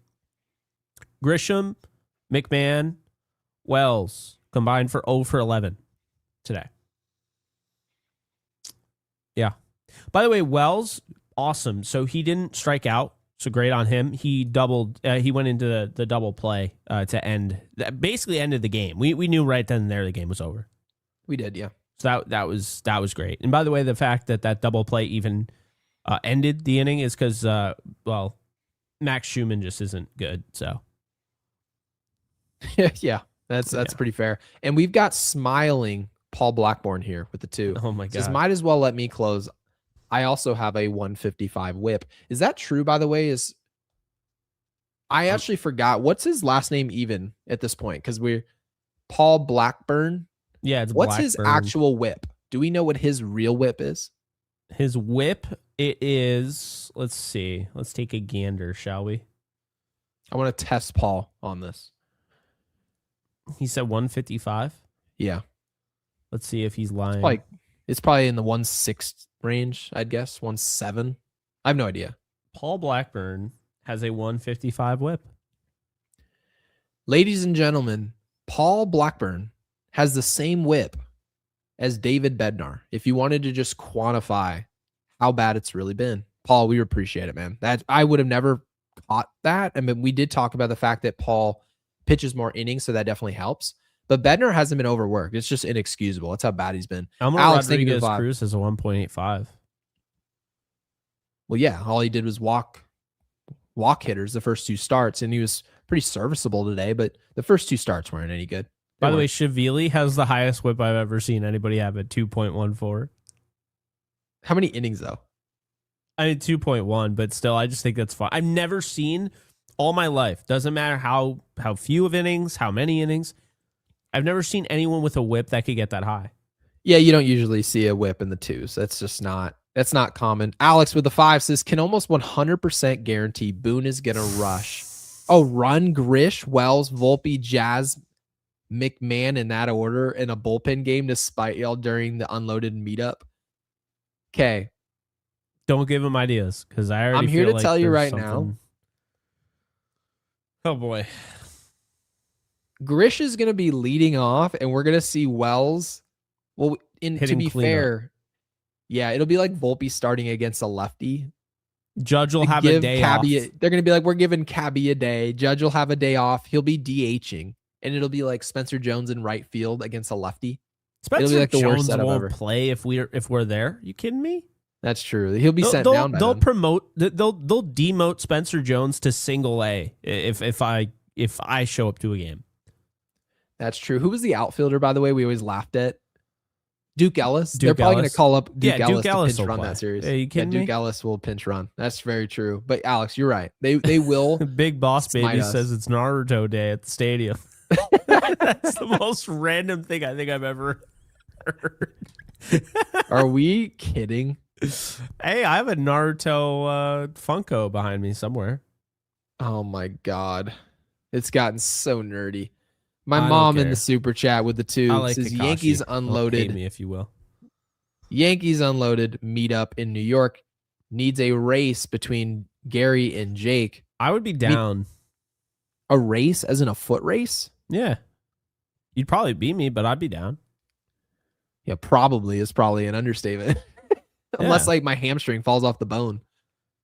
Grisham, McMahon, Wells combined for 0 for 11 today. Yeah. By the way, Wells, awesome. So he didn't strike out. So great on him. He doubled. He went into the double play to basically ended the game. We knew right then and there the game was over. We did, yeah. So that was great. And by the way, the fact that double play even ended the inning is because Max Schumann just isn't good. So yeah, that's pretty fair. And we've got smiling Paul Blackburn here with the 2. Oh my God. Says, might as well let me close. I also have a 155 whip. Is that true, by the way? I actually forgot. What's his last name even at this point? Because we're Paul Blackburn. Yeah, it's What's Blackburn. his actual whip? Do we know what his real whip is? His whip, it is, let's see. Let's take a gander, shall we? I want to test Paul on this. He said 155. Yeah. Let's see if he's lying. It's probably in the 1/6 range, I'd guess. 1/7. I have no idea. Paul Blackburn has a 155 whip. Ladies and gentlemen, Paul Blackburn has the same whip as David Bednar. If you wanted to just quantify how bad it's really been. Paul, we appreciate it, man. That I would have never caught that. I mean, we did talk about the fact that Paul pitches more innings, so that definitely helps. But Bednar hasn't been overworked. It's just inexcusable. That's how bad he's been. Alex Rodriguez-Cruz has a 1.85. Well, yeah, all he did was walk hitters the first 2 starts, and he was pretty serviceable today, but the first 2 starts weren't any good. By the way, Shavili has the highest whip I've ever seen anybody have at 2.14. How many innings, though? I mean, 2.1, but still, I just think that's fine. I've never seen, all my life, doesn't matter how few of innings, how many innings, I've never seen anyone with a whip that could get that high. Yeah, you don't usually see a whip in the 2s. That's not common. Alex with the 5 says, can almost 100% guarantee Boone is going to rush. Oh, run Grish, Wells, Volpe, Jazz, McMahon in that order in a bullpen game to spite y'all during the unloaded meetup. Okay. Don't give him ideas because I'm here to tell you right now. Oh, boy. Grish is going to be leading off, and we're going to see Wells. Well, to be fair, yeah, it'll be like Volpe starting against a lefty. Judge will have a day off. They're going to be like, we're giving Cabby a day. Judge will have a day off. He'll be DHing, and it'll be like Spencer Jones in right field against a lefty. Spencer like Jones won't play if we're there. You kidding me? That's true. He'll be They'll sent they'll, down by they'll then. promote they'll demote Spencer Jones to single A if I show up to a game. That's true. Who was the outfielder, by the way, we always laughed at? Duke Ellis. They're Duke probably going to Ellis. call up Duke Yeah, Ellis Duke to Ellis pinch will run play. that series. Are you kidding Duke me? Ellis will pinch run. That's very true. But Alex, you're right. They will. Big Boss smite Baby us. says it's Naruto Day at the stadium. That's the most random thing I think I've ever heard. Are we kidding? Hey, I have a Naruto Funko behind me somewhere. Oh my God. It's gotten so nerdy. My I don't mom in care. the super chat with the two I like says Kakashi. Yankees Don't hate unloaded. me if you will. Yankees unloaded meetup in New York needs a race between Gary and Jake. I would be down. A race as in a foot race? Yeah. You'd probably beat me, but I'd be down. Yeah, probably is probably an understatement. Unless Yeah. like my hamstring falls off the bone.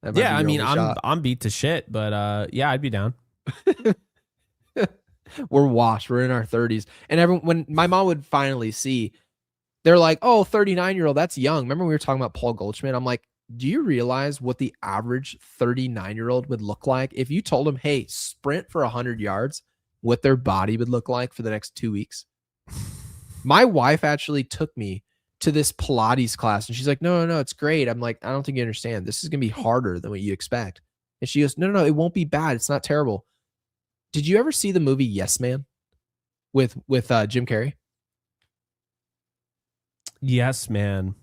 That might Yeah, be I your mean, only shot. I'm beat to shit, but yeah, I'd be down. We're washed. We're in our 30s. And everyone, when my mom would finally see, they're like, oh, 39-year-old, that's young. Remember we were talking about Paul Goldschmidt? I'm like, do you realize what the average 39-year-old would look like if you told them, hey, sprint for 100 yards, what their body would look like for the next 2 weeks? My wife actually took me to this Pilates class and she's like, no, it's great. I'm like, I don't think you understand. This is going to be harder than what you expect. And she goes, no, it won't be bad. It's not terrible. Did you ever see the movie Yes Man with Jim Carrey? Yes, man.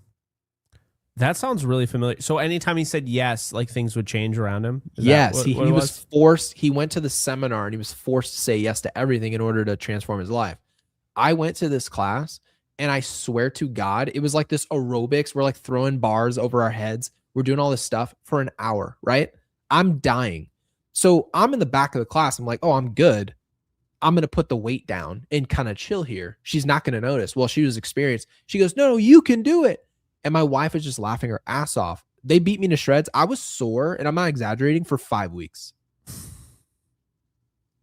That sounds really familiar. So anytime he said yes, like things would change around him? Is that Yes, what he it was forced. He went to the seminar and he was forced to say yes to everything in order to transform his life. I went to this class and I swear to God, it was like this aerobics. We're like throwing bars over our heads. We're doing all this stuff for an hour, right? I'm dying. So I'm in the back of the class. I'm like, oh, I'm good. I'm going to put the weight down and kind of chill here. She's not going to notice. Well, she was experienced. She goes, no, you can do it. And my wife was just laughing her ass off. They beat me to shreds. I was sore, and I'm not exaggerating, for 5 weeks.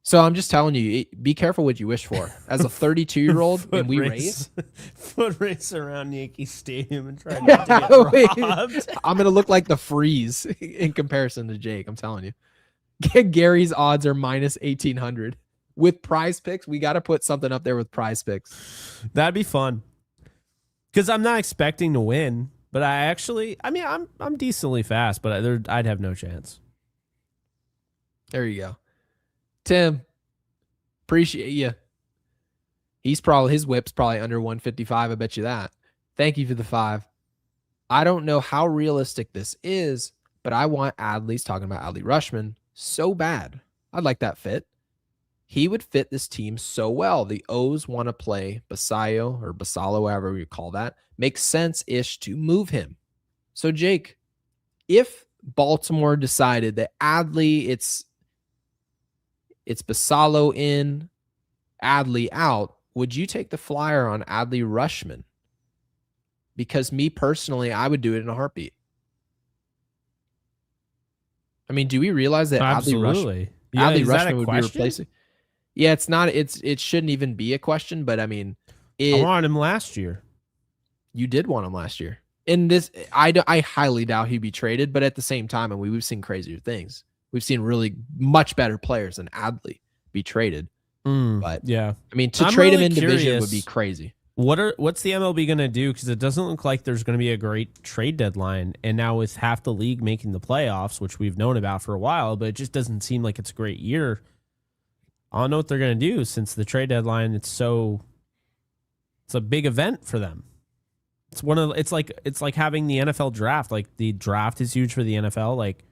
So I'm just telling you, be careful what you wish for. As a 32-year-old, and we race. Foot race around Yankee Stadium and try not to get robbed. I'm going to look like the Freeze in comparison to Jake. I'm telling you. Gary's odds are minus 1,800. With Prize Picks, we got to put something up there with Prize Picks. That'd be fun. Because I'm not expecting to win, but I'm decently fast, but I'd have no chance. There you go. Tim, appreciate you. His whip's probably under 155. I bet you that. Thank you for the 5. I don't know how realistic this is, but I want Adley's talking about Adley Rushman so bad. I'd like that fit. He would fit this team so well. The O's want to play Basayo or Basalo, however you call that. Makes sense-ish to move him. So, Jake, if Baltimore decided that Adley, it's Basalo in, Adley out, would you take the flyer on Adley Rushman? Because me personally, I would do it in a heartbeat. I mean, do we realize that Absolutely. Adley Is that a Rushman would be question? replacing? Yeah, it's not. It shouldn't even be a question. But I mean, I wanted him last year. You did want him last year. In this, I highly doubt he'd be traded. But at the same time, and we've seen crazier things. We've seen really much better players than Adley be traded. But yeah, I mean, to I'm trade really him in division curious. would be crazy. What's the MLB going to do? Because it doesn't look like there's going to be a great trade deadline. And now with half the league making the playoffs, which we've known about for a while, but it just doesn't seem like it's a great year. I don't know what they're going to do since the trade deadline. It's a big event for them. It's like having the NFL draft. Like the draft is huge for the NFL. Like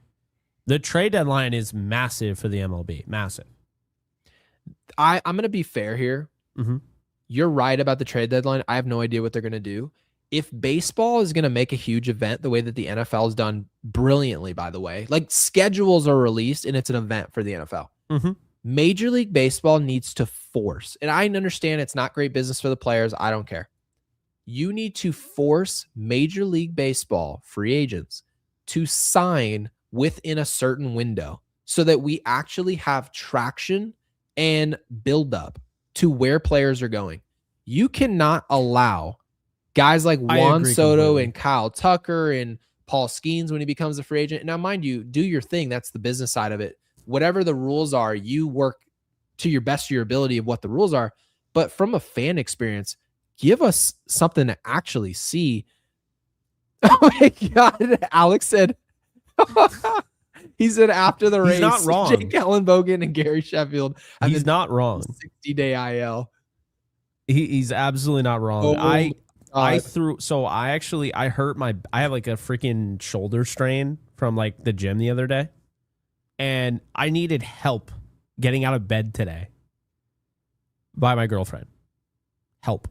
the trade deadline is massive for the MLB. Massive. I'm going to be fair here. Mm-hmm. You're right about the trade deadline. I have no idea what they're going to do. If baseball is going to make a huge event the way that the NFL has done brilliantly, by the way, like schedules are released and it's an event for the NFL. Mm-hmm. Major League Baseball needs to force, and I understand it's not great business for the players. I don't care. You need to force Major League Baseball free agents to sign within a certain window so that we actually have traction and build up to where players are going. You cannot allow guys like Juan Soto and Kyle Tucker and Paul Skeens when he becomes a free agent. Now, mind you, do your thing. That's the business side of it. Whatever the rules are, you work to your best of your ability of what the rules are. But from a fan experience, give us something to actually see. Oh my God. Alex said, he said after the race, He's not wrong. Jake Ellenbogen and Gary Sheffield. He's not wrong. 60-day IL. He's absolutely not wrong. Oh, I hurt I have like a freaking shoulder strain from like the gym the other day, and I needed help getting out of bed today by my girlfriend. Help.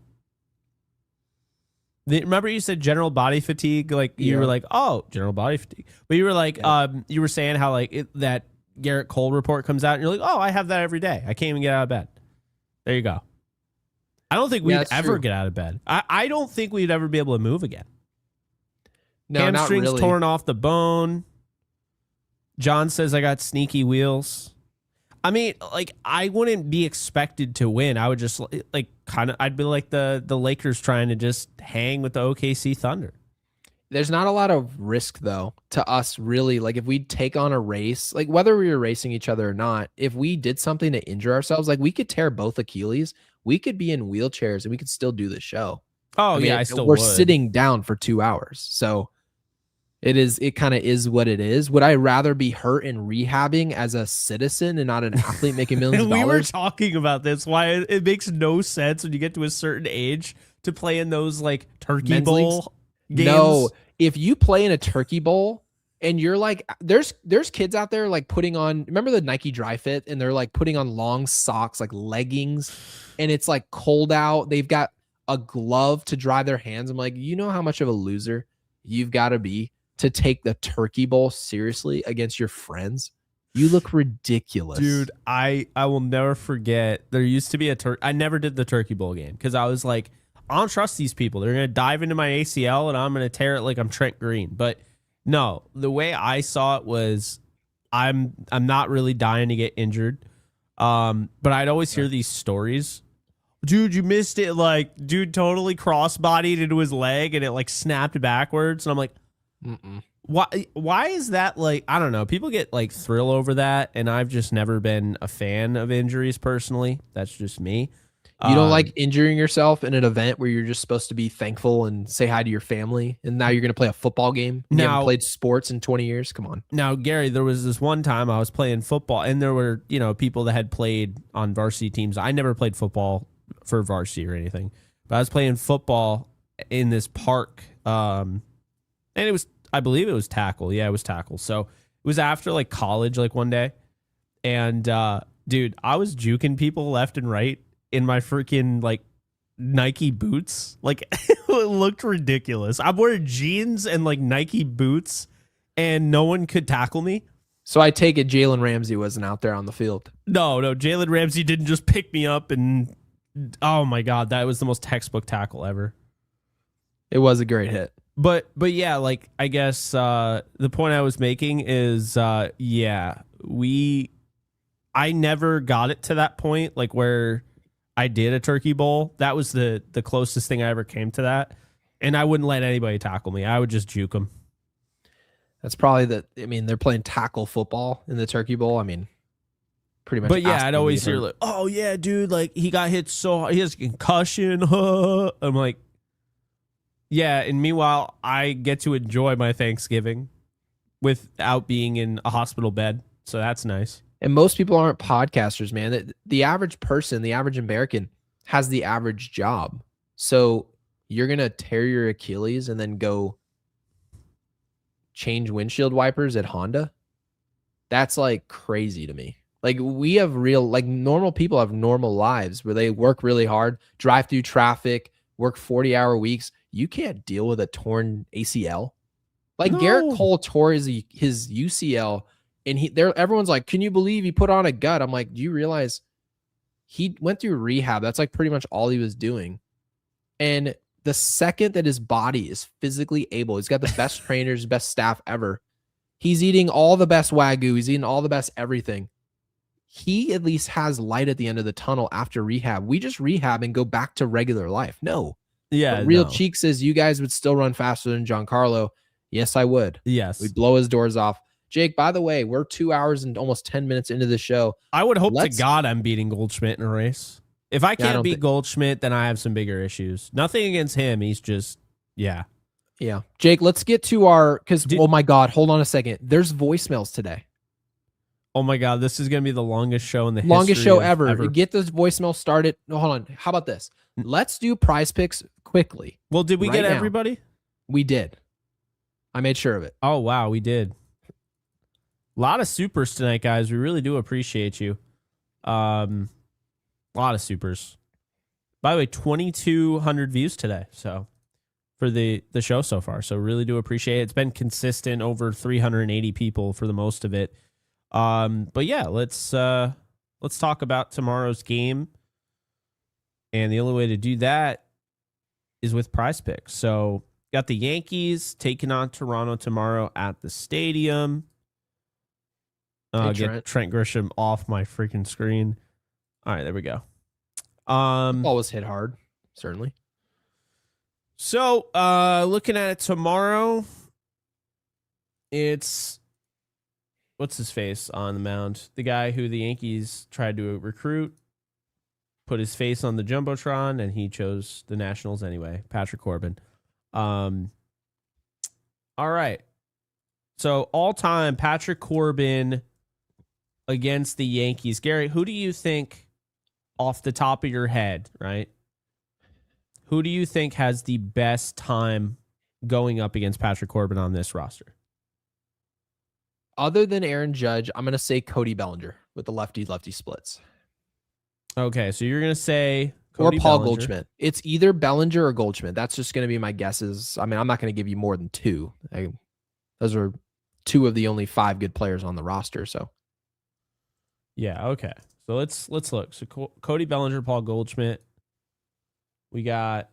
Remember you said general body fatigue? Like you were like, oh, general body fatigue. But you were like, you were saying how like that Garrett Cole report comes out and you're like, oh, I have that every day. I can't even get out of bed. There you go. I don't think we'd ever get out of bed. I don't think we'd ever be able to move again. No, hamstrings not really. Torn off the bone. John says I got sneaky wheels. I mean, like, I wouldn't be expected to win. I would just like I'd be like the Lakers trying to just hang with the OKC Thunder. There's not a lot of risk though to us really. Like if we take on a race, like whether we were racing each other or not, if we did something to injure ourselves, like we could tear both Achilles, we could be in wheelchairs and we could still do the show. Oh, I still we're sitting down for 2 hours. So it kind of is what it is. Would I rather be hurt and rehabbing as a citizen and not an athlete making millions of dollars? We were talking about this, why it makes no sense when you get to a certain age to play in those like turkey bowl games. No, if you play in a turkey bowl and you're like, there's kids out there like putting on, remember the Nike Dry Fit, and they're like putting on long socks, like leggings, and it's like cold out. They've got a glove to dry their hands. I'm like, you know how much of a loser you've got to be to take the turkey bowl seriously against your friends? You look ridiculous. Dude, I will never forget. There used to be I never did the turkey bowl game because I was like, I don't trust these people. They're going to dive into my ACL and I'm going to tear it like I'm Trent Green. But no, the way I saw it was I'm not really dying to get injured. But I'd always hear these stories. Dude, you missed it. Like, dude totally cross-bodied into his leg and it like snapped backwards. And I'm like, why is that? Like, I don't know. People get like thrill over that. And I've just never been a fan of injuries personally. That's just me. You don't like injuring yourself in an event where you're just supposed to be thankful and say hi to your family, and now you're going to play a football game? You haven't played sports in 20 years? Come on. Now, Gary, there was this one time I was playing football, and there were, people that had played on varsity teams. I never played football for varsity or anything, but I was playing football in this park, and it was, I believe it was tackle. Yeah, it was tackle. So it was after like college, like one day, and dude, I was juking people left and right in my freaking like Nike boots. Like it looked ridiculous. I'm wearing jeans and like Nike boots and no one could tackle me. So I take it Jalen Ramsey wasn't out there on the field. No, Jalen Ramsey didn't just pick me up and oh my God, that was the most textbook tackle ever. It was a great hit. But yeah, like I guess the point I was making is I never got it to that point, like where I did a turkey bowl. That was the closest thing I ever came to that. And I wouldn't let anybody tackle me. I would just juke them. That's probably they're playing tackle football in the turkey bowl. I mean, pretty much. But yeah, I'd always hear like, oh yeah, dude, like he got hit so hard. He has a concussion. I'm like, yeah. And meanwhile, I get to enjoy my Thanksgiving without being in a hospital bed. So that's nice. And most people aren't podcasters, man. The average person, the average American, has the average job. So you're going to tear your Achilles and then go change windshield wipers at Honda? That's like crazy to me. Like we have normal people have normal lives where they work really hard, drive through traffic, work 40-hour weeks. You can't deal with a torn ACL. Like no. Garrett Cole tore his UCL. And everyone's like, can you believe he put on a gut? I'm like, do you realize he went through rehab? That's like pretty much all he was doing. And the second that his body is physically able, he's got the best trainers, best staff ever. He's eating all the best Wagyu. He's eating all the best everything. He at least has light at the end of the tunnel after rehab. We just rehab and go back to regular life. No. Yeah. But Real Cheek says you guys would still run faster than Giancarlo. Yes, I would. Yes. We'd blow his doors off. Jake, by the way, we're 2 hours and almost 10 minutes into the show. I would hope to God I'm beating Goldschmidt in a race. If I can't beat Goldschmidt, then I have some bigger issues. Nothing against him. He's just, yeah. Yeah. Jake, let's get to our, because, oh my God, hold on a second. There's voicemails today. Oh my God, this is going to be the longest show in the longest history show of ever. Get those voicemails started. No, hold on. How about this? Let's do prize picks quickly. Well, did we get everybody? We did. I made sure of it. Oh, wow, we did. A lot of supers tonight, guys. We really do appreciate you. A lot of supers. By the way, 2,200 views today. So for the show so far. So really do appreciate it. It's been consistent, over 380 people for the most of it. But yeah, let's talk about tomorrow's game. And the only way to do that is with prize picks. So got the Yankees taking on Toronto tomorrow at the stadium. Get Trent Grisham off my freaking screen. All right, there we go. Ball was hit hard, certainly. So looking at it tomorrow, it's what's his face on the mound? The guy who the Yankees tried to recruit, put his face on the Jumbotron, and he chose the Nationals anyway, Patrick Corbin. All right. So all-time Patrick Corbin against the Yankees. Gary, who do you think, off the top of your head, right? Who do you think has the best time going up against Patrick Corbin on this roster? Other than Aaron Judge, I'm going to say Cody Bellinger with the lefty-lefty splits. Okay, so you're going to say Cody or Paul Bellinger. Goldschmidt. It's either Bellinger or Goldschmidt. That's just going to be my guesses. I mean, I'm not going to give you more than two. Those are two of the only 5 good players on the roster. So, yeah, okay. So let's look. So Cody Bellinger, Paul Goldschmidt. We got.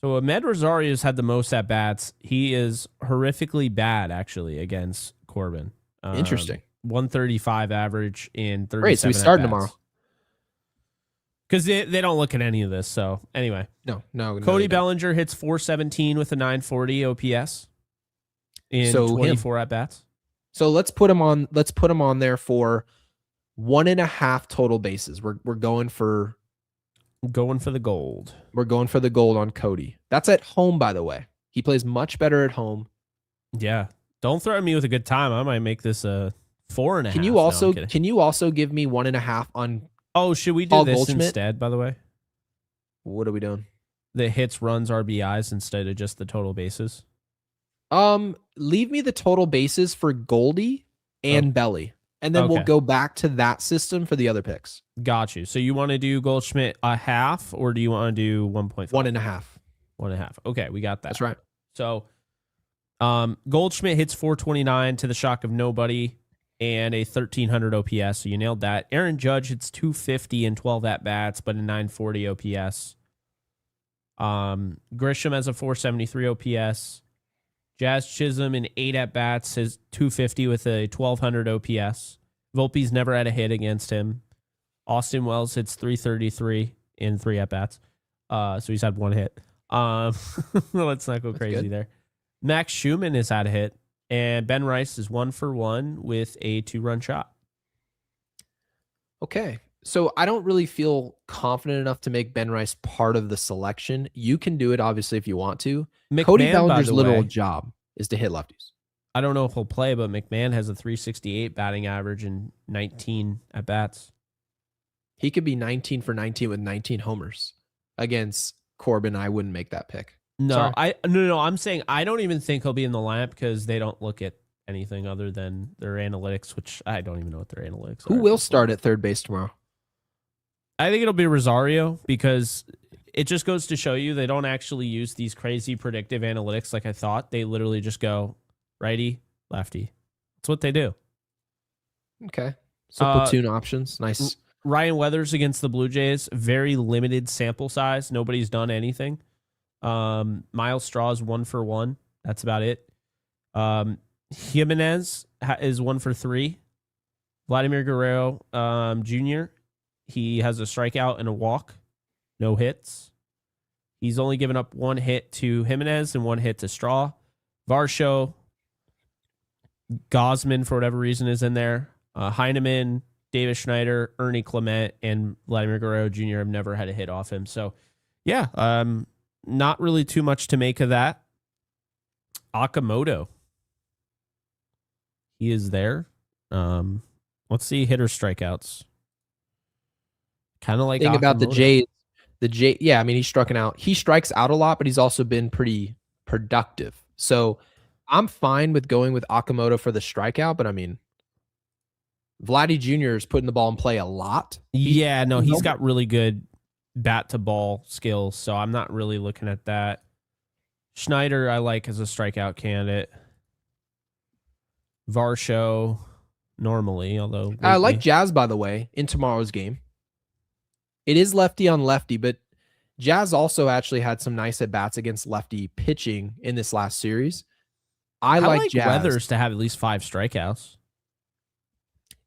So Ahmed Rosario's had the most at bats. He is horrifically bad, actually, against Corbin. Interesting. 135 average in 37. Great. So we start tomorrow. Because they don't look at any of this. So anyway. No. Cody Bellinger hits 417 with a 940 OPS in 24 at bats. So let's put him on. Let's put him on there for 1.5 total bases. We're going for the gold. We're going for the gold on Cody. That's at home, by the way. He plays much better at home. Yeah. Don't throw me with a good time. I might make this a 4.5. Can you also give me 1.5 on? Oh, should we do Paul this Goldschmidt? instead, by the way? What are we doing? The hits, runs, RBIs instead of just the total bases. Leave me the total bases for Goldie and Belly. And then we'll go back to that system for the other picks. Got you. So you want to do Goldschmidt a half, or do you want to do 1.5? 1.5. 1.5. Okay, we got that. That's right. So Goldschmidt hits 429 to the shock of nobody and a 1,300 OPS. So you nailed that. Aaron Judge hits 250 and 12 at-bats, but a 940 OPS. Grisham has a 473 OPS. Jazz Chisholm in 8 at-bats has 250 with a 1,200 OPS. Volpe's never had a hit against him. Austin Wells hits 333 in 3 at-bats. So he's had 1 hit. Let's not go crazy there. Max Schumann has had a hit. And Ben Rice is 1 for 1 with a 2-run shot. Okay. So I don't really feel confident enough to make Ben Rice part of the selection. You can do it, obviously, if you want to. McMahon, Cody Bellinger's literal job is to hit lefties. I don't know if he'll play, but McMahon has a 368 batting average and 19 at-bats. He could be 19 for 19 with 19 homers. Against Corbin, I wouldn't make that pick. No, I'm saying I don't even think he'll be in the lineup because they don't look at anything other than their analytics, which I don't even know what their analytics are. Who will start at third base tomorrow? I think it'll be Rosario because it just goes to show you they don't actually use these crazy predictive analytics like I thought. They literally just go righty, lefty. That's what they do. Okay. So platoon options. Nice. Ryan Weathers against the Blue Jays. Very limited sample size. Nobody's done anything. Miles Straw's 1 for 1. That's about it. Jimenez is 1 for 3. Vladimir Guerrero Jr., he has a strikeout and a walk. No hits. He's only given up 1 hit to Jimenez and 1 hit to Straw. Varsho, Gosman, for whatever reason, is in there. Heineman, Davis Schneider, Ernie Clement, and Vladimir Guerrero Jr. have never had a hit off him. So, yeah, not really too much to make of that. Okamoto. He is there. Let's see hitter strikeouts. Kind of like Thing about the Okamoto. Jays, yeah, I mean, he's striking out. He strikes out a lot, but he's also been pretty productive. So I'm fine with going with Okamoto for the strikeout, but I mean, Vladdy Jr. is putting the ball in play a lot. Yeah, no, he's got really good bat to ball skills, so I'm not really looking at that. Schneider, I like as a strikeout candidate. Varsho, normally, although I like Jazz, by the way, in tomorrow's game. It is lefty on lefty, but Jazz also actually had some nice at bats against lefty pitching in this last series. I like Jazz. Weathers to have at least 5 strikeouts.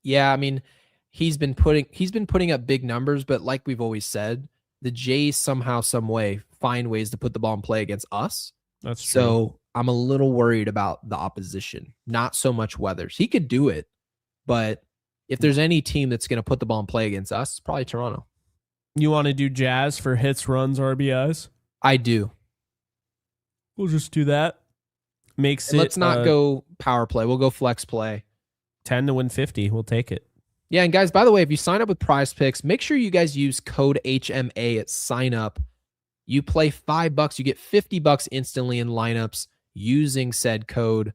Yeah, I mean, he's been putting up big numbers, but like we've always said, the Jays somehow, some way find ways to put the ball in play against us. That's true. So I'm a little worried about the opposition, not so much Weathers. He could do it, but if there's any team that's going to put the ball in play against us, it's probably Toronto. You want to do Jazz for hits, runs, RBIs? I do. We'll just do that. Let's not go power play. We'll go flex play. 10 to win 50. We'll take it. Yeah, and guys, by the way, if you sign up with Prize Picks, make sure you guys use code HMA at sign up. You play $5, you get $50 instantly in lineups using said code.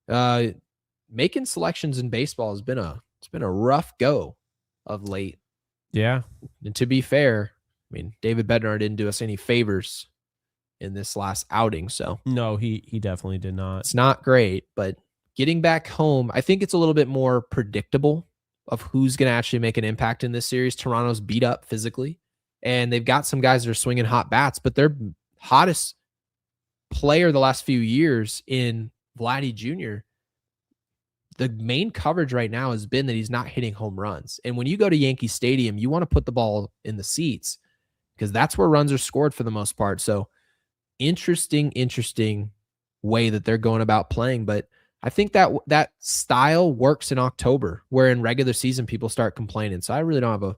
Making selections in baseball has been a rough go of late. Yeah. And to be fair, I mean, David Bednar didn't do us any favors in this last outing. So no, he definitely did not. It's not great, but getting back home, I think it's a little bit more predictable of who's going to actually make an impact in this series. Toronto's beat up physically, and they've got some guys that are swinging hot bats, but their hottest player the last few years in Vladdy Jr., the main coverage right now has been that he's not hitting home runs. And when you go to Yankee Stadium, you want to put the ball in the seats because that's where runs are scored for the most part. So interesting way that they're going about playing. But I think that style works in October, where in regular season people start complaining. So I really don't have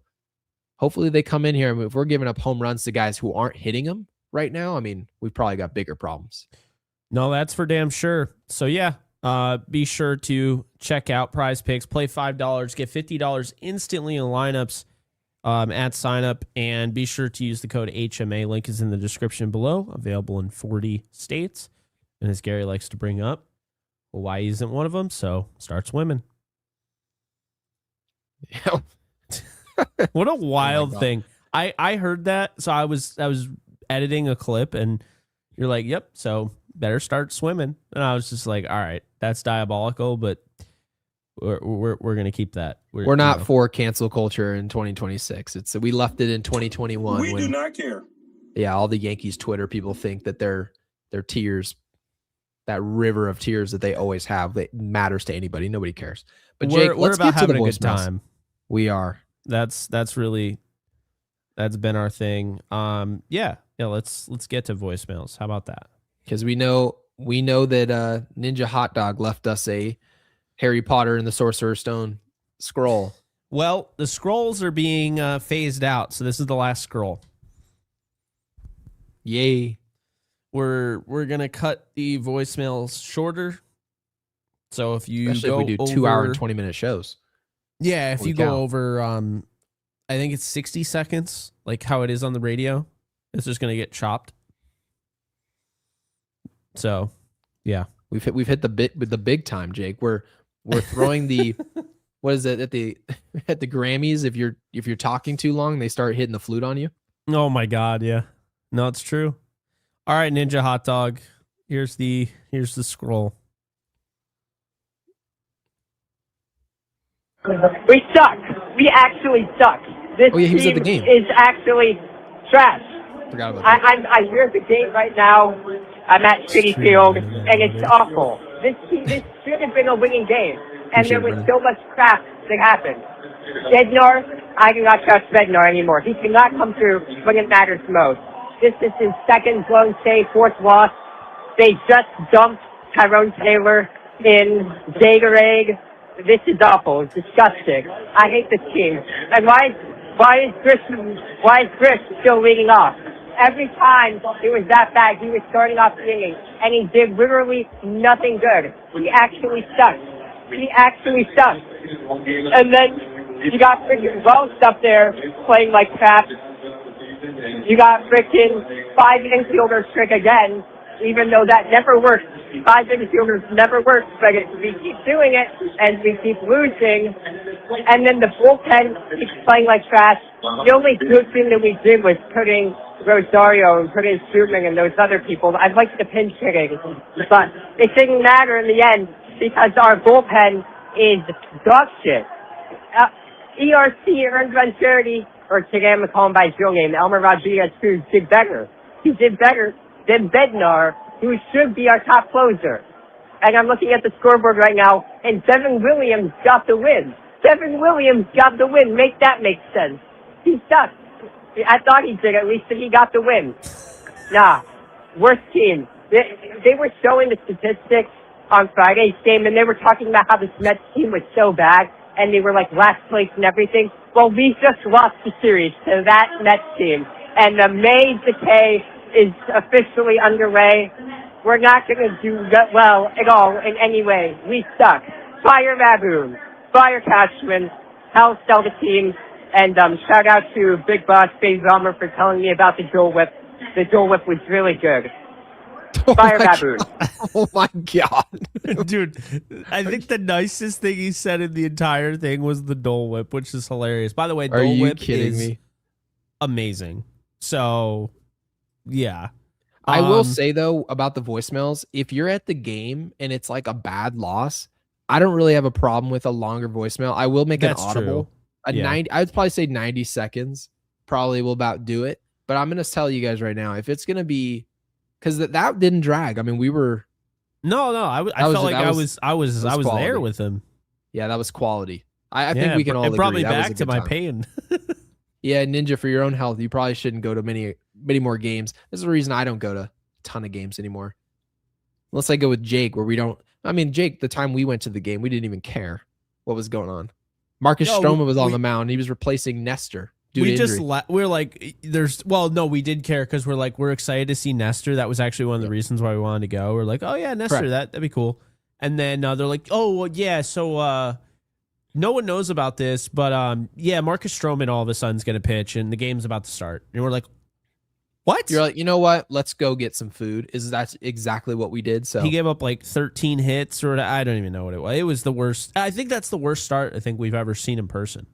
hopefully they come in here. I mean, if we're giving up home runs to guys who aren't hitting them right now, I mean, we've probably got bigger problems. No, that's for damn sure. So yeah, be sure to check out Prize Picks, play $5, get $50 instantly in lineups at sign up, and be sure to use the code HMA. Link is in the description below, available in 40 states. And as Gary likes to bring up, Hawaii isn't one of them, so start swimming. What a wild thing. I heard that, so I was editing a clip, and you're like, yep, so better start swimming. And I was just like, all right, that's diabolical, but we're gonna keep that. We're not for cancel culture in 2026. We left it in 2021. We do not care. Yeah, all the Yankees Twitter people think that their tears, that river of tears that they always have, that matters to anybody. Nobody cares. But Jake, we're let's about get to the having a good voicemails. time. We are. That's been our thing. Yeah. Let's get to voicemails. How about that? Because we know that Ninja Hot Dog left us a Harry Potter and the Sorcerer's Stone scroll. Well, the scrolls are being phased out, so this is the last scroll. Yay! We're gonna cut the voicemails shorter. So if you Especially if we do 2 hour and 20-minute shows. Yeah, if you go over, I think it's 60 seconds, like how it is on the radio, it's just gonna get chopped. So, yeah, we've hit the big time, Jake. We're throwing the what is it at the Grammys? If you're talking too long, they start hitting the flute on you. Oh my God, yeah, no, it's true. All right, Ninja Hot Dog, here's the scroll. We suck. We actually suck. This he was at the team game. is actually trash. Forgot about that. I'm here at the game right now. I'm at City Field, and it's awful. This should have been a winning game, and there was so much crap that happened. Bednar, I do not trust Bednar anymore. He cannot come through when it matters most. This is his second blown save, fourth loss. They just dumped Tyrone Taylor in Gatorade. This is awful. It's disgusting. I hate this team. And why is Griff still leading off? Every time it was that bad, he was starting off the inning, and he did literally nothing good. He actually sucked. And then you got freaking Wells up there playing like crap. You got freaking 5 infielders trick again, even though that never works. 5 infielders never works, but we keep doing it, and we keep losing. And then the bullpen keeps playing like trash. The only good thing that we did was putting Rosario and putting Schumann and those other people. I'd like the pinch hitting, but it didn't matter in the end because our bullpen is dog shit. ERC, earned run charity, or today I'm calling by his real name, Elmer Rodriguez, who did better. He did better than Bednar, who should be our top closer. And I'm looking at the scoreboard right now, and Devin Williams got the win. Make that make sense. He sucked. I thought he did, at least that he got the win. Nah, worst team. They were showing the statistics on Friday's game, and they were talking about how this Mets team was so bad, and they were like last place and everything. Well, we just lost the series to that Mets team, and the May decay is officially underway. We're not going to do well at all in any way. We suck. Fire Maboon. Fire Cashman. Hell, sell the team. And shout out to Big Boss Dave Zelmer for telling me about the Dole Whip. The Dole Whip was really good. Fire Baboon. Oh my God. Dude, I think the nicest thing he said in the entire thing was the Dole Whip, which is hilarious. By the way, Are Dole you Whip kidding is me? amazing. So, yeah. I will say, though, about the voicemails, if you're at the game and it's like a bad loss, I don't really have a problem with a longer voicemail. I will make That's an audible. true. 90, I would probably say 90 seconds probably will about do it. But I'm going to tell you guys right now, if it's going to be, because that didn't drag. I mean, we were. No, I felt like I was quality. there with him. Yeah, that was quality. I think we can all agree. It brought me that back was to my time. pain. Yeah, Ninja, for your own health, you probably shouldn't go to many more games. This is the reason I don't go to a ton of games anymore. Unless I go with Jake, where we don't. I mean, Jake, the time we went to the game, we didn't even care what was going on. Marcus Stroman was on the mound. He was replacing Nestor. We're like, we did care because we're excited to see Nestor. That was actually one of the reasons why we wanted to go. We're like, oh yeah, Nestor, Correct. that'd be cool. And then they're like, oh well, yeah, so no one knows about this, but yeah, Marcus Stroman all of a sudden's gonna pitch and the game's about to start. And we're like, what? You're like, you know what? Let's go get some food. That's exactly what we did. So he gave up like 13 hits, or I don't even know what it was. It was the worst. I think that's the worst start I think we've ever seen in person.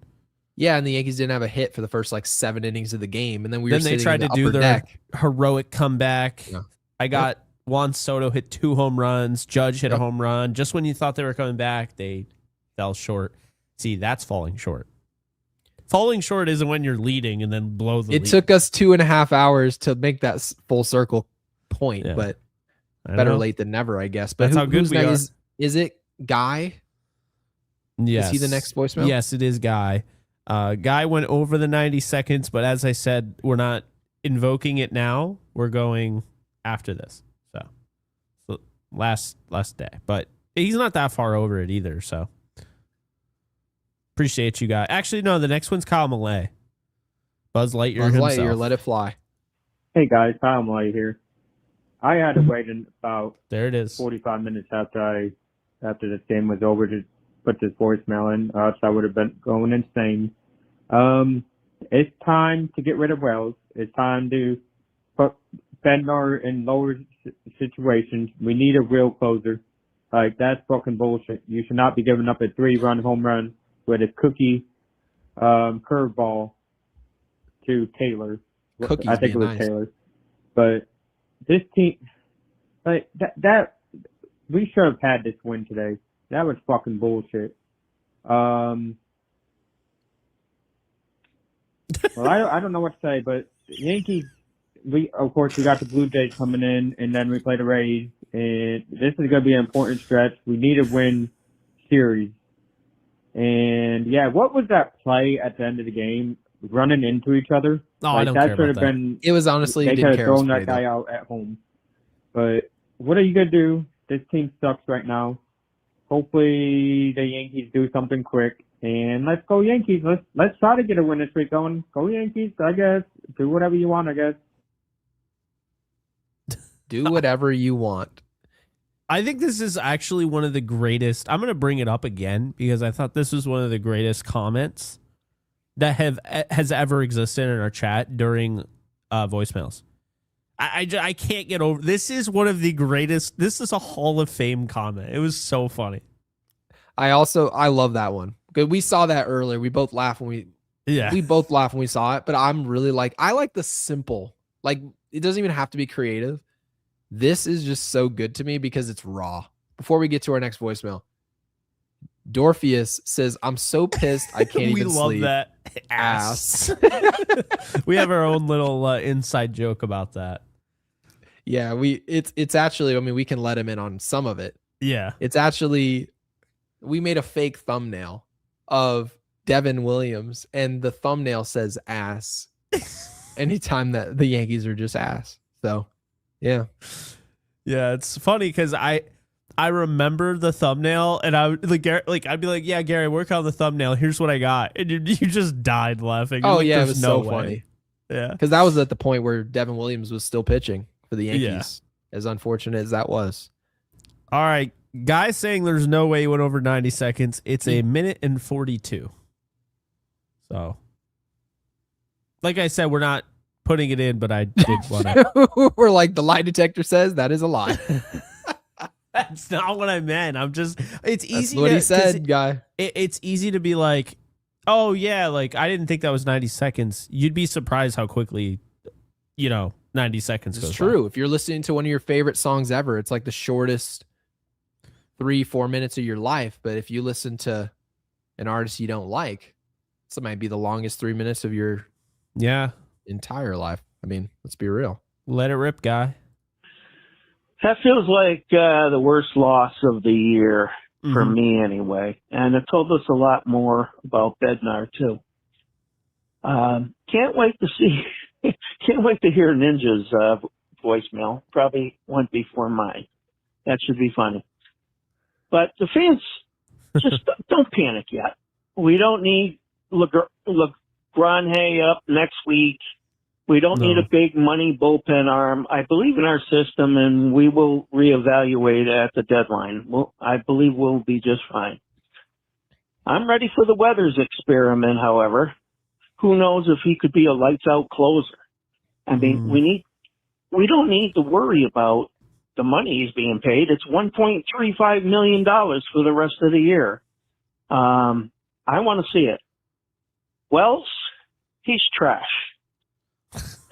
Yeah, and the Yankees didn't have a hit for the first like 7 innings of the game, and then they tried to do their heroic comeback. Yeah. I got Juan Soto hit 2 home runs. Judge hit a home run. Just when you thought they were coming back, they fell short. See, that's falling short. Falling short isn't when you're leading and then blow the lead. It took us 2.5 hours to make that full circle point, but better late than never, I guess. But that's how good we are. Is it Guy? Yes. Is he the next voicemail? Yes, it is Guy. Guy went over the 90 seconds, but as I said, we're not invoking it now. We're going after this. So last day, but he's not that far over it either. So appreciate you guys. Actually, no, the next one's Kyle Malay. Buzz Lightyear himself. Let it fly. Hey guys, Kyle Malay here. I had to wait about there it is 45 minutes after this game was over to put this voicemail in, else I would have been going insane. It's time to get rid of Wells. It's time to put Bednar in lower situations. We need a real closer. Like, that's fucking bullshit. You should not be giving up a 3-run home run with a cookie curveball to Taylor. Cookies, I think it was nice. Taylor. But this team, like that we should have had this win today. That was fucking bullshit. Well, I don't know what to say, but the Yankees, we got the Blue Jays coming in, and then we play the Rays, and this is going to be an important stretch. We need to win series. And, yeah, what was that play at the end of the game? Running into each other? Oh, I don't care about that. It was honestly, they could have thrown that guy out at home. But what are you going to do? this team sucks right now. Hopefully the Yankees do something quick. And let's go Yankees. Let's try to get a winning streak going. Go Yankees, I guess. Do whatever you want, I guess. Do whatever you want. I think this is actually one of the greatest. I'm going to bring it up again because I thought this was one of the greatest comments that has ever existed in our chat during voicemails. I can't get over. This is one of the greatest. This is a Hall of Fame comment. It was so funny. I love that one. Good. We saw that earlier. We both laughed when we both laughed when we saw it, but I'm really I like the simple, like it doesn't even have to be creative. This is just so good to me because it's raw. Before we get to our next voicemail, Dorpheus says, I'm so pissed I can't even sleep. We love that. Ass. We have our own little inside joke about that. Yeah, it's actually, I mean, we can let him in on some of it. Yeah. It's actually, we made a fake thumbnail of Devin Williams, and the thumbnail says ass anytime that the Yankees are just ass. So, yeah. Yeah, it's funny because I remember the thumbnail, and I would I'd be like, yeah, Gary, work on the thumbnail. Here's what I got. And you just died laughing. Oh, like, yeah, it was no so funny. Yeah. Because that was at the point where Devin Williams was still pitching for the Yankees, as unfortunate as that was. All right. Guy saying there's no way he went over 90 seconds. It's a minute and 42. So, like I said, we're not putting it in, but I did want to. We're like, the lie detector says that is a lie. That's not what I meant. I'm just, it's easy. That's what he said, guy. It's easy to be like, oh, yeah, like I didn't think that was 90 seconds. You'd be surprised how quickly, 90 seconds goes It's true. by. If you're listening to one of your favorite songs ever, it's like the shortest 3-4 minutes of your life. But if you listen to an artist you don't like, it might be the longest 3 minutes of your entire life. I mean, let's be real. Let it rip, guy. That feels like the worst loss of the year for me anyway. And it told us a lot more about Bednar too. Can't wait to hear Ninja's voicemail. Probably went before mine. That should be funny. But the fans, just don't panic yet. We don't need LeGrande up next week. We don't need a big money bullpen arm. I believe in our system, and we will reevaluate at the deadline. I believe we'll be just fine. I'm ready for the Weathers experiment, however. Who knows if he could be a lights-out closer? I mean, we don't need to worry about the money he's being paid. It's $1.35 million for the rest of the year. I want to see it. Wells, he's trash.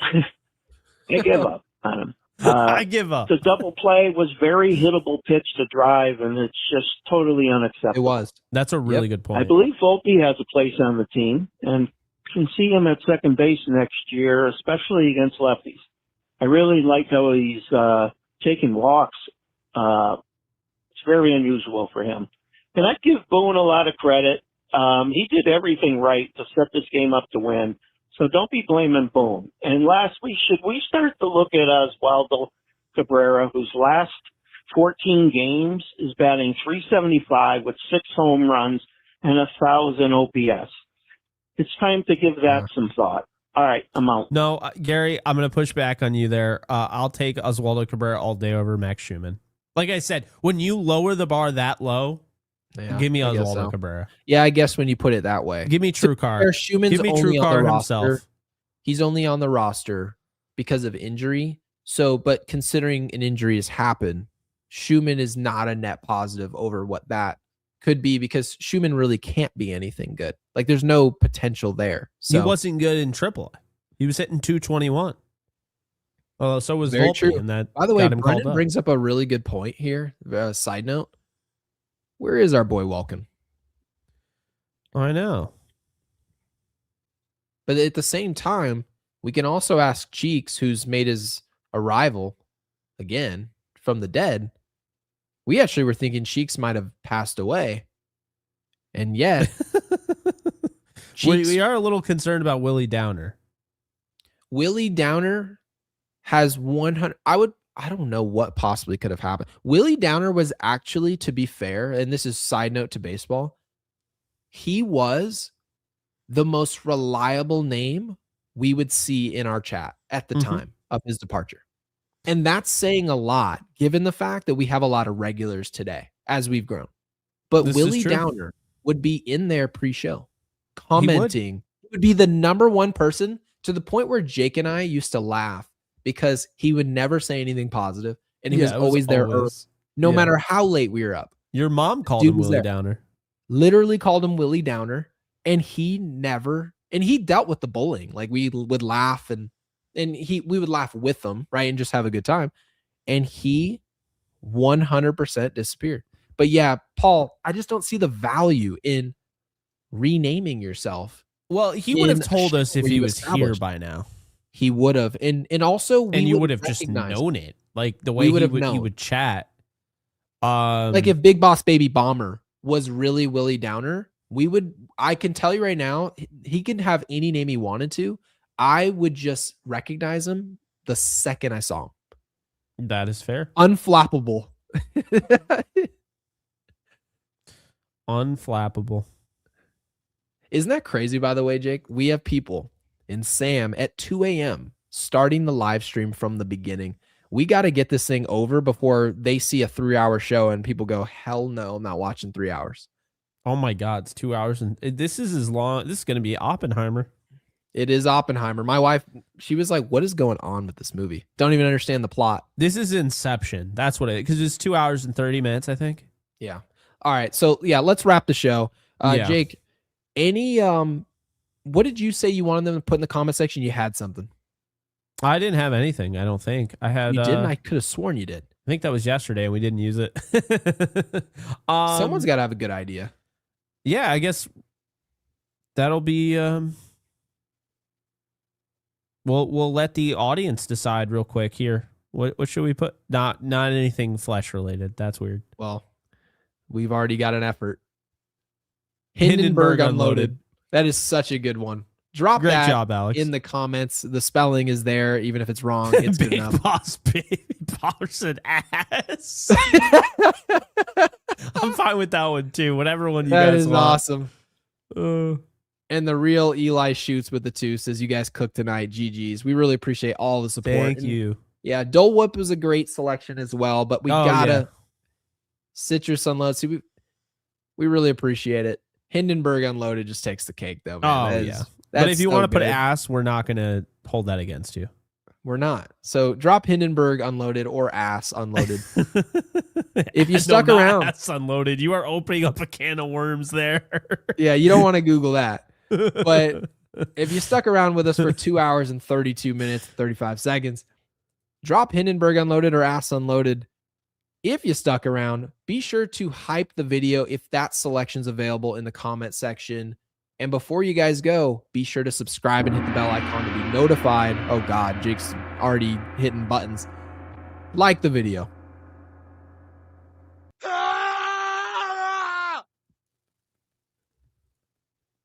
I give up on him. I give up. The double play was very hittable pitch to drive, and it's just totally unacceptable. It was. That's a really good point. I believe Volpe has a place on the team and can see him at second base next year, especially against lefties. I really like how he's taking walks. It's very unusual for him. And I give Boone a lot of credit. He did everything right to set this game up to win. So don't be blaming Boone. And last week, should we start to look at Oswaldo Cabrera, whose last 14 games is batting .375 with 6 home runs and 1,000 OPS? It's time to give that some thought. All right, I'm out. No, Gary, I'm going to push back on you there. I'll take Oswaldo Cabrera all day over Max Schumann. Like I said, when you lower the bar that low, give me Oswaldo Cabrera. Yeah, I guess when you put it that way. Give me True Card. Schumann's Give me only True on the Card roster. himself. He's only on the roster because of injury. So, but considering an injury has happened, Schumann is not a net positive over what that could be because Schumann really can't be anything good. Like there's no potential there. So He wasn't good in AAA. He was hitting 221. So was very Volpe, true. and that by the way, got him called Brennan up. brings up a really good point here. Side note. Where is our boy Welkin? I know. But at the same time, we can also ask Cheeks, who's made his arrival again from the dead. We actually were thinking Cheeks might have passed away. And yet, we are a little concerned about Willie Downer. Willie Downer has 100. I I don't know what possibly could have happened. Willie Downer was actually, to be fair, and this is side note to baseball, he was the most reliable name we would see in our chat at the time of his departure. And that's saying a lot, given the fact that we have a lot of regulars today as we've grown. But Willie Downer would be in there pre-show, commenting. He would be the number one person, to the point where Jake and I used to laugh because he would never say anything positive, and he was always there early, no matter how late we were up. Your mom called him Willie Downer. Literally called him Willie Downer, and he dealt with the bullying. Like, we would laugh and we would laugh with them, right, and just have a good time. And he 100% disappeared. But yeah, Paul, I just don't see the value in renaming yourself. Well, he would have told us if he was here by now. He would have, and also you would have just known it, like the way he would chat. Like if Big Boss Baby Bomber was really Willie Downer, I can tell you right now, he can have any name he wanted to. I would just recognize him the second I saw him. That is fair. Unflappable. Unflappable. Isn't that crazy, by the way, Jake? We have people in Sam at 2 a.m. starting the live stream from the beginning. We got to get this thing over before they see a 3-hour show and people go, hell no, I'm not watching 3 hours. Oh my God, it's 2 hours. And this is as long. This is going to be Oppenheimer. It is Oppenheimer. My wife, she was like, what is going on with this movie? Don't even understand the plot. This is Inception. That's what it is. Because it's 2 hours and 30 minutes, I think. Yeah. All right. So yeah, let's wrap the show. Jake, what did you say you wanted them to put in the comment section? You had something. I didn't have anything. I don't think I had. You didn't? I could have sworn you did. I think that was yesterday and we didn't use it. Someone's got to have a good idea. Yeah, I guess that'll be. We'll let the audience decide real quick here. What should we put? Not anything flesh related. That's weird. Well, we've already got an effort. Hindenburg Unloaded. That is such a good one. Great job, Alex. In the comments. The spelling is there, even if it's wrong. It's good enough. Big Boss Baby Boss ass. I'm fine with that one too. Whatever one you guys want. That is awesome. And the real Eli Shoots with the 2 says, you guys cooked tonight. GG's. We really appreciate all the support. Thank you. Yeah, Dole Whip was a great selection as well, but we gotta Citrus Unload. See, we really appreciate it. Hindenburg Unloaded just takes the cake, though, man. But if you want to put ass, we're not going to hold that against you. We're not. So drop Hindenburg Unloaded or ass unloaded. If you stuck around. Ass unloaded. You are opening up a can of worms there. Yeah, you don't want to Google that. But if you stuck around with us for 2 hours and 32 minutes, 35 seconds, drop Hindenburg Unloaded or ass unloaded. If you stuck around, be sure to hype the video if that selection's available in the comment section. And before you guys go, be sure to subscribe and hit the bell icon to be notified. Oh God, Jake's already hitting buttons. Like the video.